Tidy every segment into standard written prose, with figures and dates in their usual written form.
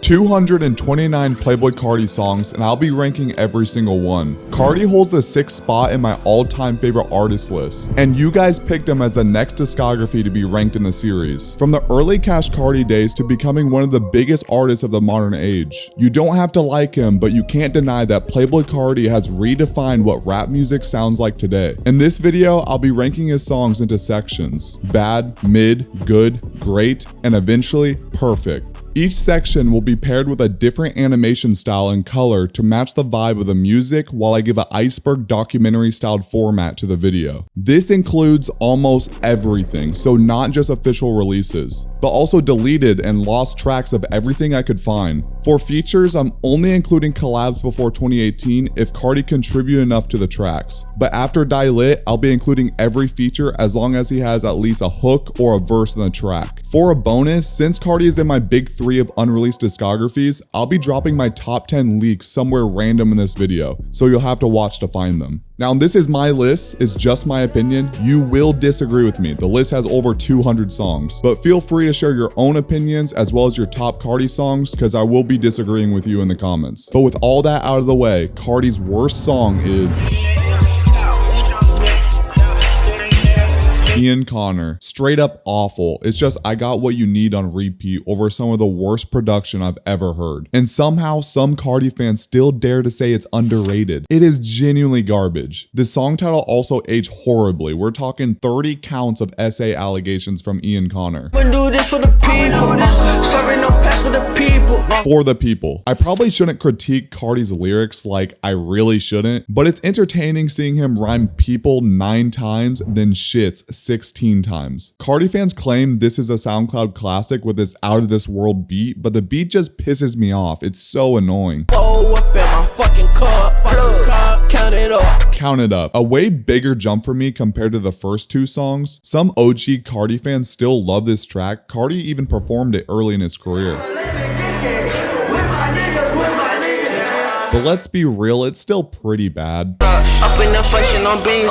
229 Playboi Carti songs, and I'll be ranking every single one. Carti holds the 6th spot in my all-time favorite artist list, and you guys picked him as the next discography to be ranked in the series. From the early Cash Carti days to becoming one of the biggest artists of the modern age. You don't have to like him, but you can't deny that Playboi Carti has redefined what rap music sounds like today. In this video, I'll be ranking his songs into sections: bad, mid, good, great, and eventually perfect. Each section will be paired with a different animation style and color to match the vibe of the music, while I give an iceberg documentary styled format to the video. This includes almost everything, so not just official releases, but also deleted and lost tracks of everything I could find. For features, I'm only including collabs before 2018 if Carti contributed enough to the tracks. But after Die Lit, I'll be including every feature as long as he has at least a hook or a verse in the track. For a bonus, since Carti is in my big 3 of unreleased discographies, I'll be dropping my top 10 leaks somewhere random in this video, so you'll have to watch to find them. Now, this is my list, it's just my opinion. You will disagree with me. The list has over 200 songs, but feel free to share your own opinions as well as your top Carti songs, because I will be disagreeing with you in the comments. But with all that out of the way, Carti's worst song is Ian Connor. Straight up awful. It's just I Got What You Need on repeat over some of the worst production I've ever heard. And somehow some Carti fans still dare to say it's underrated. It is genuinely garbage. The song title also aged horribly. We're talking 30 counts of SA allegations from Ian Connor. We do this for the people. Serving no pass for the people. For the people. I probably shouldn't critique Carti's lyrics like I really shouldn't, but it's entertaining seeing him rhyme people 9 times, then shits 16 times. Carti fans claim this is a SoundCloud classic with this out of this world beat, but the beat just pisses me off. It's so annoying. Oh, up in my fucking car. Count it up. Count it up. A way bigger jump for me compared to the first 2 songs. Some OG Carti fans still love this track. Carti even performed it early in his career. But let's be real, it's still pretty bad. Up in the fashion on beans,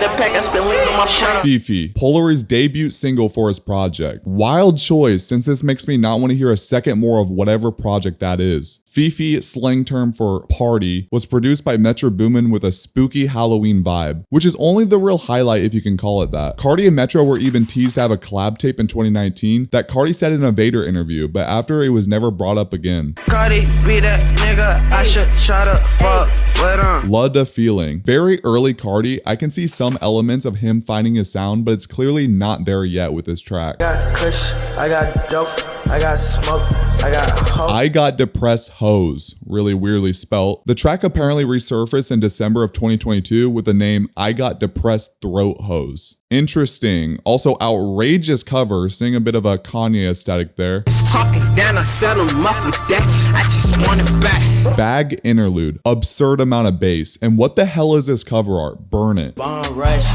the pack I spent lean on my friend. Fifi, Polaroid's debut single for his project. Wild choice, since this makes me not want to hear a second more of whatever project that is. Fifi, slang term for party, was produced by Metro Boomin with a spooky Halloween vibe, which is only the real highlight if you can call it that. Carti and Metro were even teased to have a collab tape in 2019 that Carti said in a Vader interview, but after it was never brought up again. Carti be that nigga, I should try to fuck with him. Lotta Feeling. Very early Carti, I can see some elements of him finding his sound, but it's clearly not there yet with this track. I got kush, I got dope, I got smoke, I got hoes. I Got Depressed Hoes, really weirdly spelt. The track apparently resurfaced in December of 2022 with the name I Got Depressed Throat Hose. Interesting. Also outrageous cover, seeing a bit of a Kanye aesthetic there. It's talking down, I sell them up with that. I just want it back. Bag interlude. Absurd amount of bass. And what the hell is this cover art? Burn it. Bomb rush,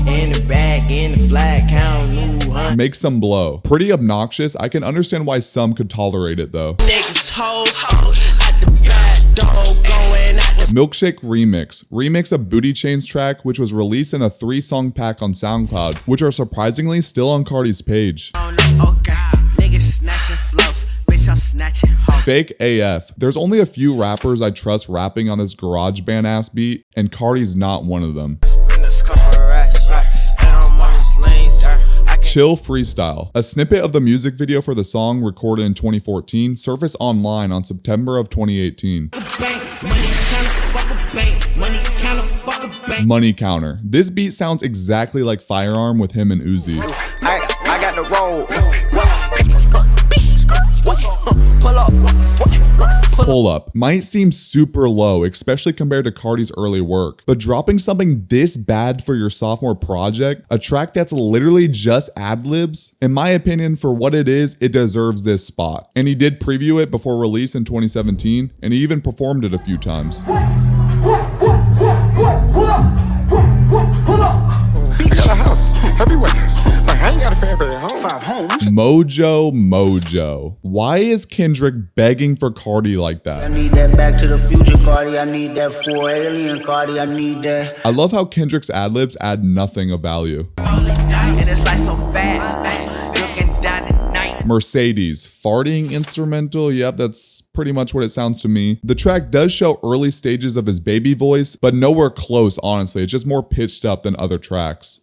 in the bag, in the flag, count new hunt. Make some blow. Pretty obnoxious. I can understand why some could tolerate it though. Niggas hoes, at the back door, going at the Milkshake Remix. Remix of Booty Chain's track, which was released in a 3-song pack on SoundCloud, which are surprisingly still on Carti's page. oh God, niggas snatching flows, bitch I'm snatching hoes. Fake AF. There's only a few rappers I trust rapping on this garage band ass beat, and Carti's not one of them. Chill Freestyle. A snippet of the music video for the song, recorded in 2014, surfaced online on September of 2018. Money Counter. This beat sounds exactly like Firearm with him and Uzi. I got the roll. Pull Up might seem super low, especially compared to Carti's early work, but dropping something this bad for your sophomore project, a track that's literally just ad-libs, in my opinion, for what it is, it deserves this spot. And he did preview it before release in 2017, and he even performed it a few times. Everywhere. I ain't got a fan for that home. 5 homes. Mojo. Why is Kendrick begging for Carti like that? I need that Back to the Future Carti. I need that 4 Alien Carti. I need that. I love how Kendrick's ad-libs add nothing of value. And it's like so fast, looking down at night. Mercedes, farting instrumental. Yep, that's pretty much what it sounds to me. The track does show early stages of his baby voice, but nowhere close, honestly. It's just more pitched up than other tracks.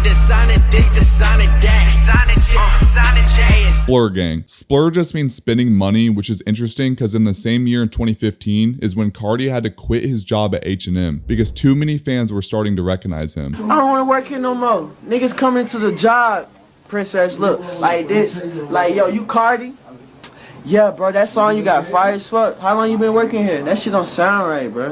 Splur Gang. Splur just means spending money, which is interesting because in the same year in 2015 is when Carti had to quit his job at H&M because too many fans were starting to recognize him. I don't want to work here no more. Niggas coming to the job, princess, look, like this. Like, yo, you Carti? Yeah, bro, that song you got fire as fuck. How long you been working here? That shit don't sound right, bro.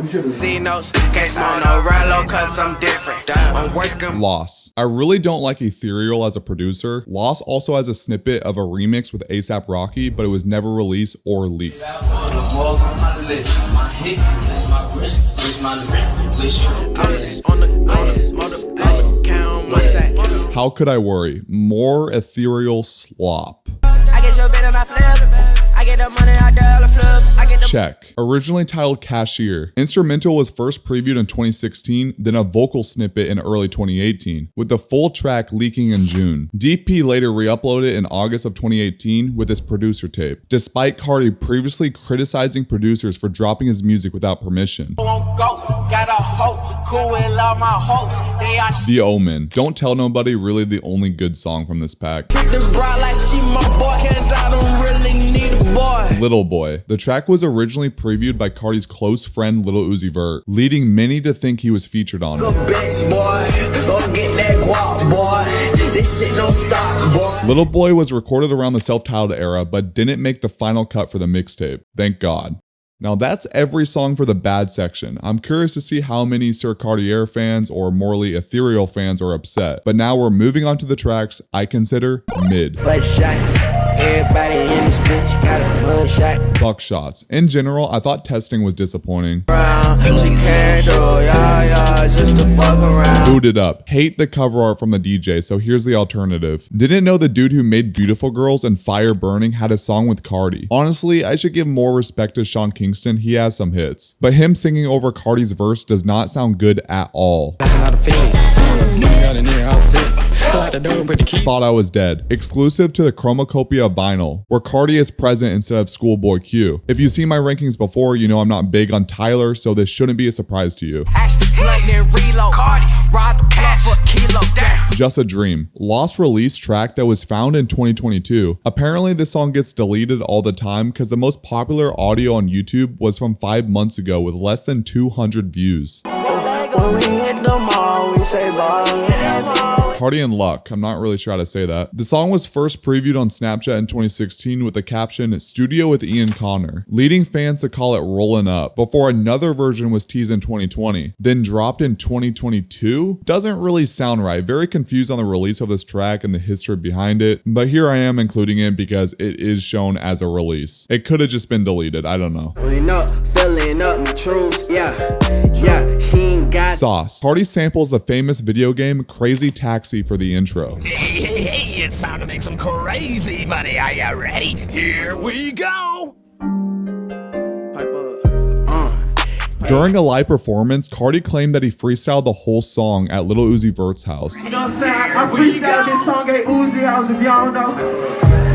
Loss. I really don't like Ethereal as a producer. Loss also has a snippet of a remix with A$AP Rocky, but it was never released or leaked. How could I worry? More ethereal slop. Check. Originally titled Cashier. Instrumental was first previewed in 2016, then a vocal snippet in early 2018, with the full track leaking in June. DP later re-uploaded it in August of 2018 with his producer tape, despite Carti previously criticizing producers for dropping his music without permission. The Omen. Don't Tell Nobody, really the only good song from this pack. Little Boy. The track was originally previewed by Carti's close friend Lil Uzi Vert, leading many to think he was featured on it. Little Boy was recorded around the self-titled era, but didn't make the final cut for the mixtape. Thank God. Now that's every song for the bad section. I'm curious to see how many Sir Cartier fans or morely ethereal fans are upset. But now we're moving on to the tracks I consider mid. Everybody in this bitch got a bloodshot. Buckshots. In general, I thought testing was disappointing. Boot It Up. Hate the cover art from the DJ, so here's the alternative. Didn't know the dude who made Beautiful Girls and Fire Burning had a song with Carti. Honestly, I should give more respect to Sean Kingston. He has some hits. But him singing over Carti's verse does not sound good at all. Thought I Was Dead. Exclusive to the Chromacopia vinyl, where Carti is present instead of Schoolboy Q. If you've seen my rankings before, you know I'm not big on Tyler, so this shouldn't be a surprise to you. Just a Dream. Lost release track that was found in 2022. Apparently this song gets deleted all the time because the most popular audio on YouTube was from 5 months ago with less than 200 views. Carti and Luck. I'm not really sure how to say that. The song was first previewed on Snapchat in 2016 with the caption Studio with Ian Connor, leading fans to call it Rollin' Up, before another version was teased in 2020, then dropped in 2022? Doesn't really sound right. Very confused on the release of this track and the history behind it, but here I am including it because it is shown as a release. It could have just been deleted, I don't know. Sauce. Carti samples the famous video game Crazy Taxi for the intro. Hey, it's time to make some crazy money. Are you ready? Here we go. During a live performance, Carti claimed that he freestyled the whole song at Lil Uzi Vert's house. You know what I'm saying? I freestyled this song at Uzi house if y'all know.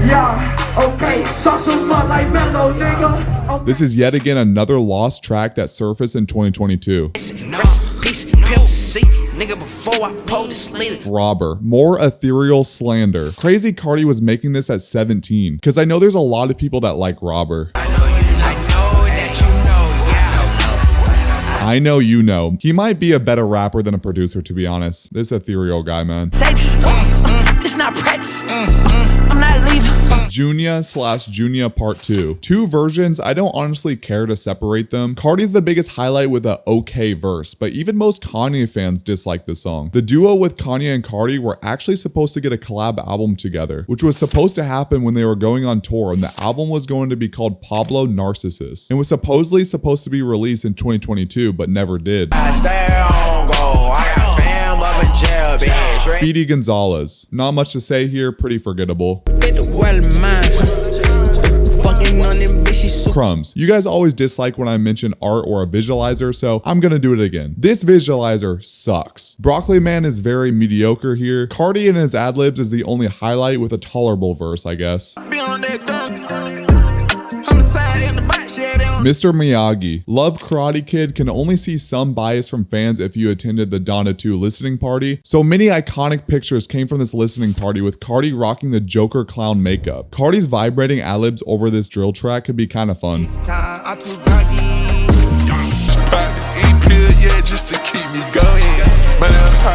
Yeah, okay, sauce them up like Mellow, nigga. This is yet again another lost track that surfaced in 2022. Robber. More ethereal slander. Crazy Carti was making this at 17, because I know there's a lot of people that like Robber. I know you know. He might be a better rapper than a producer, to be honest. This ethereal guy, man. It's not practice. I'm not leaving. Junia Part 2. Two versions, I don't honestly care to separate them. Carti's the biggest highlight with a okay verse, but even most Kanye fans dislike this song. The duo with Kanye and Carti were actually supposed to get a collab album together, which was supposed to happen when they were going on tour, and the album was going to be called Pablo Narcissus, and was supposedly supposed to be released in 2022, but never did. Speedy Gonzalez. Not much to say here, pretty forgettable. Crumbs. You guys always dislike when I mention art or a visualizer, so I'm gonna do it again. This visualizer sucks. Broccoli Man is very mediocre here. Carti and his ad-libs is the only highlight with a tolerable verse, I guess. Mr. Miyagi. Love Karate Kid, can only see some bias from fans if you attended the Donna 2 listening party. So many iconic pictures came from this listening party with Carti rocking the Joker clown makeup. Carti's vibrating ad-libs over this drill track could be kind of fun. Just to keep me going.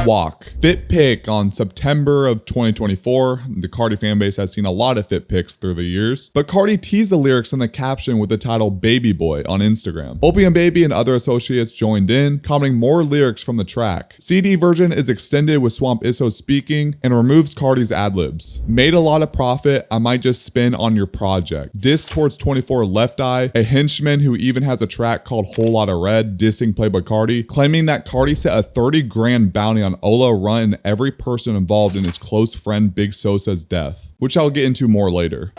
Walk. Fit pic on September of 2024. The Carti fan base has seen a lot of fit pics through the years, but Carti teased the lyrics in the caption with the title Baby Boy on Instagram. Opium Baby and other associates joined in, commenting more lyrics from the track. CD version is extended with Swamp Isso speaking and removes Carti's ad-libs. Made a lot of profit, I might just spin on your project. Diss towards 24 Left Eye, a henchman who even has a track called Whole Lotta Red, dissing Playboi Carti, claiming that Carti set a 30 grand bounty on Ola, Run, and every person involved in his close friend Big Sosa's death, which I'll get into more later.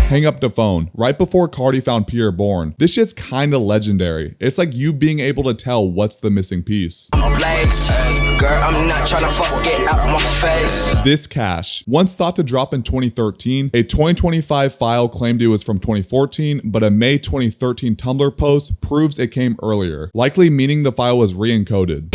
Hang up the phone. Right before Carti found Pierre Bourne. This shit's kinda legendary. It's like you being able to tell what's the missing piece. This cache. Once thought to drop in 2013, a 2025 file claimed it was from 2014, but a May 2013 Tumblr post proves it came earlier, likely meaning the file was re-encoded.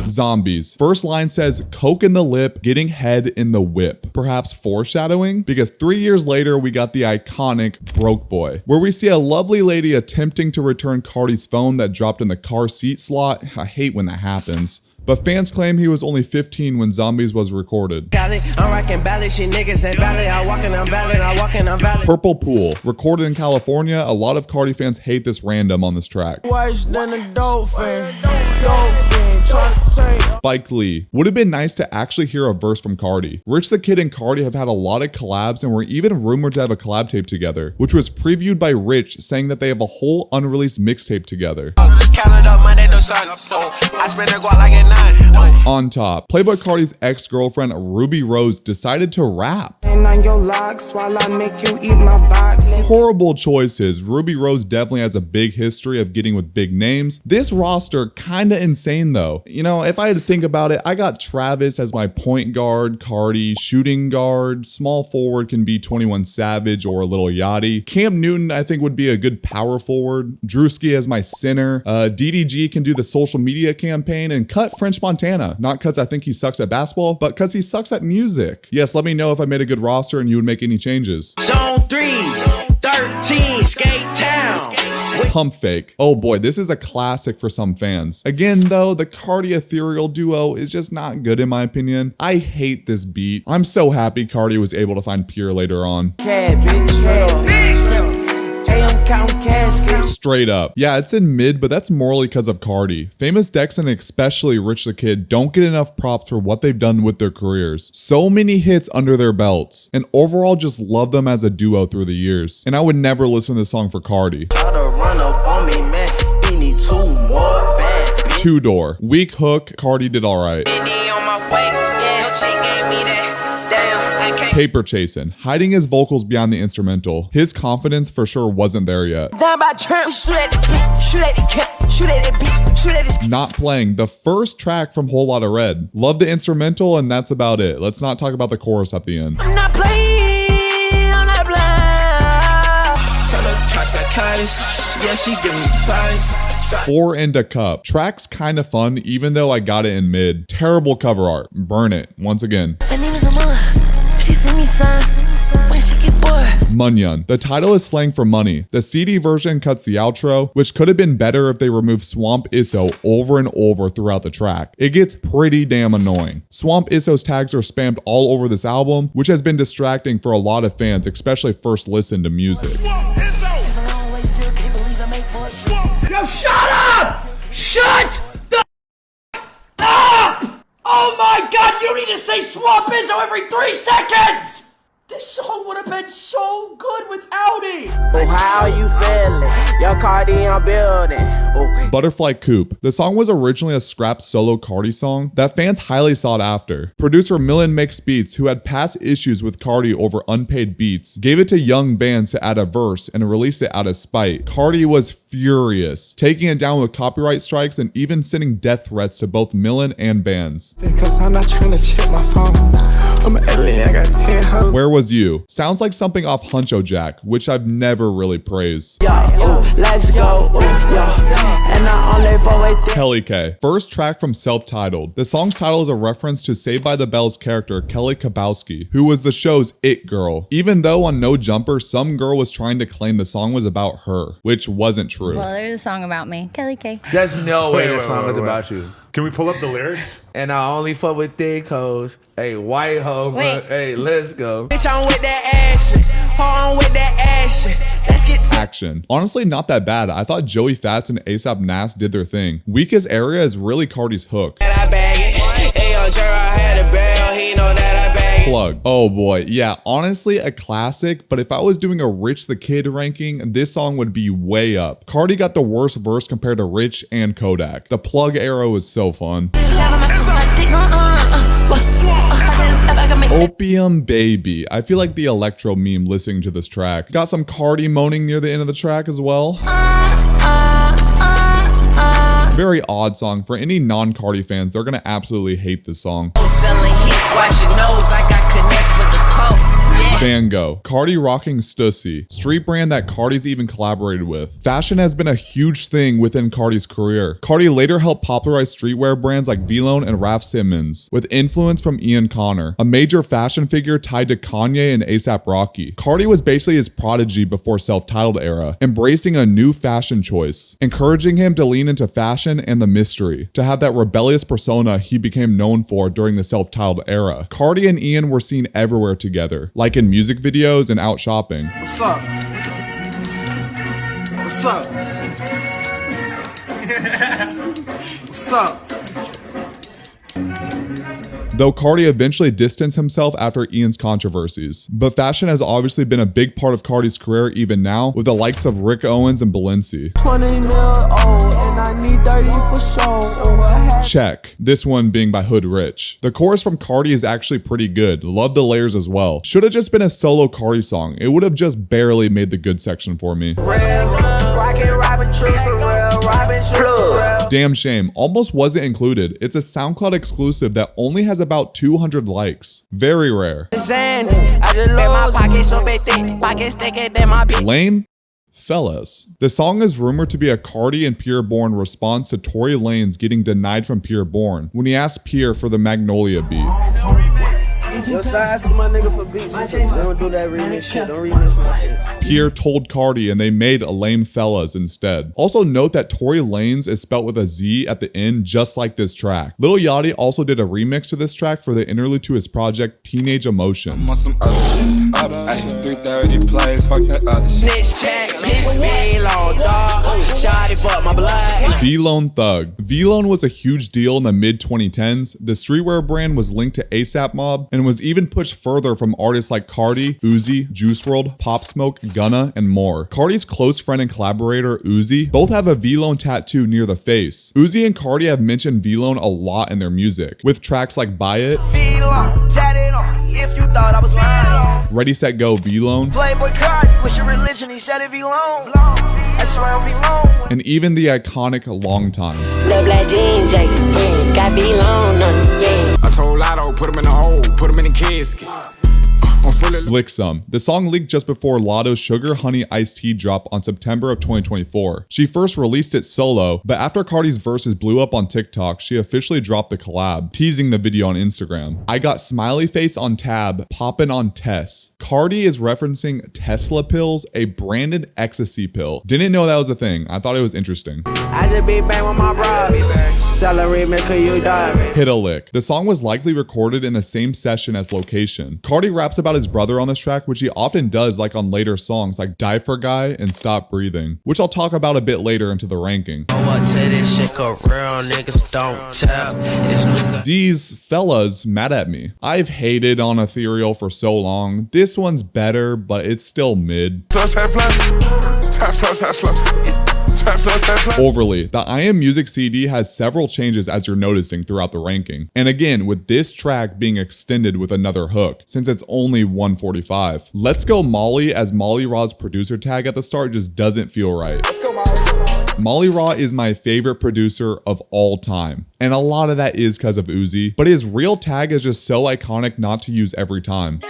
Zombies. First line says, coke in the lip, getting head in the whip. Perhaps foreshadowing? Because 3 years later, we got the iconic Broke Boy, where we see a lovely lady attempting to return Carti's phone that dropped in the car seat slot. I hate when that happens. But fans claim he was only 15 when Zombies was recorded. Purple Pool. Recorded in California, a lot of Carti fans hate this random on this track. Spike Lee. Would have been nice to actually hear a verse from Carti. Rich the Kid and Carti have had a lot of collabs and were even rumored to have a collab tape together, which was previewed by Rich saying that they have a whole unreleased mixtape together. On top, Playboi Carti's ex-girlfriend Ruby Rose decided to rap. Horrible choices. Ruby Rose definitely has a big history of getting with big names. This roster kinda insane though. You know, if I had to think about it, I got Travis as my point guard, Carti shooting guard, small forward can be 21 Savage or a Lil Yachty. Cam Newton I think would be a good power forward. Drewski as my center. DDG can do the social media campaign, and cut French Montana. Not because I think he sucks at basketball, but because he sucks at music. Yes, let me know if I made a good roster and you would make any changes. Zone 3, 13, Skate Town. Pump Fake. Oh boy, this is a classic for some fans. Again though, the Carti Ethereal duo is just not good in my opinion. I hate this beat. I'm so happy Carti was able to find Pure later on. Straight up. Yeah, it's in mid, but that's morally because of Carti. Famous Dex and especially Rich the Kid don't get enough props for what they've done with their careers. So many hits under their belts, and overall just love them as a duo through the years. And I would never listen to this song for Carti. Two Door. Weak hook, Carti did alright. Paper Chasing. Hiding his vocals behind the instrumental. His confidence for sure wasn't there yet. Not Playing. The first track from Whole Lotta Red. Love the instrumental and that's about it. Let's not talk about the chorus at the end. I'm not playing, I'm not playing. Yeah, she's giving me advice. 4 and a Cup. Track's kind of fun even though I got it in mid. Terrible cover art. Burn it. Once again. My name is Amala. She send me some when she get bored. Munyon. The title is slang for money. The CD version cuts the outro, which could have been better if they removed Swamp Isso over and over throughout the track. It gets pretty damn annoying. Swamp Isso's tags are spammed all over this album, which has been distracting for a lot of fans, especially first listen to music. Yo, shut up! Shut the up! Oh my god, you need to say Swamp Izzo every 3 seconds! This song would have been so good without it. Oh, how you feeling? Your Carti I'm building. Oh. Butterfly Coupe. The song was originally a scrapped solo Carti song that fans highly sought after. Producer Millen Mix Beats, who had past issues with Carti over unpaid beats, gave it to young bands to add a verse and released it out of spite. Carti was furious, taking it down with copyright strikes and even sending death threats to both Millen and bands. Because I'm not trying to check my phone. I'm an alien, I got 10 hoes. Where Was You? Sounds like something off Huncho Jack, which I've never really praised. Let's go. And I only for Kelly K. First track from Self-Titled. The song's title is a reference to Saved by the Bell's character Kelly Kapowski, who was the show's it girl. Even though on No Jumper, some girl was trying to claim the song was about her, which wasn't true. Well, there's a song about me, Kelly K. There's no way the song is about you. Can we pull up the lyrics? And I only fuck with thick hoes. Hey, white hoe, but hey, let's go. Bitch, I'm with that action. On with that action. Let's get Action. Honestly, not that bad. I thought Joey Fats and ASAP Nas did their thing. Weakest Area is really Carti's hook. I bag it. Hey, yo, Jerry, I had a barrel. He know that I bag it. Plug. Oh boy. Yeah, honestly, a classic, but if I was doing a Rich the Kid ranking, this song would be way up. Carti got the worst verse compared to Rich and Kodak. The Plug era was so fun. Opium Baby. I feel like the electro meme listening to this track. Got some Carti moaning near the end of the track as well. Very odd song. For any non-Carti fans, they're gonna absolutely hate this song. Van Gogh. Carti rocking Stussy. Street brand that Carti's even collaborated with. Fashion has been a huge thing within Carti's career. Carti later helped popularize streetwear brands like Vlone and Raf Simons, with influence from Ian Connor, a major fashion figure tied to Kanye and A$AP Rocky. Carti was basically his prodigy before Self-Titled era, embracing a new fashion choice, encouraging him to lean into fashion and the mystery, to have that rebellious persona he became known for during the Self-Titled era. Carti and Ian were seen everywhere together, like in music videos and out shopping. What's up? What's up? What's up? Though Carti eventually distanced himself after Ian's controversies. But fashion has obviously been a big part of Carti's career even now, with the likes of Rick Owens and Balenci. 20 mil old, and I need 30 for show. Check. This one being by Hood Rich. The chorus from Carti is actually pretty good. Love the layers as well. Should have just been a solo Carti song. It would have just barely made the good section for me. Damn shame. Almost wasn't included. It's a SoundCloud exclusive that only has about 200 likes. Very rare. Lame? Fellas. The song is rumored to be a Carti and Pierre Bourne response to Tory Lanez getting denied from Pierre Bourne when he asked Pierre for the Magnolia beat. Yo, start asking my nigga for beats. Don't do that remix shit. Don't remix my shit. Pierre told Carti and they made a Lame Fellas instead. Also note that Tory Lanez is spelt with a Z at the end, just like this track. Lil Yachty also did a remix to this track for the interlude to his project Teenage Emotions. Vlone Thug. Vlone was a huge deal in the mid-2010s. The streetwear brand was linked to A$AP Mob and was even pushed further from artists like Carti, Uzi, Juice WRLD, Pop Smoke, Gunna, and more. Carti's close friend and collaborator, Uzi, both have a Vlone tattoo near the face. Uzi and Carti have mentioned Vlone a lot in their music, with tracks like Buy It, if you thought I was lying. Ready, Set, Go, Vlone. Playboi Carti, what's your religion? He said it Vlone. I swear I'm Vlone. And even the iconic Long Time. Little black jean jacket, got Vlone on it, yeah. I told Lotto, put him in a hole, put him in a casket. Lick Some. The song leaked just before Lotto's Sugar Honey Iced Tea drop on September of 2024. She first released it solo, but after Carti's verses blew up on TikTok, she officially dropped the collab, teasing the video on Instagram. I got smiley face on tab, poppin' on Tess. Carti is referencing Tesla pills, a branded ecstasy pill. Didn't know that was a thing. I thought it was interesting. I just be bang with my bros. Celery make you die. Hit a lick. The song was likely recorded in the same session as Location. Carti raps about his brother on this track, which he often does like on later songs like Die For Guy and Stop Breathing, which I'll talk about a bit later into the ranking. These fellas mad at me. I've hated on Ethereal for so long. This one's better, but it's still mid. Overly, the I Am Music CD has several changes as you're noticing throughout the ranking. And again, with this track being extended with another hook, since it's only 145. Let's Go Molly as Molly Raw's producer tag at the start just doesn't feel right. Molly Raw is my favorite producer of all time, and a lot of that is because of Uzi, but his real tag is just so iconic not to use every time.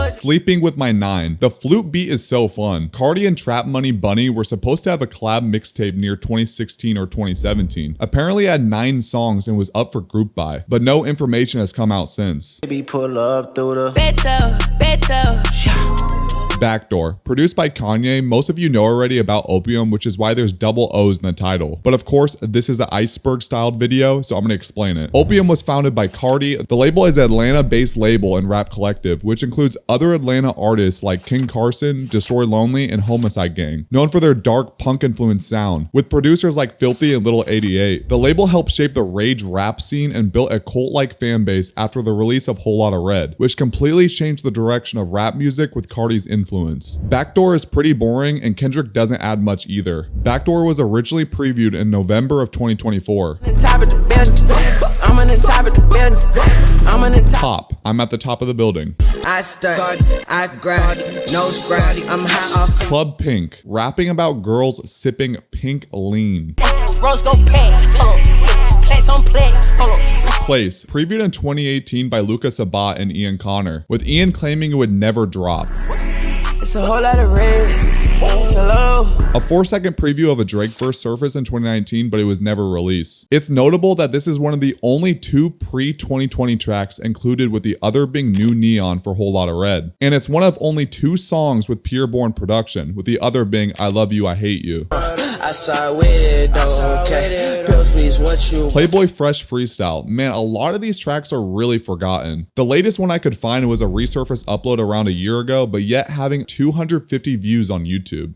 Sleeping With My 9. The flute beat is so fun. Carti and Trap Money Bunny were supposed to have a collab mixtape near 2016 or 2017. Apparently it had 9 songs and was up for group buy, but no information has come out since. Pull up through the Backdoor. Produced by Kanye, most of you know already about Opium, which is why there's double O's in the title. But of course, this is the iceberg-style video, so I'm gonna explain it. Opium was founded by Carti. The label is an Atlanta-based label and rap collective, which includes other Atlanta artists like King Carson, Destroy Lonely, and Homicide Gang, known for their dark punk-influenced sound. With producers like Filthy and Little 88, the label helped shape the rage rap scene and built a cult-like fan base after the release of Whole Lotta Red, which completely changed the direction of rap music with Carti's influence. Backdoor is pretty boring, and Kendrick doesn't add much either. Backdoor was originally previewed in November of 2024. Top. I'm at the top of the building. Club Pink. Rapping about girls sipping pink lean. Place. Previewed in 2018 by Luca Sabat and Ian Connor, with Ian claiming it would never drop. It's a whole lot of red. Hello. A 4-second preview of a Drake verse surfaced in 2019, but it was never released. It's notable that this is one of the only 2 pre-2020 tracks included, with the other being New Neon for Whole Lotta Red. And it's one of only 2 songs with Pureborn production, with the other being I Love You, I Hate You. Playboi Fresh Freestyle. Man, a lot of these tracks are really forgotten. The latest one I could find was a resurfaced upload around a year ago, but yet having 250 views on YouTube.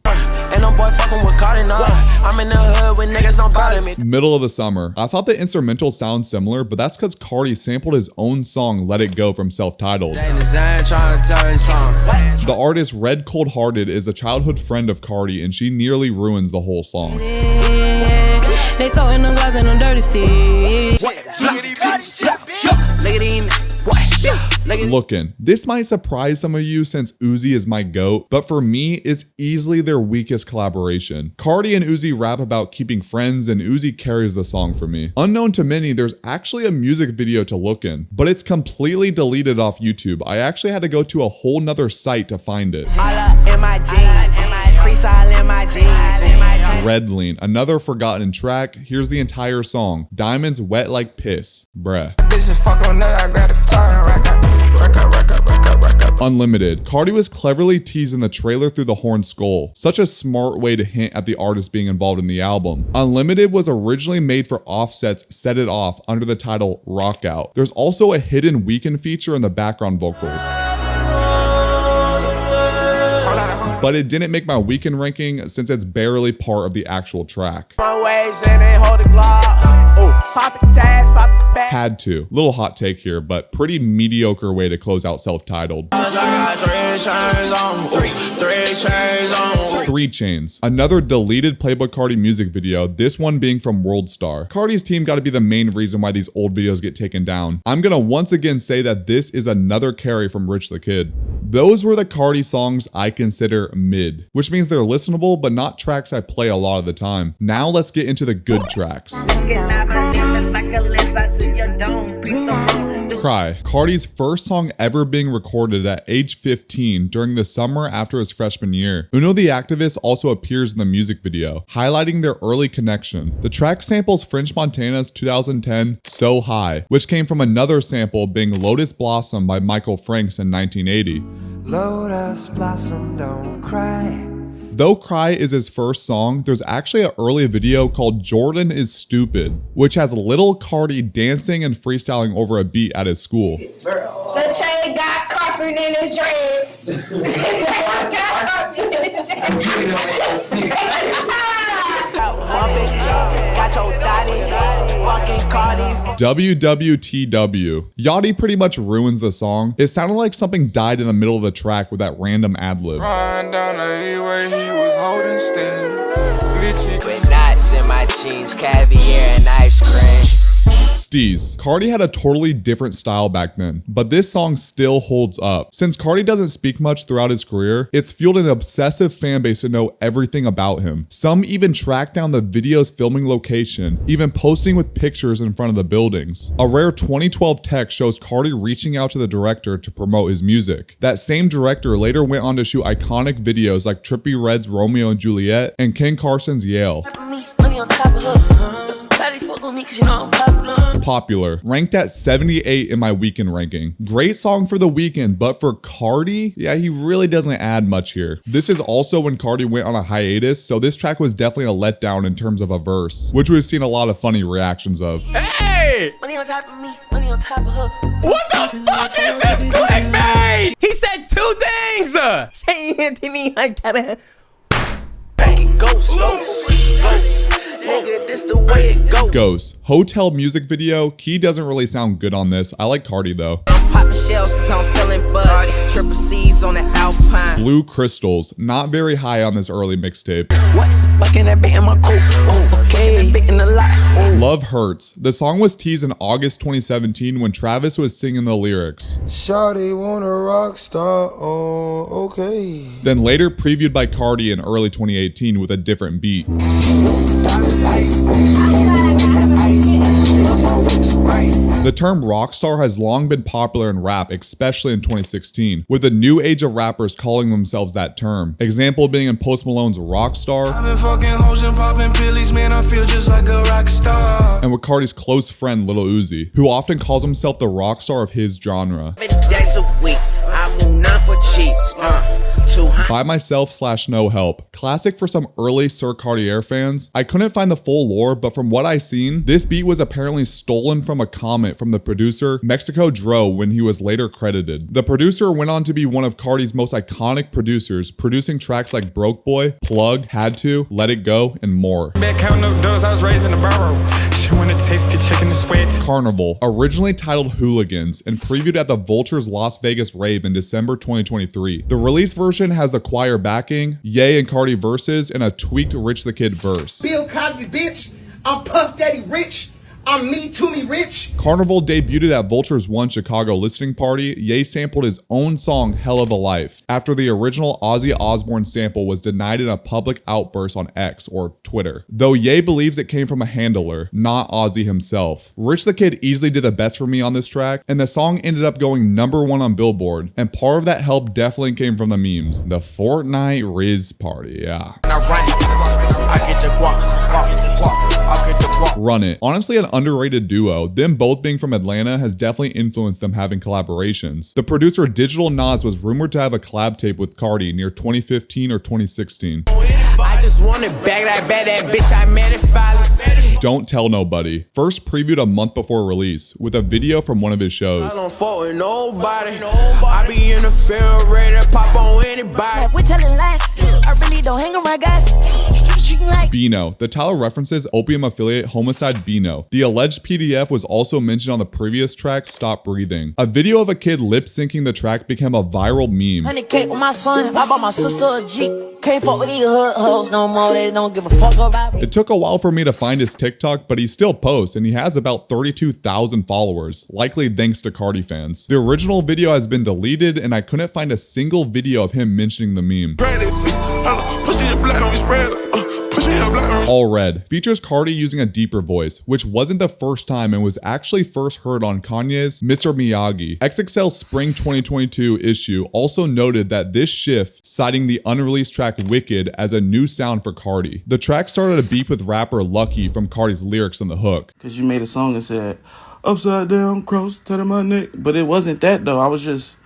Middle of the Summer. I thought the instrumental sounds similar, but that's because Carti sampled his own song Let It Go from Self-Titled. The artist Red Cold Hearted is a childhood friend of Carti, and she nearly ruins the whole song. They toting them guys and them dirty sticks. Lookin'. This might surprise some of you since Uzi is my GOAT, but for me, it's easily their weakest collaboration. Carti and Uzi rap about keeping friends, and Uzi carries the song for me. Unknown to many, there's actually a music video to Lookin', but it's completely deleted off YouTube. I actually had to go to a whole nother site to find it. Red Lean, another forgotten track. Here's the entire song. Diamonds Wet Like Piss. Bruh. Unlimited. Carti was cleverly teasing the trailer through the horn skull. Such a smart way to hint at the artist being involved in the album. Unlimited was originally made for Offset's Set It Off under the title Rock Out. There's also a hidden Weeknd feature in the background vocals. But it didn't make my Weeknd ranking since it's barely part of the actual track. Had to. Little hot take here, but pretty mediocre way to close out Self-Titled. 3 Chains. Another deleted Playboi Carti music video, this one being from World Star. Carti's team got to be the main reason why these old videos get taken down. I'm gonna once again say that this is another carry from Rich the Kid. Those were the Carti songs I consider mid, which means they're listenable but not tracks I play a lot of the time. Now let's get into the good tracks. Cry, Carti's first song ever being recorded at age 15 during the summer after his freshman year. Uno the Activist also appears in the music video, highlighting their early connection. The track samples French Montana's 2010 So High, which came from another sample being Lotus Blossom by Michael Franks in 1980. Lotus Blossom, don't cry. Though Cry is his first song, there's actually an early video called Jordan is Stupid, which has Little Carti dancing and freestyling over a beat at his school. The chain got coffin in his dress. WWTW. Yachty pretty much ruins the song. It sounded like something died in the middle of the track with that random ad-lib. With nuts in my jeans, caviar and ice cream. Steez. Carti had a totally different style back then, but this song still holds up. Since Carti doesn't speak much throughout his career, it's fueled an obsessive fan base to know everything about him. Some even track down the video's filming location, even posting with pictures in front of the buildings. A rare 2012 text shows Carti reaching out to the director to promote his music. That same director later went on to shoot iconic videos like Trippie Redd's Romeo and Juliet and Ken Carson's Yale. Popular, ranked at 78 in my weekend ranking. Great song for the weekend, but for Carti, yeah, he really doesn't add much here. This is also when Carti went on a hiatus, so this track was definitely a letdown in terms of a verse, which we've seen a lot of funny reactions of. Hey! Money on top of me, money on top of her. What the fuck is this clickbait? He said two things! Hey, Anthony, I gotta... Ghost. Nigga, this the way it goes. Ghost. Hotel music video. Key doesn't really sound good on this. I like Carti though. Popping shells, I'm feeling buzz. Triple C's on the Alpine. Blue Crystals. Not very high on this early mixtape. What? Bucking that bit in my coat. Oh, okay. Bit in the lot. Oh. Love Hurts. The song was teased in August 2017 when Travis was singing the lyrics. Shawty want a rock star. Oh, okay. Then later previewed by Carti in early 2018 with a different beat. The term rockstar has long been popular in rap, especially in 2016, with the new age of rappers calling themselves that term. Example being in Post Malone's Rockstar, I've been fucking hoes and popping pillies, man, I feel just like a rock star. and with Carti's close friend Lil Uzi, who often calls himself the rockstar of his genre. Days a week, I will not for cheap. By Myself / No Help. Classic for some early Sir Cartier fans. I couldn't find the full lore, but from what I seen, this beat was apparently stolen from a comment from the producer Mexico Dro when he was later credited. The producer went on to be one of Carti's most iconic producers, producing tracks like Broke Boy, Plug, Had To, Let It Go, and more. Carnival, originally titled Hooligans and previewed at the Vulture's Las Vegas rave in December 2023. The release version has the choir backing, Ye and Carti verses, and a tweaked Rich the Kid verse. Bill Cosby, bitch. I'm Puff Daddy Rich. I'm me to me rich. Carnival debuted at Vulture's One Chicago listening party. Ye sampled his own song Hell of a Life after the original Ozzy Osbourne sample was denied in a public outburst on X or Twitter. Though Ye believes it came from a handler, not Ozzy himself. Rich the Kid easily did the best for me on this track, and the song ended up going #1 on Billboard, and part of that help definitely came from the memes. The Fortnite Riz party, yeah. Run It. Honestly, an underrated duo. Them both being from Atlanta has definitely influenced them having collaborations. The producer Digital Nods was rumored to have a collab tape with Carti near 2015 or 2016. I just want it back, that bad, that bitch, I made it follow. Don't Tell Nobody. First previewed a month before release with a video from one of his shows. I don't fuck with nobody. I be in the field, ready to pop on anybody. We're telling lies. I really don't hang around guys. Bino. The title references Opium affiliate Homicide Bino. The alleged PDF was also mentioned on the previous track, Stop Breathing. A video of a kid lip syncing the track became a viral meme. 100K with my son. I bought my sister a Jeep. Can't fuck with these hoes no more. They don't give a fuck about me. It took a while for me to find his TikTok, but he still posts and he has about 32,000 followers, likely thanks to Carti fans. The original video has been deleted and I couldn't find a single video of him mentioning the meme. All Red features Carti using a deeper voice, which wasn't the first time and was actually first heard on Kanye's Mr. Miyagi. XXL's Spring 2022 issue also noted that this shift, citing the unreleased track Wicked as a new sound for Carti. The track started a beef with rapper Lucky from Carti's lyrics on the hook. Cause you made a song and said, upside down, cross, to my neck. But it wasn't that though. I was just,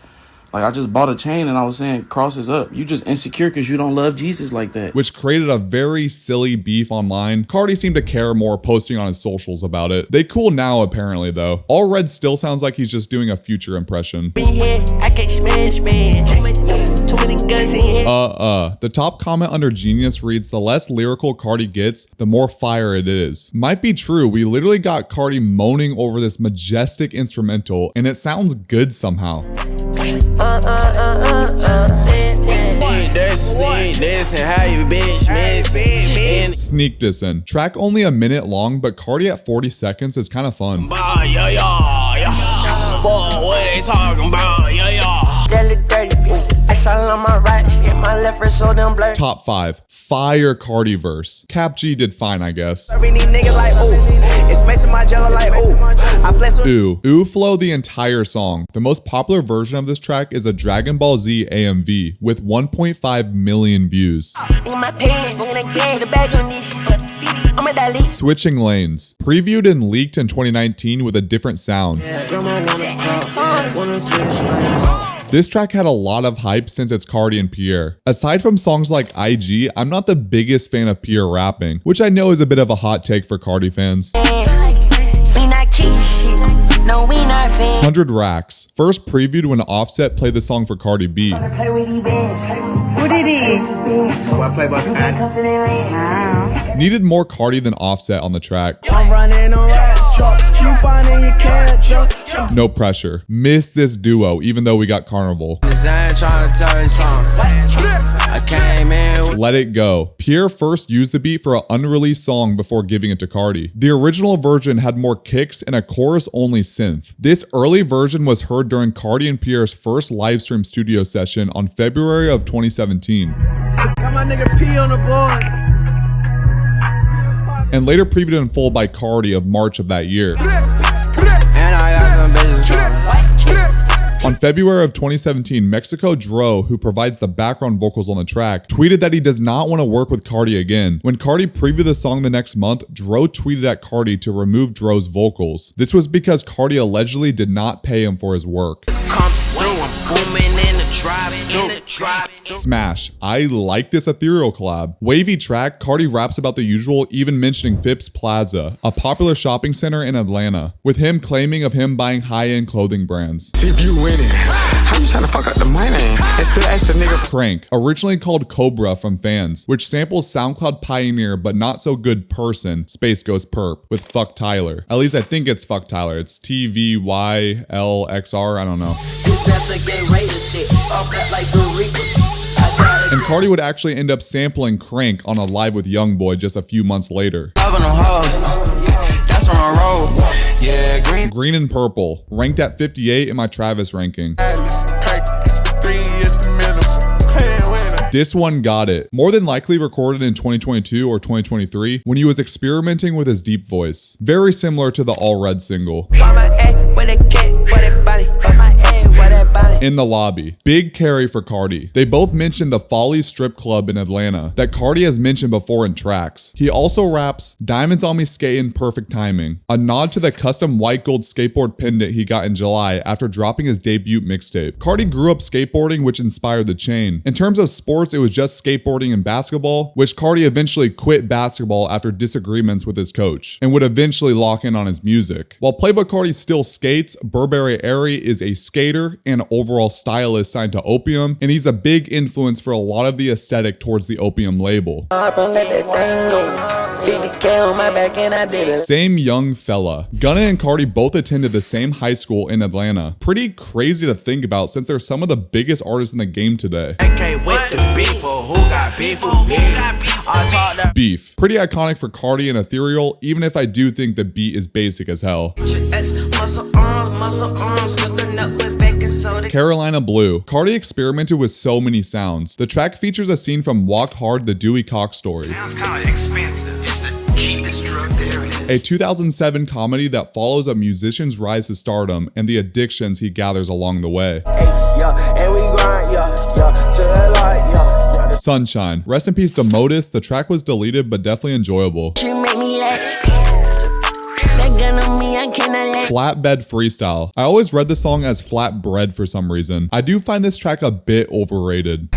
like, I just bought a chain and I was saying crosses up. You just insecure because you don't love Jesus like that. Which created a very silly beef online. Carti seemed to care more, posting on his socials about it. They cool now apparently though. All Red still sounds like he's just doing a Future impression. The top comment under Genius reads, the less lyrical Carti gets, the more fire it is. Might be true, we literally got Carti moaning over this majestic instrumental and it sounds good somehow. Sneak this in. Track only a minute long, but Carti at 40 seconds is kind of fun. Top 5. Fire Carti verse. Cap G did fine, I guess. Ooh flow the entire song. The most popular version of this track is a Dragon Ball Z AMV with 1.5 million views. Switching Lanes. Previewed and leaked in 2019 with a different sound. This track had a lot of hype since it's Carti and Pierre. Aside from songs like IG, I'm not the biggest fan of Pierre rapping, which I know is a bit of a hot take for Carti fans. 100 Racks. First previewed when Offset played the song for Cardi B. Who did he? Wow. Needed more Carti than Offset on the track. No pressure. Missed this duo, even though we got Carnival. Let It Go. Pierre first used the beat for an unreleased song before giving it to Carti. The original version had more kicks and a chorus-only synth. This early version was heard during Carti and Pierre's first livestream studio session on February of 2017. Got my nigga P on the board. And later previewed in full by Carti of March of that year. On February of 2017, Mexico Dro, who provides the background vocals on the track, tweeted that he does not want to work with Carti again. When Carti previewed the song the next month, Dro tweeted at Carti to remove Dro's vocals. This was because Carti allegedly did not pay him for his work. Smash. I like this ethereal collab. Wavy track, Carti raps about the usual, even mentioning Phipps Plaza, a popular shopping center in Atlanta, with him claiming of him buying high-end clothing brands. How you trying to fuck up the money? And still ask the nigga. Crank, originally called Cobra from fans, which samples SoundCloud pioneer but not so good person, Space Ghost Perp, with Fuck Tyler. At least I think it's Fuck Tyler. It's TVYLXR, I don't know. And Carti would actually end up sampling Crank on a live with Youngboy just a few months later. Green and Purple, ranked at 58 in my Travis ranking. This one got it. More than likely recorded in 2022 or 2023 when he was experimenting with his deep voice. Very similar to the All Red single. In the Lobby. Big carry for Carti. They both mentioned the Folly strip club in Atlanta that Carti has mentioned before in tracks. He also raps Diamonds on Me Skating Perfect Timing, a nod to the custom white gold skateboard pendant he got in July after dropping his debut mixtape. Carti grew up skateboarding, which inspired the chain. In terms of sports, it was just skateboarding and basketball, which Carti eventually quit basketball after disagreements with his coach and would eventually lock in on his music. While Playboi Carti still skates, Burberry Airy is a skater and overall stylist signed to Opium, and he's a big influence for a lot of the aesthetic towards the Opium label. Same young fella. Gunna and Carti both attended the same high school in Atlanta. Pretty crazy to think about since they're some of the biggest artists in the game today. Beef. Pretty iconic for Carti and ethereal, even if I do think the beat is basic as hell. Carolina Blue. Carti experimented with so many sounds. The track features a scene from Walk Hard, the Dewey Cox Story. Sounds kind of expensive. It's the cheapest drug there is. A 2007 comedy that follows a musician's rise to stardom and the addictions he gathers along the way. Sunshine. Rest in peace to Modus. The track was deleted, but definitely enjoyable. Flatbed Freestyle. I always read the song as flatbread for some reason. I do find this track a bit overrated.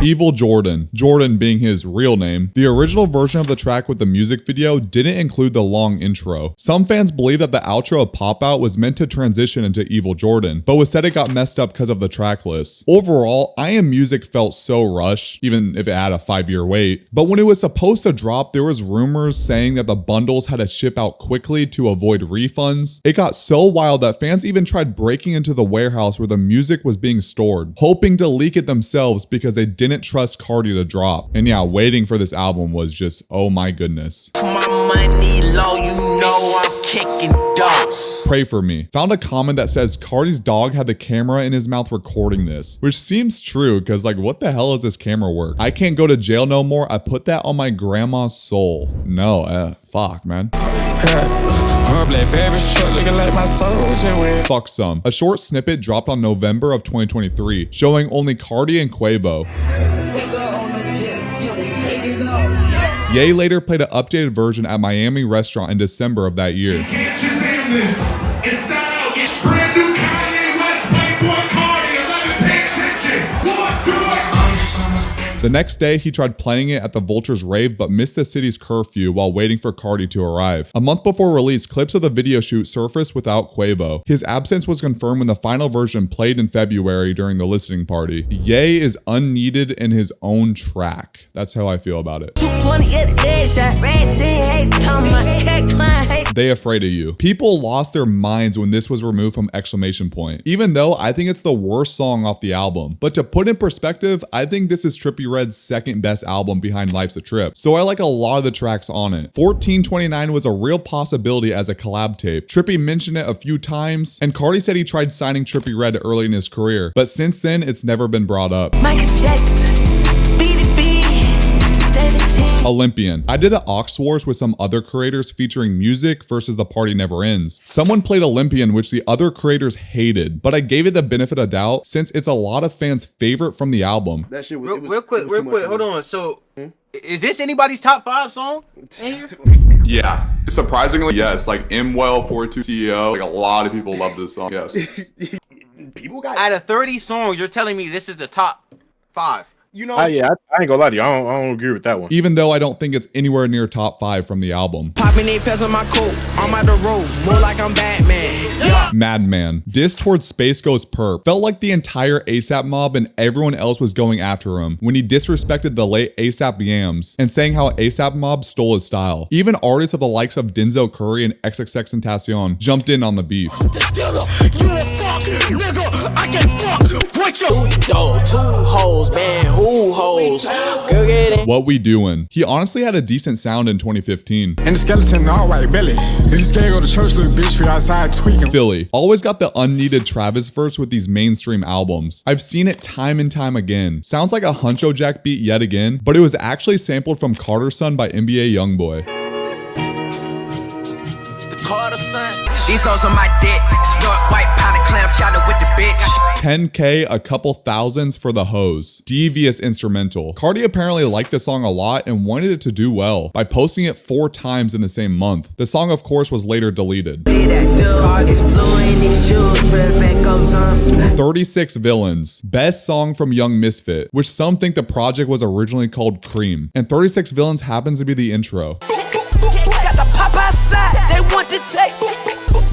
Evil Jordan. Jordan being his real name. The original version of the track with the music video didn't include the long intro. Some fans believe that the outro of Pop Out was meant to transition into Evil Jordan, but was said it got messed up because of the track list. Overall, I Am Music felt so rushed, even if it had a 5-year wait. But when it was supposed to drop, there was rumors saying that the bundles had to ship out quickly to avoid refunds. It got so wild that fans even tried breaking into the warehouse where the music was being stored, hoping to leak it themselves because they didn't trust Carti to drop. And yeah, waiting for this album was just, oh my goodness. For my money low, you know I'm kicking dogs. Pray for me. Found a comment that says Carti's dog had the camera in his mouth recording this, which seems true because like what the hell is this camera work? I can't go to jail no more. I put that on my grandma's soul. No, fuck man. Fuck some. A short snippet dropped on November of 2023 showing only Carti and Quavo. Ye later played an updated version at Miami restaurant in December of that year. It's not out. It's brand new Kanye West Playboi Carti. 11 pay attention. 1, 2. The next day, he tried playing it at the Vulture's rave, but missed the city's curfew while waiting for Carti to arrive. A month before release, clips of the video shoot surfaced without Quavo. His absence was confirmed when the final version played in February during the listening party. Ye is unneeded in his own track. That's how I feel about it. They Afraid of You. People lost their minds when this was removed from exclamation point. Even though I think it's the worst song off the album. But to put in perspective, I think this is Trippie Redd's second best album behind Life's a Trip. So I like a lot of the tracks on it. 1429 was a real possibility as a collab tape. Trippie mentioned it a few times, and Carti said he tried signing Trippie Redd early in his career, but since then it's never been brought up. Olympian. I did an Aux Wars with some other creators featuring music versus The Party Never Ends. Someone played Olympian, which the other creators hated, but I gave it the benefit of doubt since it's a lot of fans' favorite from the album. That shit was, real quick, hold on. So, is this anybody's top 5 song? Yeah, surprisingly, yes. Like Imwell 42 CEO, like a lot of people love this song. Yes. People got out of 30 songs. You're telling me this is the top 5? You know, yeah, I ain't gonna lie to you. I don't agree with that one. Even though I don't think it's anywhere near top 5 from the album. Popping 8 pairs on my coat. I'm out the road. More like I'm Batman. Yeah. Madman. Diss towards Space Ghost Perp. Felt like the entire ASAP mob and everyone else was going after him when he disrespected the late ASAP Yams and saying how ASAP mob stole his style. Even artists of the likes of Denzel Curry and XXXTentacion jumped in on the beef. I can't fuck with you. 2 hoes, man. Who hoes? Girl, get it. What We Doing? He honestly had a decent sound in 2015. And the skeleton all white belly. You just can't go to church, little bitch, for outside tweaking. Philly. Always got the unneeded Travis verse with these mainstream albums. I've seen it time and time again. Sounds like a Huncho Jack beat yet again, but it was actually sampled from Carter's Son by NBA Youngboy. It's the Carter Son. These hoes on my dick. Snort white powder clam chowder with the bitch. 10K, a couple thousands for the hose. Devious instrumental. Carti apparently liked the song a lot and wanted it to do well by posting it 4 times in the same month. The song, of course, was later deleted. 36 Villains. Best song from Young Misfit, which some think the project was originally called Cream. And 36 Villains happens to be the intro.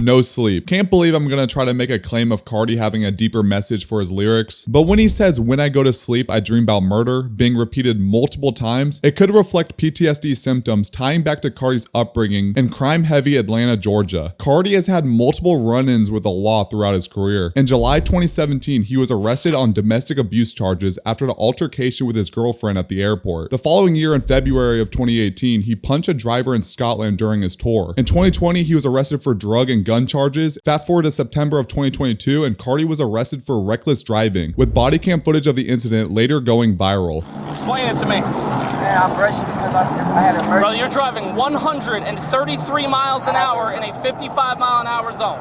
No Sleep. Can't believe I'm gonna try to make a claim of Carti having a deeper message for his lyrics, but when he says, "When I go to sleep, I dream about murder," being repeated multiple times, it could reflect PTSD symptoms tying back to Carti's upbringing in crime-heavy Atlanta, Georgia. Carti has had multiple run-ins with the law throughout his career. In July 2017, he was arrested on domestic abuse charges after an altercation with his girlfriend at the airport. The following year, in February of 2018, he punched a driver in Scotland during his his tour. In 2020, he was arrested for drug and gun charges. Fast forward to September of 2022, and Carti was arrested for reckless driving, with body cam footage of the incident later going viral. Explain it to me. Man, I'm rushing because I had an emergency. Bro, you're driving 133 miles an hour in a 55-mile-an-hour zone.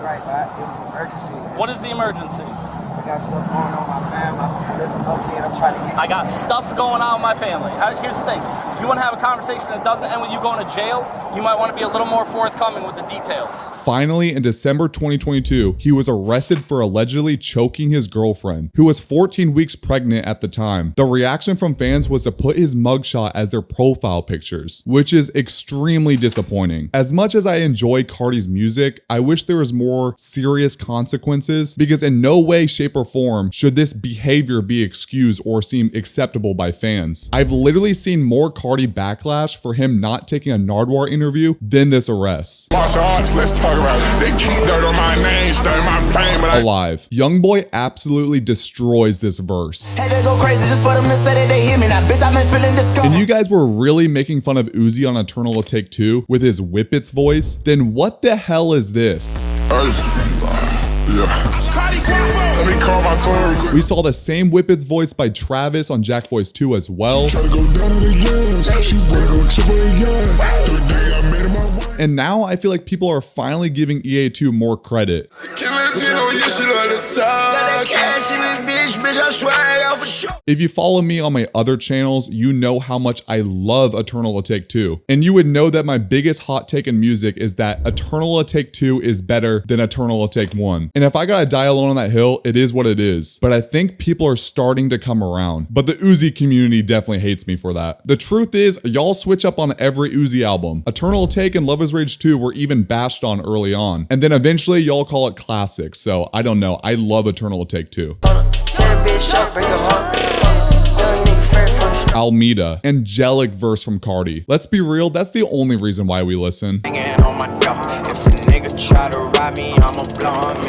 Right, but it was an emergency. What is the emergency? I got stuff going on with my family. I live in Oak Kid. I'm trying to get I got stuff going on with my family. Here's the thing. You want to have a conversation that doesn't end with you going to jail, you might want to be a little more forthcoming with the details. Finally, in December 2022, he was arrested for allegedly choking his girlfriend, who was 14 weeks pregnant at the time. The reaction from fans was to put his mugshot as their profile pictures, which is extremely disappointing. As much as I enjoy Carti's music, I wish there was more serious consequences, because in no way, shape, or form should this behavior be excused or seem acceptable by fans. I've literally seen more Carti backlash for him not taking a Nardwuar interview than this arrest. Martial arts, let's talk about it. They keep dirt on my name, dirt on my fame, but Alive. Youngboy absolutely destroys this verse. Hey, they go crazy just for them to say that they hear me. Now, bitch, I've been feeling discouraged. And you guys were really making fun of Uzi on Eternal Will Take Two with his Whippets voice? Then what the hell is this? Let me call my twin. We saw the same Whippets voice by Travis on Jack Boys 2 as well. And now I feel like people are finally giving EA2 more credit. If you follow me on my other channels, you know how much I love Eternal Will Take Two. And you would know that my biggest hot take in music is that Eternal Will Take Two is better than Eternal Will Take One. And if I gotta die alone on that hill, it is what it is. But I think people are starting to come around. But the Uzi community definitely hates me for that. The truth is, y'all switch up on every Uzi album. Eternal Will Take and Love Is Rage 2 were even bashed on early on. And then eventually y'all call it classic. So I don't know. I love Eternal Will Take Two. Almeida, angelic verse from Carti. Let's be real, that's the only reason why we listen.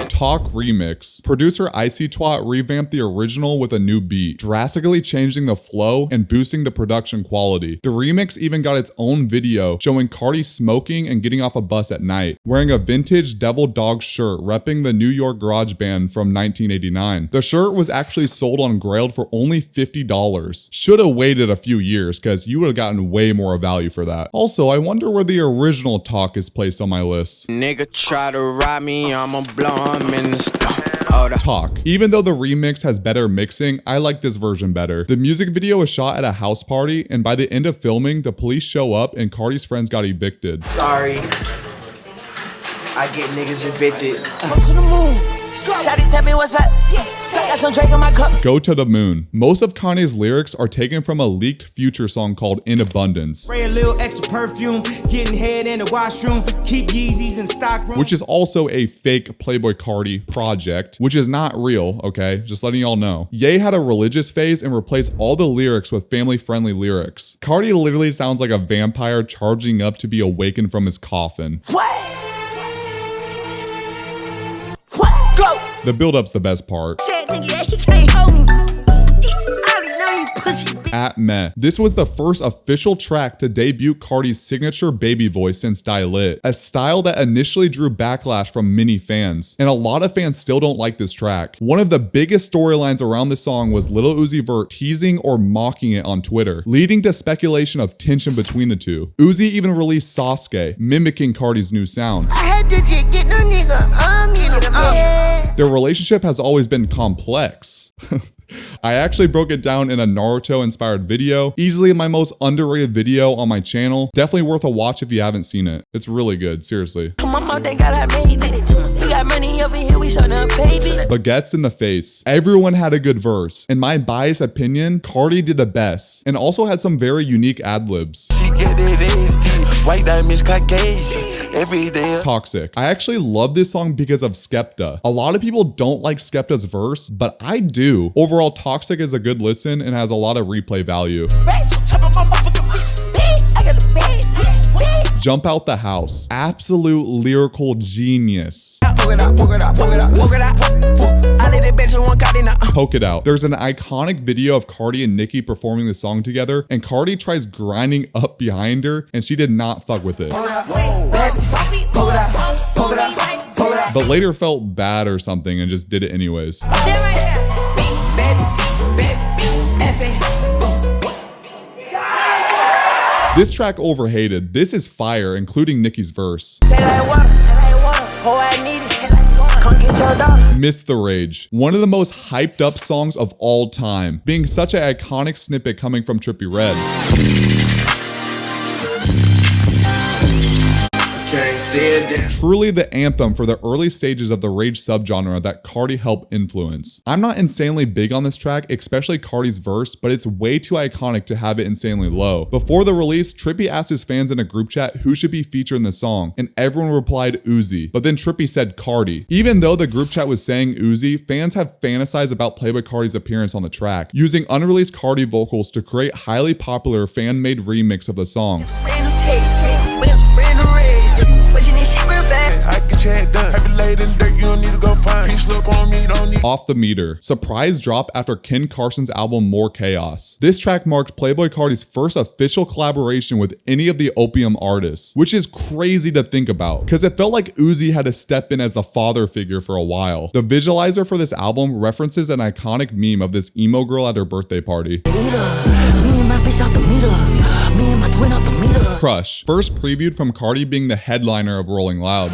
Talk remix. Producer Icy Twat revamped the original with a new beat, drastically changing the flow and boosting the production quality. The remix even got its own video showing Carti smoking and getting off a bus at night, wearing a vintage Devil Dog shirt repping the New York garage band from 1989. The shirt was actually sold on Grailed for only $50. Should've waited a few years, cause you would've gotten way more value for that. Also, I wonder where the original Talk is placed on my list. Nigga try to rob me, I'ma blow him in the skull. Talk. Even though the remix has better mixing, I like this version better. The music video was shot at a house party, and by the end of filming, the police show up and Carti's friends got evicted. Sorry. I get niggas evicted. Go to the moon. Shawty, tell me what's up. I got some Drake in my cup. Go to the moon. Most of Kanye's lyrics are taken from a leaked Future song called In Abundance, Spray a little extra perfume, getting head in the washroom, keep Yeezys in stock room. which is also a fake Playboi Carti project, which is not real, okay? Just letting y'all know. Ye had a religious phase and replaced all the lyrics with family-friendly lyrics. Carti literally sounds like a vampire charging up to be awakened from his coffin. Go. The build-up's the best part. At Meh. This was the first official track to debut Carti's signature baby voice since Die Lit, a style that initially drew backlash from many fans, and a lot of fans still don't like this track. One of the biggest storylines around this song was Lil Uzi Vert teasing or mocking it on Twitter, leading to speculation of tension between the two. Uzi even released Sasuke, mimicking Carti's new sound. I had to get no nigga. Their relationship has always been complex. I actually broke it down in a Naruto-inspired video. Easily my most underrated video on my channel. Definitely worth a watch if you haven't seen it. It's really good, seriously. Baguettes in the face. Everyone had a good verse. In my biased opinion, Carti did the best, and also had some very unique ad-libs. Toxic. I actually love this song because of Skepta. A lot of people don't like Skepta's verse, but I do. Overall, Toxic is a good listen and has a lot of replay value. Jump Out the House. Absolute lyrical genius. Poke It Out. There's an iconic video of Carti and Nicki performing the song together, and Carti tries grinding up behind her, and she did not fuck with it. But later felt bad or something and just did it anyways. This track overhated. This is fire, including Nicki's verse. Miss the Rage. One of the most hyped up songs of all time, being such an iconic snippet coming from Trippie Redd. Truly the anthem for the early stages of the rage subgenre that Carti helped influence. I'm not insanely big on this track, especially Carti's verse, but it's way too iconic to have it insanely low. Before the release, Trippie asked his fans in a group chat who should be featured in the song, and everyone replied Uzi, but then Trippie said Carti. Even though the group chat was saying Uzi, fans have fantasized about Playboi Carti's appearance on the track, using unreleased Carti vocals to create highly popular fan-made remix of the song. Off the Meter. Surprise drop after Ken Carson's album More Chaos. This track marked Playboi Carti's first official collaboration with any of the Opium artists, which is crazy to think about, because it felt like Uzi had to step in as the father figure for a while. The visualizer for this album references an iconic meme of this emo girl at her birthday party. Crush. First previewed from Carti being the headliner of Rolling Loud.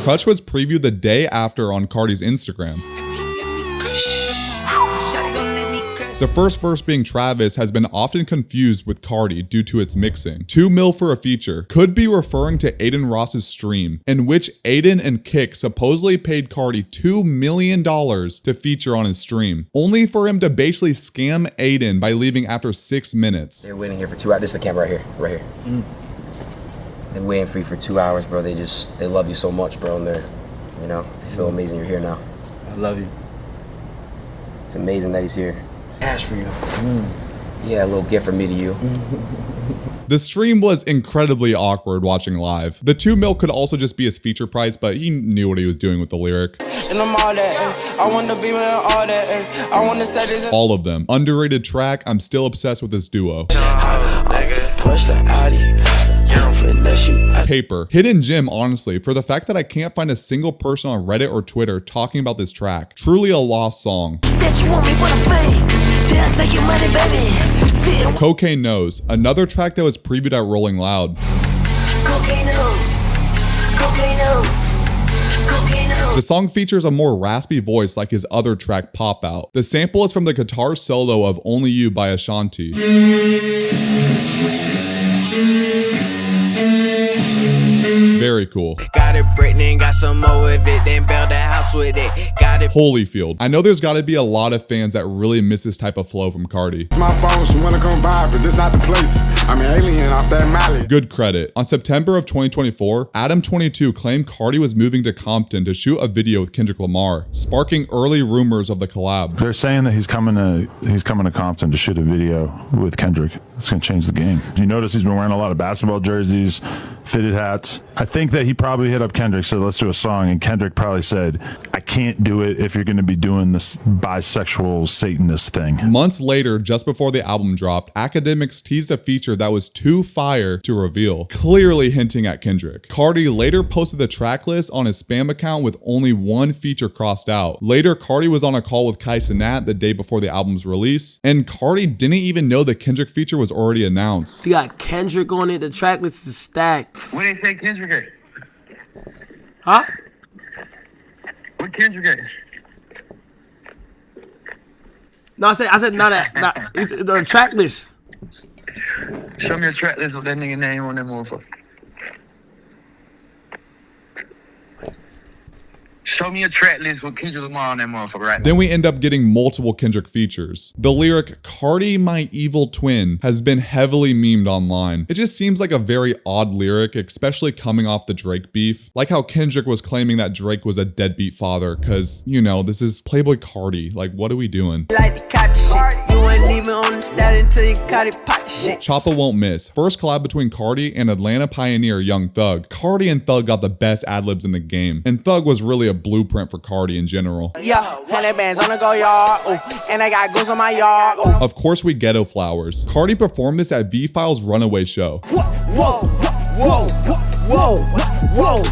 Crush was previewed the day after on Carti's Instagram. The first verse being Travis has been often confused with Carti due to its mixing. 2 mil for a feature could be referring to Aiden Ross's stream, in which Aiden and Kick supposedly paid Carti $2 million to feature on his stream, only for him to basically scam Aiden by leaving after 6 minutes. They're waiting here for 2 hours. This is the camera right here. They're waiting for you for 2 hours, bro. They love you so much, bro, and they feel amazing you're here now. I love you. It's amazing that he's here. Cash for you. Yeah, a little gift from me to you. The stream was incredibly awkward watching live. The 2 mil could also just be his feature price, but he knew what he was doing with the lyric. And I'm all that, I want to be with all that, I want to say this. All of them. Underrated track. I'm still obsessed with this duo. Push the Audi. Paper. Hidden gem, honestly, for the fact that I can't find a single person on Reddit or Twitter talking about this track. Truly a lost song. Cocaine Nose. Another track that was previewed at Rolling Loud. The song features a more raspy voice like his other track, Pop Out. The sample is from the guitar solo of Only You by Ashanti. Very cool. Got it, Britney, got some more of it, then build a house with it. Got it. Holyfield. I know there's got to be a lot of fans that really miss this type of flow from Carti. It's my phone, she wanna come by, but this not the place. I'm an alien off that Mali. Good credit. On September of 2024, Adam22 claimed Carti was moving to Compton to shoot a video with Kendrick Lamar, sparking early rumors of the collab. They're saying that he's coming to Compton to shoot a video with Kendrick. It's gonna change the game. You notice he's been wearing a lot of basketball jerseys, fitted hats. I think that he probably hit up Kendrick, said let's do a song, and Kendrick probably said, I can't do it if you're gonna be doing this bisexual Satanist thing. Months later, just before the album dropped, Academics teased a feature that was too fire to reveal, clearly hinting at Kendrick. Carti later posted the track list on his spam account with only 1 feature crossed out. Later, Carti was on a call with Kai Cenat the day before the album's release, and Carti didn't even know the Kendrick feature was already announced. You got Kendrick on it, the track list is stacked. What they say Kendrick is? Huh? What Kendrick is? No, I said not the track list. Show me a track list with that nigga name on that motherfucker. Show me a track list for Kendrick Lamar on that motherfucker right now. Then we end up getting multiple Kendrick features. The lyric, "Carti, my evil twin," has been heavily memed online. It just seems like a very odd lyric, especially coming off the Drake beef. Like how Kendrick was claiming that Drake was a deadbeat father, cause, you know, this is Playboi Carti. Like, what are we doing? Like the copy shit. You ain't leaving on the stat until you got it pop shit. Choppa won't miss. First collab between Carti and Atlanta pioneer Young Thug. Carti and Thug got the best ad-libs in the game, and Thug was really a blueprint for Carti in general. Yeah, 100 bands on the go yard, ooh, and I got goals on my yard, ooh. Of course, we Ghetto Flowers. Carti performed this at V-File's Runaway show. Whoa, whoa, whoa, whoa,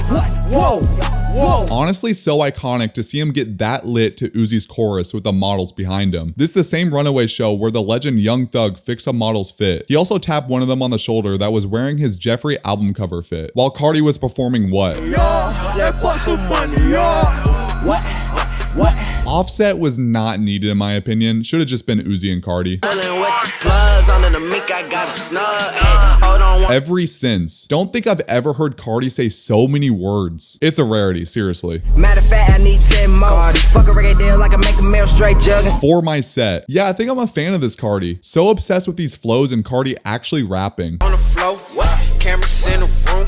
whoa, whoa. Honestly, so iconic to see him get that lit to Uzi's chorus with the models behind him. This is the same Runaway show where the legend Young Thug fixed a model's fit. He also tapped one of them on the shoulder that was wearing his Jeffrey album cover fit, while Carti was performing what? Yeah, put some money, yeah. What? Offset was not needed in my opinion. Should have just been Uzi and Carti. Every since. Don't think I've ever heard Carti say so many words. It's a rarity, seriously. Matter of fact, I need 10 more. Fuck a reggae deal like I make a meal straight jugging. For my set. Yeah, I think I'm a fan of this Carti. So obsessed with these flows and Carti actually rapping. On the floor, cameras in the room.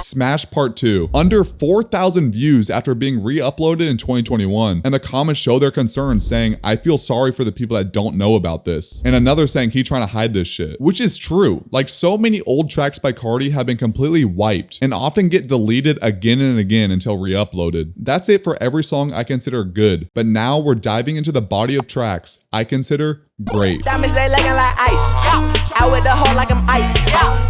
Smash Part 2. Under 4,000 views after being re-uploaded in 2021. And the comments show their concerns saying, "I feel sorry for the people that don't know about this." And another saying he trying to hide this shit. Which is true. Like so many old tracks by Carti have been completely wiped and often get deleted again and again until re-uploaded. That's it for every song I consider good. But now we're diving into the body of tracks I consider great. Diamonds, they looking like ice. Out with the hole like I'm ice.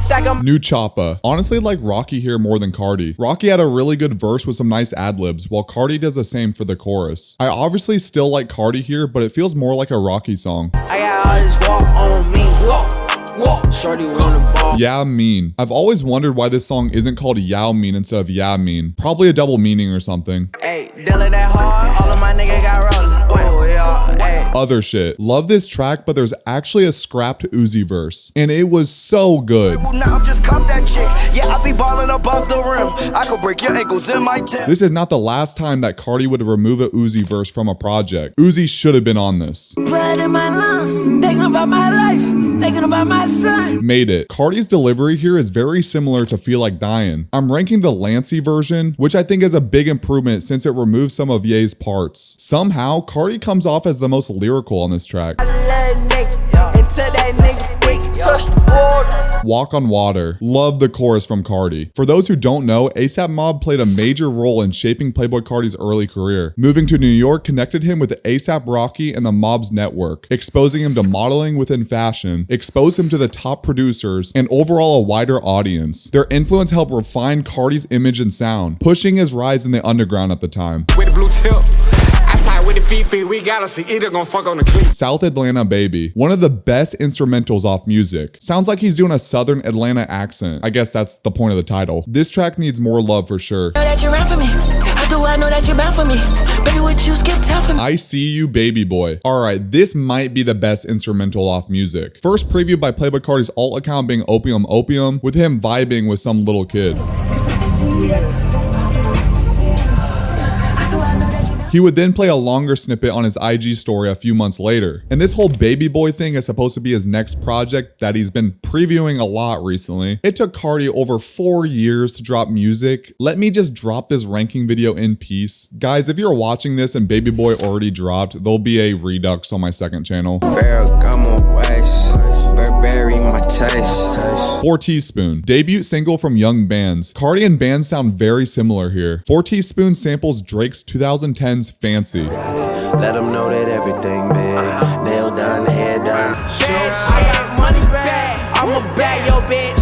Stack 'em. New Choppa. Honestly, like Rocky here more than Carti. Rocky had a really good verse with some nice ad-libs, while Carti does the same for the chorus. I obviously still like Carti here, but it feels more like a Rocky song. I got all this walk on me. Walk. Shorty wanna ball. Yeah, mean. I've always wondered why this song isn't called Yao Mean instead of Yeah Mean. Probably a double meaning or something. Hey, dealing that hard. All of my niggas got rolling. Oh yeah, hey. Other shit. Love this track, but there's actually a scrapped Uzi verse, and it was so good. Now I'm just cuff that chick. Yeah, I be balling above the rim. I could break your ankles in my tip. This is not the last time that Carti would remove a Uzi verse from a project. Uzi should have been on this. Blood in my lungs. Thinking about my life. Thinking about my son. Made it. Carti's delivery here is very similar to Feel Like Dying. I'm ranking the Lancey version, which I think is a big improvement since it removes some of Ye's parts. Somehow, Carti comes off as the most lyrical on this track. Walk on Water. Love the chorus from Carti. For those who don't know, ASAP Mob played a major role in shaping Playboi Carti's early career. Moving to New York connected him with ASAP Rocky and the Mob's network, exposing him to modeling within fashion, exposed him to the top producers, and overall a wider audience. Their influence helped refine Carti's image and sound, pushing his rise in the underground at the time. With the blue tip. With the feet, we gotta see either gonna fuck on the cleat. South Atlanta Baby. One of the best instrumentals off music. Sounds like he's doing a Southern Atlanta accent. I guess that's the point of the title. This track needs more love for sure. Know that you're around for me. How do I know that you're bound for me? Baby, would you skip town for me? I See You Baby Boy. Alright, this might be the best instrumental off music. First preview by Playboi Carti's alt account being Opium Opium, with him vibing with some little kid. He would then play a longer snippet on his IG story a few months later. And this whole Baby Boy thing is supposed to be his next project that he's been previewing a lot recently. It took Carti over 4 years to drop music. Let me just drop this ranking video in peace. Guys, if you're watching this and Baby Boy already dropped, there'll be a redux on my second channel. Burberry, my taste. 4 Teaspoon. Debut single from Young Bands. Carti and Bands sound very similar here. 4 Teaspoon samples Drake's 2010's Fancy. Let them know that everything big. Nail down, head down. I got money back. I'ma bag your bitch.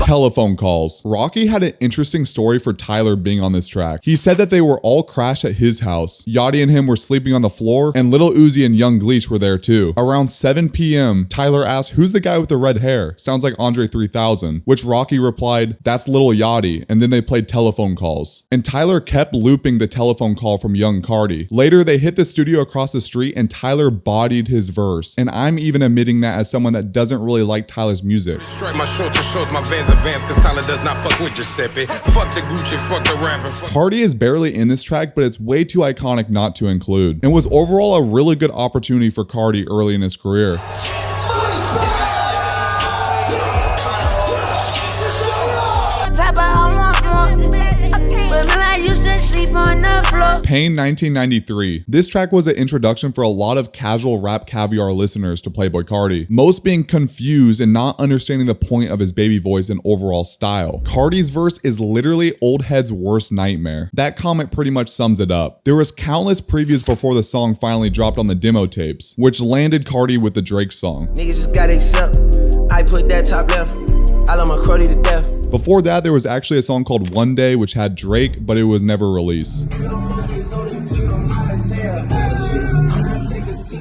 Telephone calls. Rocky had an interesting story for Tyler being on this track. He said that they were all crashed at his house. Yachty and him were sleeping on the floor, and Lil Uzi and Young Gleech were there too. Around 7 p.m., Tyler asked, "Who's the guy with the red hair? Sounds like Andre 3000," which Rocky replied, "That's Lil Yachty," and then they played telephone calls. And Tyler kept looping the telephone call from Young Carti. Later, they hit the studio across the street and Tyler bodied his verse. And I'm even admitting that as someone that doesn't really like Tyler's music. Strike my short to shows my Vans advance, cause Tyler does not fuck with Giuseppe. Fuck the Gucci, fuck the Raven. Carti is barely in this track, but it's way too iconic not to include, and was overall a really good opportunity for Carti early in his career. Pain 1993. This track was an introduction for a lot of casual rap caviar listeners to Playboi Carti, most being confused and not understanding the point of his baby voice and overall style. Carti's verse is literally old head's worst nightmare. That comment pretty much sums it up. There was countless previews before the song finally dropped on the demo tapes, which landed Carti with the Drake song. Niggas just gotta accept. I put that top left. I love my cruddy to death. Before that, there was actually a song called One Day, which had Drake, but it was never released.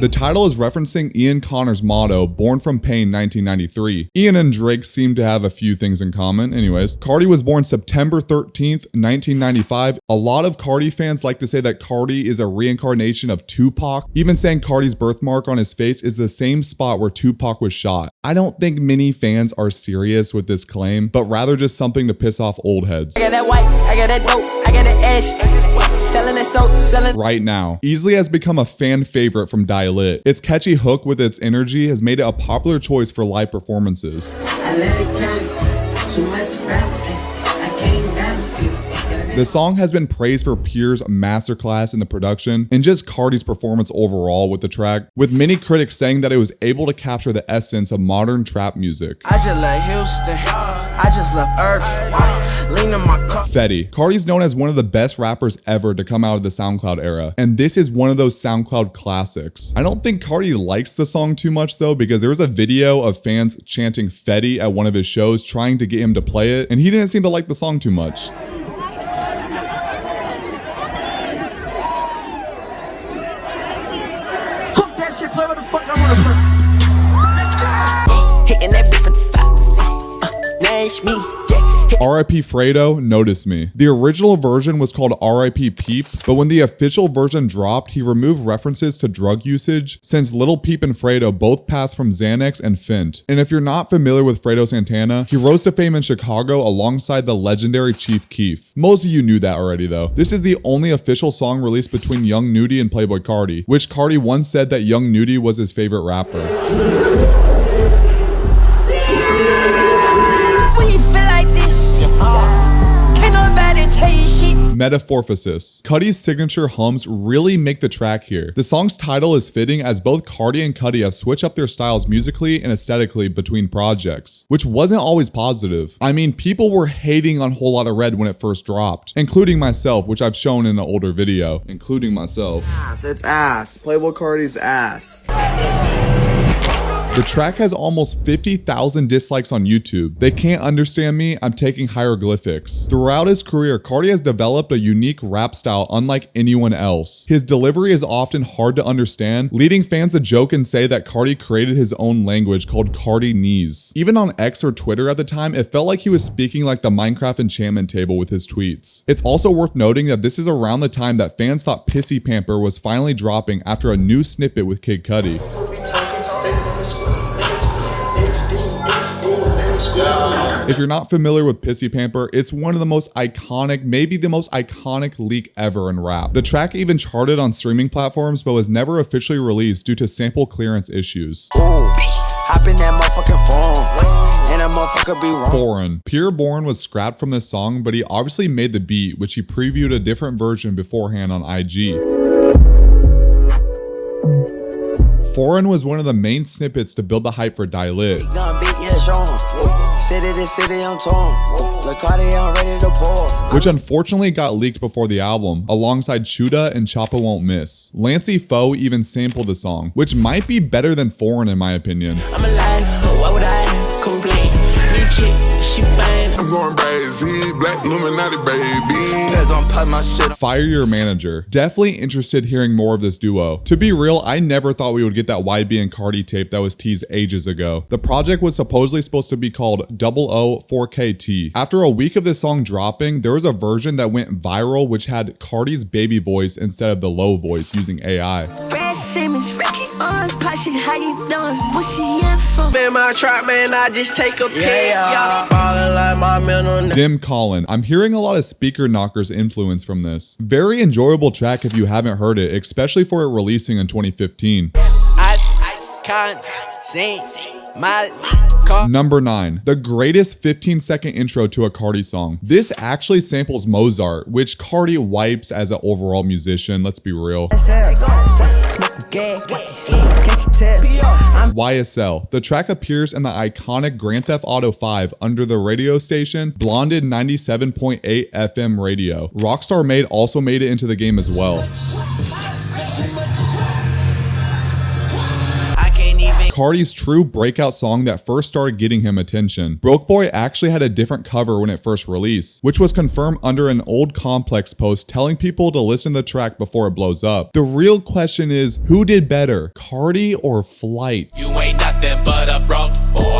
The title is referencing Ian Connor's motto, Born from Pain 1993. Ian and Drake seem to have a few things in common. Anyways, Carti was born September 13th, 1995. A lot of Carti fans like to say that Carti is a reincarnation of Tupac, even saying Carti's birthmark on his face is the same spot where Tupac was shot. I don't think many fans are serious with this claim, but rather just something to piss off old heads. I got that white, I got that dope, I got that ash. Selling that soap, selling. Right now, easily has become a fan favorite from Die Lit. Its catchy hook with its energy has made it a popular choice for live performances. I let it come, too much balance. I can't balance people. The song has been praised for Pierre's masterclass in the production and just Carti's performance overall with the track, with many critics saying that it was able to capture the essence of modern trap music. I just left Houston. I just left Earth. Lean in my car. Fetty. Carti's known as one of the best rappers ever to come out of the SoundCloud era, and this is one of those SoundCloud classics. I don't think Carti likes the song too much though, because there was a video of fans chanting Fetty at one of his shows trying to get him to play it, and he didn't seem to like the song too much. Play what the fuck I wanna play. Hitting that different Nash me. R.I.P. Fredo, Notice Me. The original version was called R.I.P. Peep, but when the official version dropped, he removed references to drug usage since Lil Peep and Fredo both passed from Xanax and Fent. And if you're not familiar with Fredo Santana, he rose to fame in Chicago alongside the legendary Chief Keef. Most of you knew that already though. This is the only official song released between Young Nudy and Playboi Carti, which Carti once said that Young Nudy was his favorite rapper. Metamorphosis. Cuddy's signature hums really make the track here. The song's title is fitting as both Carti and Cuddy have switched up their styles musically and aesthetically between projects, which wasn't always positive. I mean, people were hating on Whole Lotta Red when it first dropped, including myself, which I've shown in an older video, including myself. Ass, it's ass. Playboi Carti's ass. The track has almost 50,000 dislikes on YouTube. They can't understand me, I'm taking hieroglyphics. Throughout his career, Carti has developed a unique rap style unlike anyone else. His delivery is often hard to understand, leading fans to joke and say that Carti created his own language called Cartinese. Even on X or Twitter at the time, it felt like he was speaking like the Minecraft enchantment table with his tweets. It's also worth noting that this is around the time that fans thought Pissy Pamper was finally dropping after a new snippet with Kid Cudi. If you're not familiar with Pissy Pamper, it's one of the most iconic, maybe the most iconic leak ever in rap. The track even charted on streaming platforms, but was never officially released due to sample clearance issues. Hop in that motherfucking phone, and that motherfucker be wrong. Foreign. Pure Born was scrapped from this song, but he obviously made the beat, which he previewed a different version beforehand on IG. Foreign was one of the main snippets to build the hype for Die Lit. Which unfortunately got leaked before the album, alongside Chuda and Choppa Won't Miss. Lancey Foe even sampled the song, which might be better than Foreign in my opinion. I'm alive, why would I complain? New chick, she fine. I'm going crazy, Black Illuminati, baby. Cause I'm putting my shit. Fire Your Manager. Definitely interested hearing more of this duo. To be real, I never thought we would get that YB and Carti tape that was teased ages ago. The project was supposedly supposed to be called 004KT. After a week of this song dropping, there was a version that went viral which had Carti's baby voice instead of the low voice using AI. How you doing? What she in for? Man, my trap, man, I just take a pic. Y'all ballin' like my middle name. Dim Colin. I'm hearing a lot of Speaker Knockers influence from this. Very enjoyable track if you haven't heard it, especially for it releasing in 2015. Number 9, the greatest 15-second intro to a Carti song. This actually samples Mozart, which Carti wipes as an overall musician, let's be real. YSL. The track appears in the iconic Grand Theft Auto 5 under the radio station Blonded 97.8 FM radio. Rockstar Made also made it into the game as well. Carti's true breakout song that first started getting him attention. Broke Boy actually had a different cover when it first released, which was confirmed under an old Complex post telling people to listen to the track before it blows up. The real question is, who did better, Carti or Flight? You ain't nothing but a broke boy.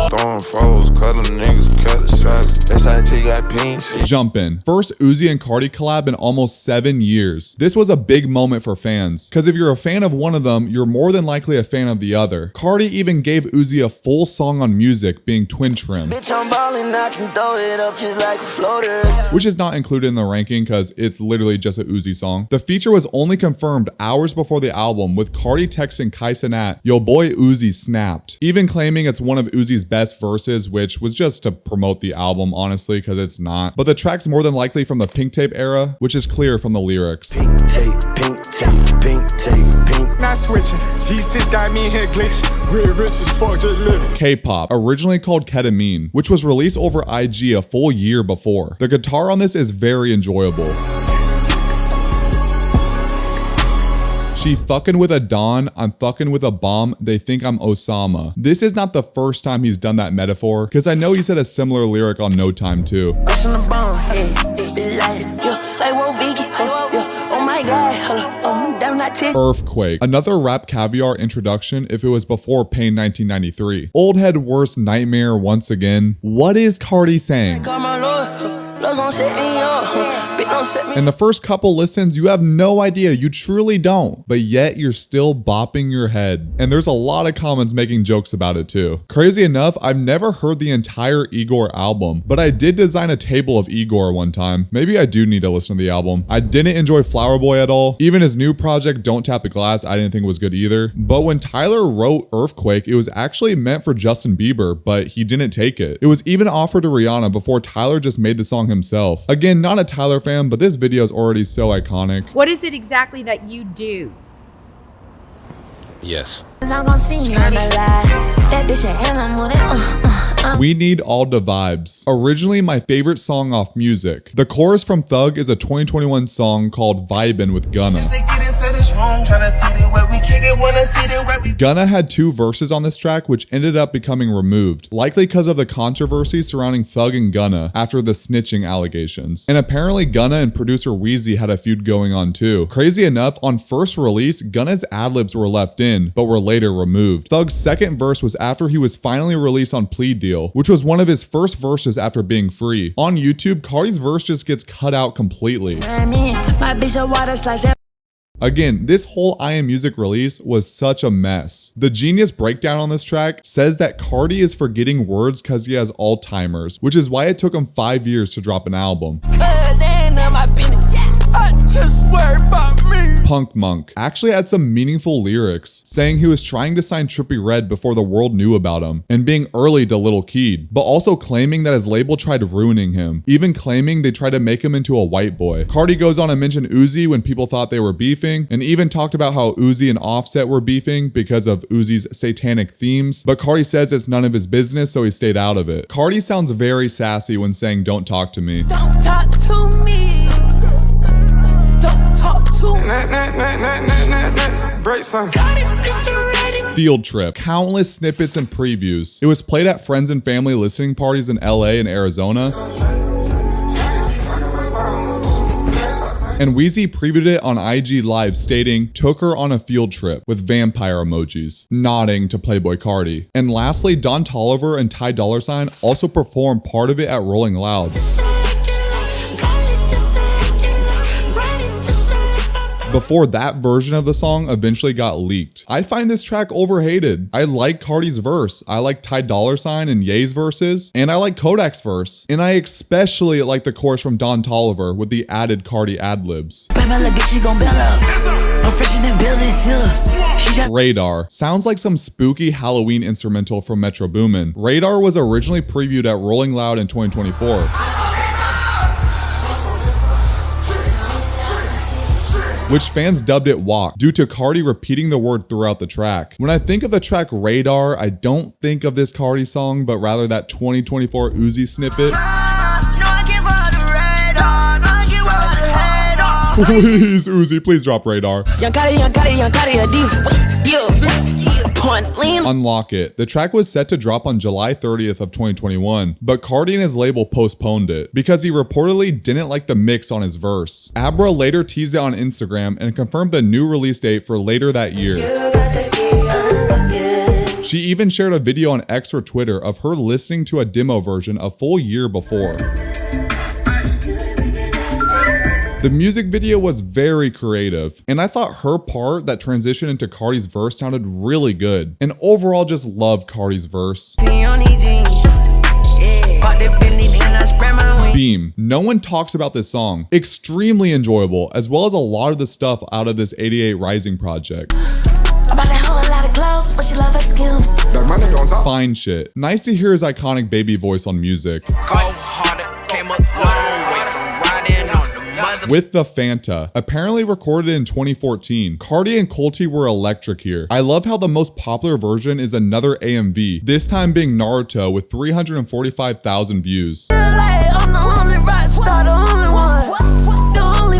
Throwing foes, cut them niggas, cut the size. That's how you got pins. Jump in. First Uzi and Carti collab in almost 7 years. This was a big moment for fans, because if you're a fan of one of them, you're more than likely a fan of the other. Carti even gave Uzi a full song on music, being Twin Trim, Bitch, I'm ballin', I can throw it up just like a floater. which is not included in the ranking because it's literally just an Uzi song. The feature was only confirmed hours before the album, with Carti texting Kai Cenat, "Yo boy Uzi snapped," even claiming it's one of Uzi's best verses, which was just to promote the album, honestly, because it's not. But the track's more than likely from the Pink Tape era, which is clear from the lyrics. Pink tape, pink tape, pink tape, pink. Not switching. G6 got me in here glitching. Real rich as fuck, just living. K-pop, originally called Ketamine, which was released over IG a full year before. The guitar on this is very enjoyable. She fucking with a Don, I'm fucking with a bomb, they think I'm Osama. This is not the first time he's done that metaphor, because I know he said a similar lyric on No Time too. Earthquake, another Rap Caviar introduction if it was before Pain 1993. Old head worst nightmare once again. What is Carti saying? In the first couple listens, you have no idea, you truly don't, but yet you're still bopping your head. And there's a lot of comments making jokes about it too. Crazy enough, I've never heard the entire Igor album, but I did design a table of Igor one time. Maybe I do need to listen to the album. I didn't enjoy Flower Boy at all. Even his new project, Don't Tap the Glass, I didn't think was good either. But when Tyler wrote Earthquake, it was actually meant for Justin Bieber, but he didn't take it. It was even offered to Rihanna before Tyler just made the song himself. Again, not a Tyler fan, but this video is already so iconic. What is it exactly that you do? Yes. We Need All the Vibes. Originally my favorite song off Music. The chorus from Thug is a 2021 song called Vibin' with Gunna. Gunna had 2 verses on this track, which ended up becoming removed, likely because of the controversy surrounding Thug and Gunna after the snitching allegations. And apparently Gunna and producer Weezy had a feud going on too. Crazy enough, on first release, Gunna's ad-libs were left in, but were later removed. Thug's second verse was after he was finally released on Plea Deal, which was one of his first verses after being free. On YouTube, Carti's verse just gets cut out completely. Again, this whole I Am Music release was such a mess. The Genius breakdown on this track says that Carti is forgetting words because he has Alzheimer's, which is why it took him 5 years to drop an album. Punk Monk actually had some meaningful lyrics, saying he was trying to sign Trippie Redd before the world knew about him, and being early to Lil Keed, but also claiming that his label tried ruining him, even claiming they tried to make him into a white boy. Carti goes on to mention Uzi when people thought they were beefing, and even talked about how Uzi and Offset were beefing because of Uzi's satanic themes, but Carti says it's none of his business, so he stayed out of it. Carti sounds very sassy when saying "Don't talk to me." Don't talk to me. Don't talk to me. Field Trip. Countless snippets and previews. It was played at friends and family listening parties in LA and Arizona. And Weezy previewed it on IG Live stating, "Took her on a field trip," with vampire emojis, nodding to Playboi Carti. And lastly, Don Toliver and Ty Dolla $ign also performed part of it at Rolling before that version of the song eventually got leaked. I find this track overhated. I like Carti's verse. I like Ty Dolla $ign and Ye's verses, and I like Kodak's verse. And I especially like the chorus from Don Toliver with the added Carti ad-libs. Radar sounds like some spooky Halloween instrumental from Metro Boomin. Radar was originally previewed at Rolling Loud in 2024. Which fans dubbed it Walk due to Carti repeating the word throughout the track. When I think of the track Radar, I don't think of this Carti song, but rather that 2024 Uzi snippet. Please, Uzi, please drop Radar. Unlock It. The track was set to drop on July 30th of 2021, but Carti and his label postponed it because he reportedly didn't like the mix on his verse. Abra later teased it on Instagram and confirmed the new release date for later that year. She even shared a video on X or Twitter of her listening to a demo version a full year before. The music video was very creative, and I thought her part that transitioned into Carti's verse sounded really good. And overall, just loved Carti's verse. Beam. No one talks about this song. Extremely enjoyable, as well as a lot of the stuff out of this 88 Rising project. Fine shit. Nice to hear his iconic baby voice on music. With the Fanta, apparently recorded in 2014. Carti and Colty were electric here. I love how the most popular version is another AMV, this time being Naruto with 345,000 views.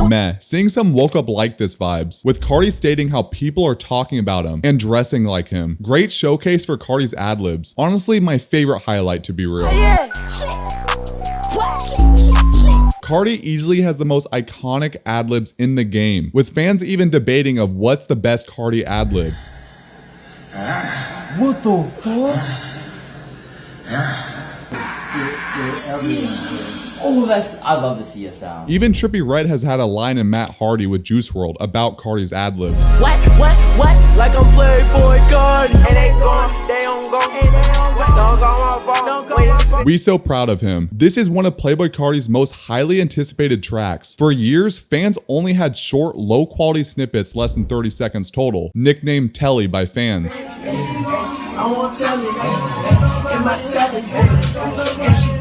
Meh. Seeing some Woke Up Like This vibes, with Carti stating how people are talking about him and dressing like him. Great showcase for Carti's ad-libs. Honestly, my favorite highlight, to be real. Carti easily has the most iconic ad-libs in the game, with fans even debating of what's the best Carti ad-lib. What the fuck? Oh, I love the CS sound. Even Trippie Redd has had a line in Matt Hardy with Juice WRLD about Carti's ad-libs. What? Like I'm Playboi Carti. And they gone, they don't go. Don't go my phone. We so proud of him. This is one of Playboi Carti's most highly anticipated tracks. For years, fans only had short, low-quality snippets less than 30 seconds total, nicknamed Telly by fans.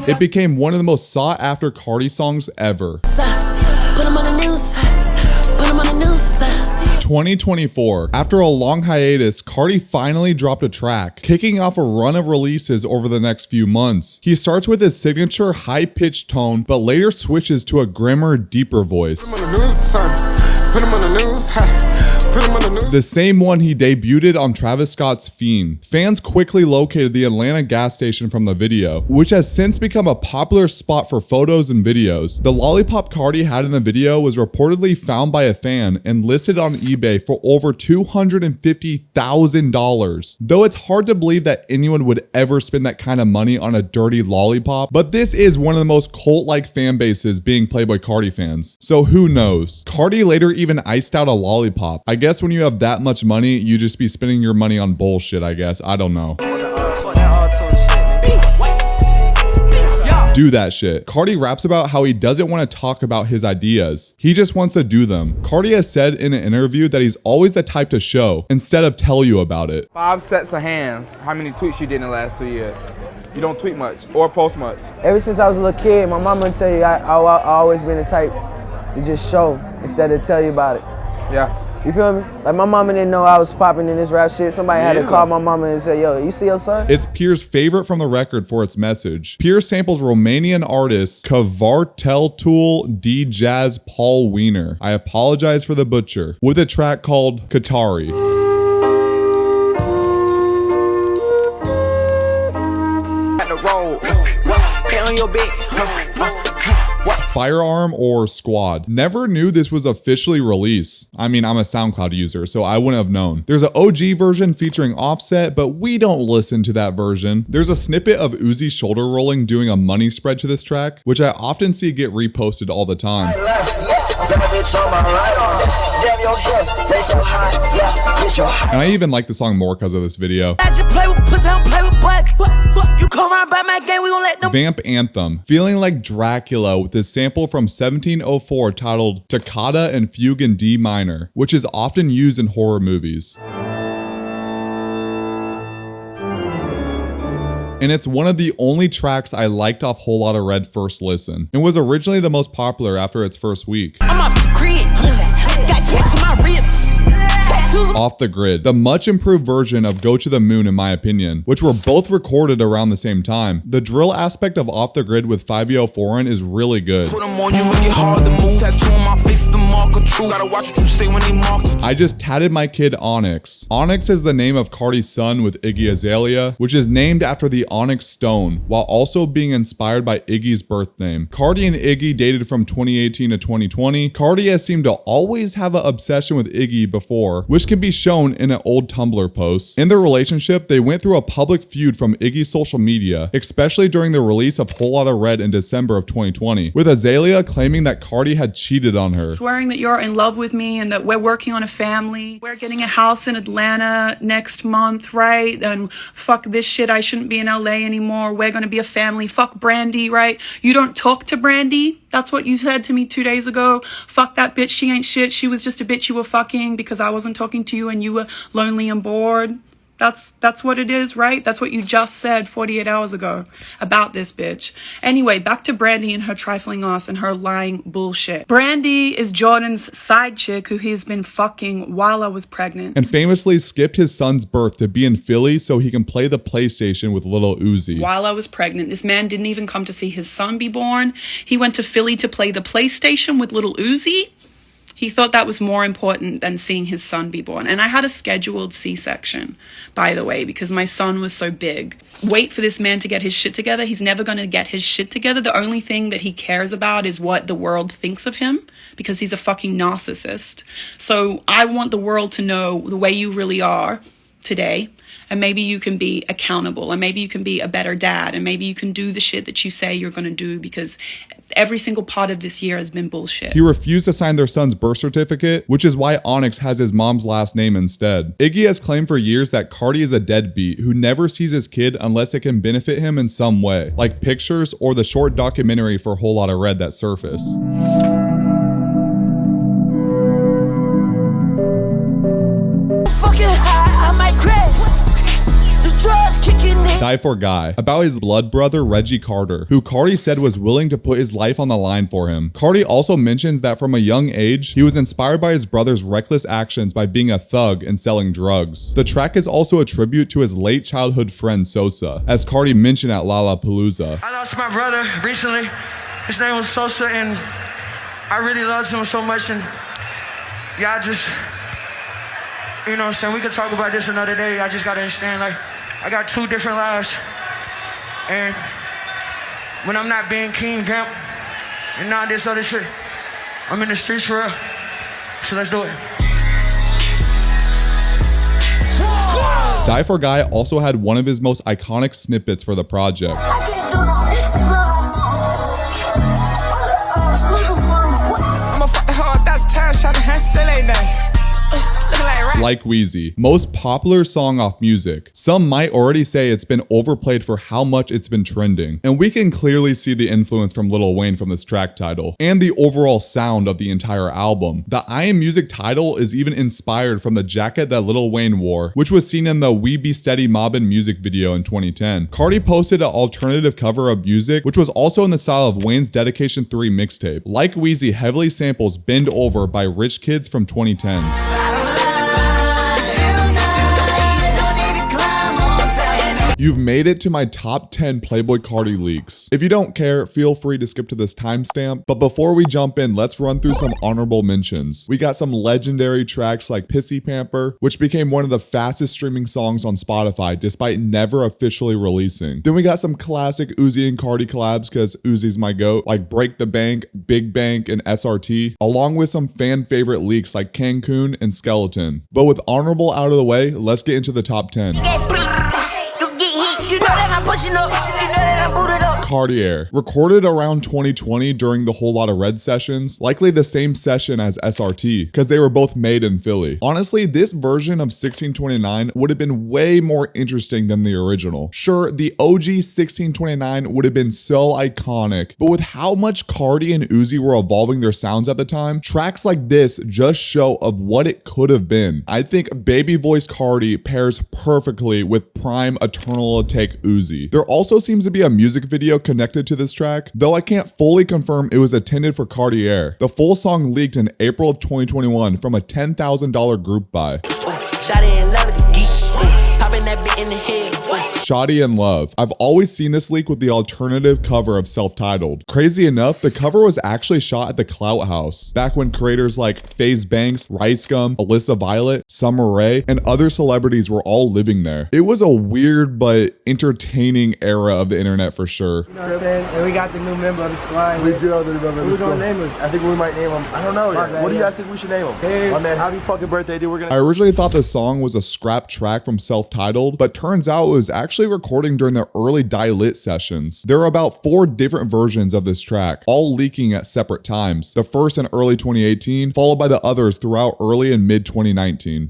It became one of the most sought-after Carti songs ever. 2024. After a long hiatus, Carti finally dropped a track, kicking off a run of releases over the next few months. He starts with his signature high-pitched tone, but later switches to a grimmer, deeper voice. The same one he debuted on Travis Scott's Fiend. Fans quickly located the Atlanta gas station from the video, which has since become a popular spot for photos and videos. The lollipop Carti had in the video was reportedly found by a fan and listed on eBay for over $250,000. Though it's hard to believe that anyone would ever spend that kind of money on a dirty lollipop, but this is one of the most cult-like fan bases, being Playboi Carti fans. So who knows? Carti later even iced out a lollipop. I guess when you have that much money, you just be spending your money on bullshit, I guess. I don't know. Do that shit. Carti raps about how he doesn't want to talk about his ideas. He just wants to do them. Carti has said in an interview that he's always the type to show instead of tell you about it. 5 sets of hands. How many tweets you did in the last 2 years? You don't tweet much or post much. Ever since I was a little kid, my mama would tell you I always been the type to just show instead of tell you about it. Yeah. You feel me? Like my mama didn't know I was popping in this rap shit. Somebody had to call my mama and say, yo, you see your son? It's Pierre's favorite from the record for its message. Pierre samples Romanian artist Kvarteltul D Jazz Paul Wiener. I apologize for the butcher. With a track called Qatari. Firearm or Squad. Never knew this was officially released. I mean, I'm a SoundCloud user, so I wouldn't have known. There's an OG version featuring Offset, but we don't listen to that version. There's a snippet of Uzi shoulder rolling doing a money spread to this track, which I often see get reposted all the time. your girls, they so high, yeah, get your high. And I even like the song more because of this video. I just play with pussy, I don't play with butt. You come around by my game, we gon' let them. Vamp Anthem, feeling like Dracula with this sample from 1704 titled Toccata and Fugue in D minor, which is often used in horror movies. And it's one of the only tracks I liked off Whole Lotta Red first listen, and was originally the most popular after its first week. I'm off the grid, got tats on my ribs. Off the Grid, the much improved version of Go to the Moon in my opinion, which were both recorded around the same time. The drill aspect of Off the Grid with 5EO foreign is really good. I just tatted my kid Onyx. Onyx is the name of Carti's son with Iggy Azalea, which is named after the onyx stone, while also being inspired by Iggy's birth name. Carti and Iggy dated from 2018 to 2020. Carti has seemed to always have an obsession with Iggy before, which can be shown in an old Tumblr post. In their relationship, they went through a public feud from Iggy's social media, especially during the release of Whole Lotta Red in December of 2020, with Azalea claiming that Carti had cheated on her. Swearing that you're in love with me and that we're working on a family. We're getting a house in Atlanta next month, right? And fuck this shit, I shouldn't be in LA anymore. We're gonna be a family. Fuck Brandy, right? You don't talk to Brandy? That's what you said to me 2 days ago. Fuck that bitch, she ain't shit. She was just a bitch you were fucking because I wasn't talking to you and you were lonely and bored. That's what it is, right? That's what you just said 48 hours ago about this bitch. Anyway, back to Brandy and her trifling ass and her lying bullshit. Brandy is Jordan's side chick who he's been fucking while I was pregnant. And famously skipped his son's birth to be in Philly so he can play the PlayStation with Lil Uzi. While I was pregnant, this man didn't even come to see his son be born. He went to Philly to play the PlayStation with Lil Uzi. He thought that was more important than seeing his son be born. And I had a scheduled C-section, by the way, because my son was so big. Wait for this man to get his shit together. He's never going to get his shit together. The only thing that he cares about is what the world thinks of him, because he's a fucking narcissist. So I want the world to know the way you really are today. And maybe you can be accountable, and maybe you can be a better dad, and maybe you can do the shit that you say you're going to do, because every single part of this year has been bullshit. He refused to sign their son's birth certificate, which is why Onyx has his mom's last name instead. Iggy has claimed for years that Carti is a deadbeat who never sees his kid unless it can benefit him in some way, like pictures or the short documentary for Whole Lotta Red that surfaced. Die for Guy, about his blood brother Reggie Carter, who Carti said was willing to put his life on the line for him. Carti also mentions that from a young age, he was inspired by his brother's reckless actions by being a thug and selling drugs. The track is also a tribute to his late childhood friend Sosa, as Carti mentioned at Lollapalooza. I lost my brother recently. His name was Sosa, and I really loved him so much. And yeah, I just, you know what I'm saying, we could talk about this another day. I just gotta understand, like, I got 2 different lives, and when I'm not being King Vamp and not this other shit, I'm in the streets for real, so let's do it. Die for Guy also had one of his most iconic snippets for the project. Like Wheezy, most popular song off music. Some might already say it's been overplayed for how much it's been trending. And we can clearly see the influence from Lil Wayne from this track title, and the overall sound of the entire album. The I Am Music title is even inspired from the jacket that Lil Wayne wore, which was seen in the We Be Steady Mobbin' music video in 2010. Carti posted an alternative cover of Music, which was also in the style of Wayne's Dedication 3 mixtape. Like Wheezy heavily samples Bend Over by Rich Kids from 2010. You've made it to my top 10 Playboi Carti leaks. If you don't care, feel free to skip to this timestamp. But before we jump in, let's run through some honorable mentions. We got some legendary tracks like Pissy Pamper, which became one of the fastest streaming songs on Spotify despite never officially releasing. Then we got some classic Uzi and Carti collabs because Uzi's my goat, like Break the Bank, Big Bank, and SRT, along with some fan favorite leaks like Cancun and Skeleton. But with honorable out of the way, let's get into the top 10. You know that I'm pushing up, you know that I'm booted up. Cartier, recorded around 2020 during the Whole Lotta Red sessions, likely the same session as SRT, because they were both made in Philly. Honestly, this version of 1629 would have been way more interesting than the original. Sure, the OG 1629 would have been so iconic, but with how much Carti and Uzi were evolving their sounds at the time, tracks like this just show of what it could have been. I think baby voice Carti pairs perfectly with prime Eternal Take Uzi. There also seems to be a music video connected to this track, though I can't fully confirm it was intended for Cartier. The full song leaked in April of 2021 from a $10,000 group buy. Shoddy in Love. I've always seen this leak with the alternative cover of Self-Titled. Crazy enough, the cover was actually shot at the Clout House, back when creators like FaZe Banks, Rice Gum, Alyssa Violet, Summer Rae, and other celebrities were all living there. It was a weird but entertaining era of the internet for sure. You know what I'm saying? And we got the new member of the squad. We do have the new member of the squad. Who's gonna name him? I think we might name him. I don't know yet. What do you guys think we should name him? My man, happy fucking birthday, dude. I originally thought the song was a scrap track from Self-Titled, but turns out it was actually recording during the early Die Lit sessions. There are about 4 different versions of this track, all leaking at separate times. The first in early 2018, followed by the others throughout early and mid 2019.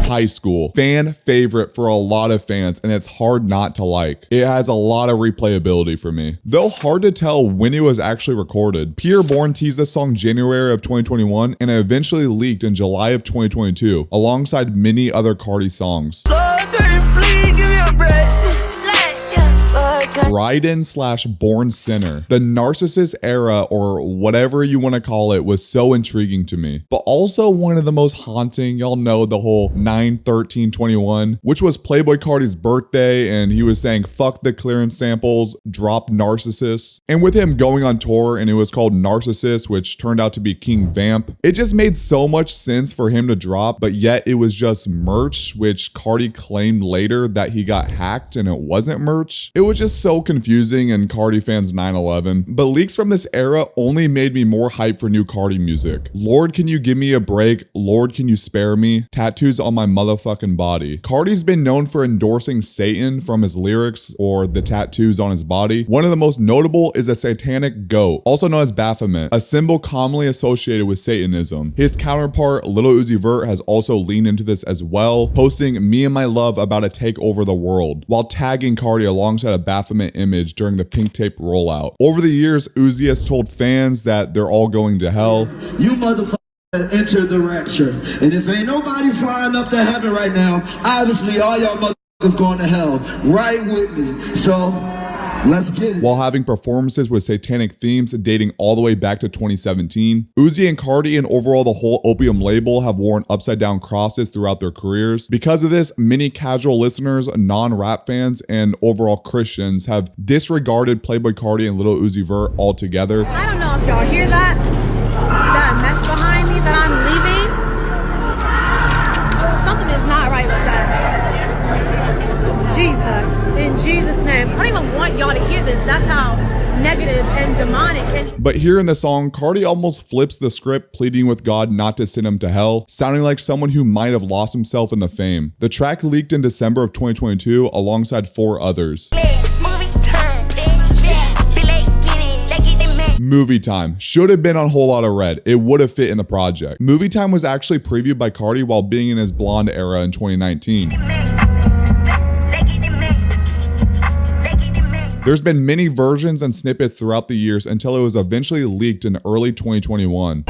High School, fan favorite for a lot of fans, and it's hard not to like. It has a lot of replayability for me, though hard to tell when it was actually recorded. Pierre Bourne teased this song January of 2021, and it eventually leaked in July of 2022, alongside many other Carti songs. Raiden/Born Sinner. The Narcissist era, or whatever you want to call it, was so intriguing to me, but also one of the most haunting. Y'all know the whole 9/13/21, which was Playboi Carti's birthday, and he was saying fuck the clearance samples, drop Narcissist. And with him going on tour, and it was called Narcissist, which turned out to be King Vamp, it just made so much sense for him to drop, but yet it was just merch, which Carti claimed later that he got hacked and it wasn't merch. It was just so confusing, and Carti fans 9/11. But leaks from this era only made me more hyped for new Carti music. Lord, can you give me a break? Lord, can you spare me? Tattoos on my motherfucking body. Carti's been known for endorsing Satan from his lyrics or the tattoos on his body. One of the most notable is a satanic goat, also known as Baphomet, a symbol commonly associated with Satanism. His counterpart, Lil Uzi Vert, has also leaned into this as well, posting "Me and my love about to take over the world," while tagging Carti alongside a Baphomet image during the pink tape rollout. Over the years, Uzi has told fans that they're all going to hell. You motherfuckers enter the rapture. And if ain't nobody flying up to heaven right now, obviously all y'all motherfuckers going to hell. Right with me. So let's get it. While having performances with satanic themes dating all the way back to 2017, Uzi and Carti and overall the whole Opium label have worn upside down crosses throughout their careers. Because of this, many casual listeners, non-rap fans, and overall Christians have disregarded Playboi Carti and Lil Uzi Vert altogether. I don't know if y'all hear that mess behind me that I'm leaving. Something is not right with that. Jesus, in Jesus' name. I don't even want y'all to hear this. That's how negative and demonic. But here in the song, Carti almost flips the script, pleading with God not to send him to hell, sounding like someone who might have lost himself in the fame. The track leaked in December of 2022 alongside 4 others. Movie Time should have been on Whole Lotta Red. It would have fit in the project. Movie Time was actually previewed by Carti while being in his Blonde era in 2019. There's been many versions and snippets throughout the years until it was eventually leaked in early 2021.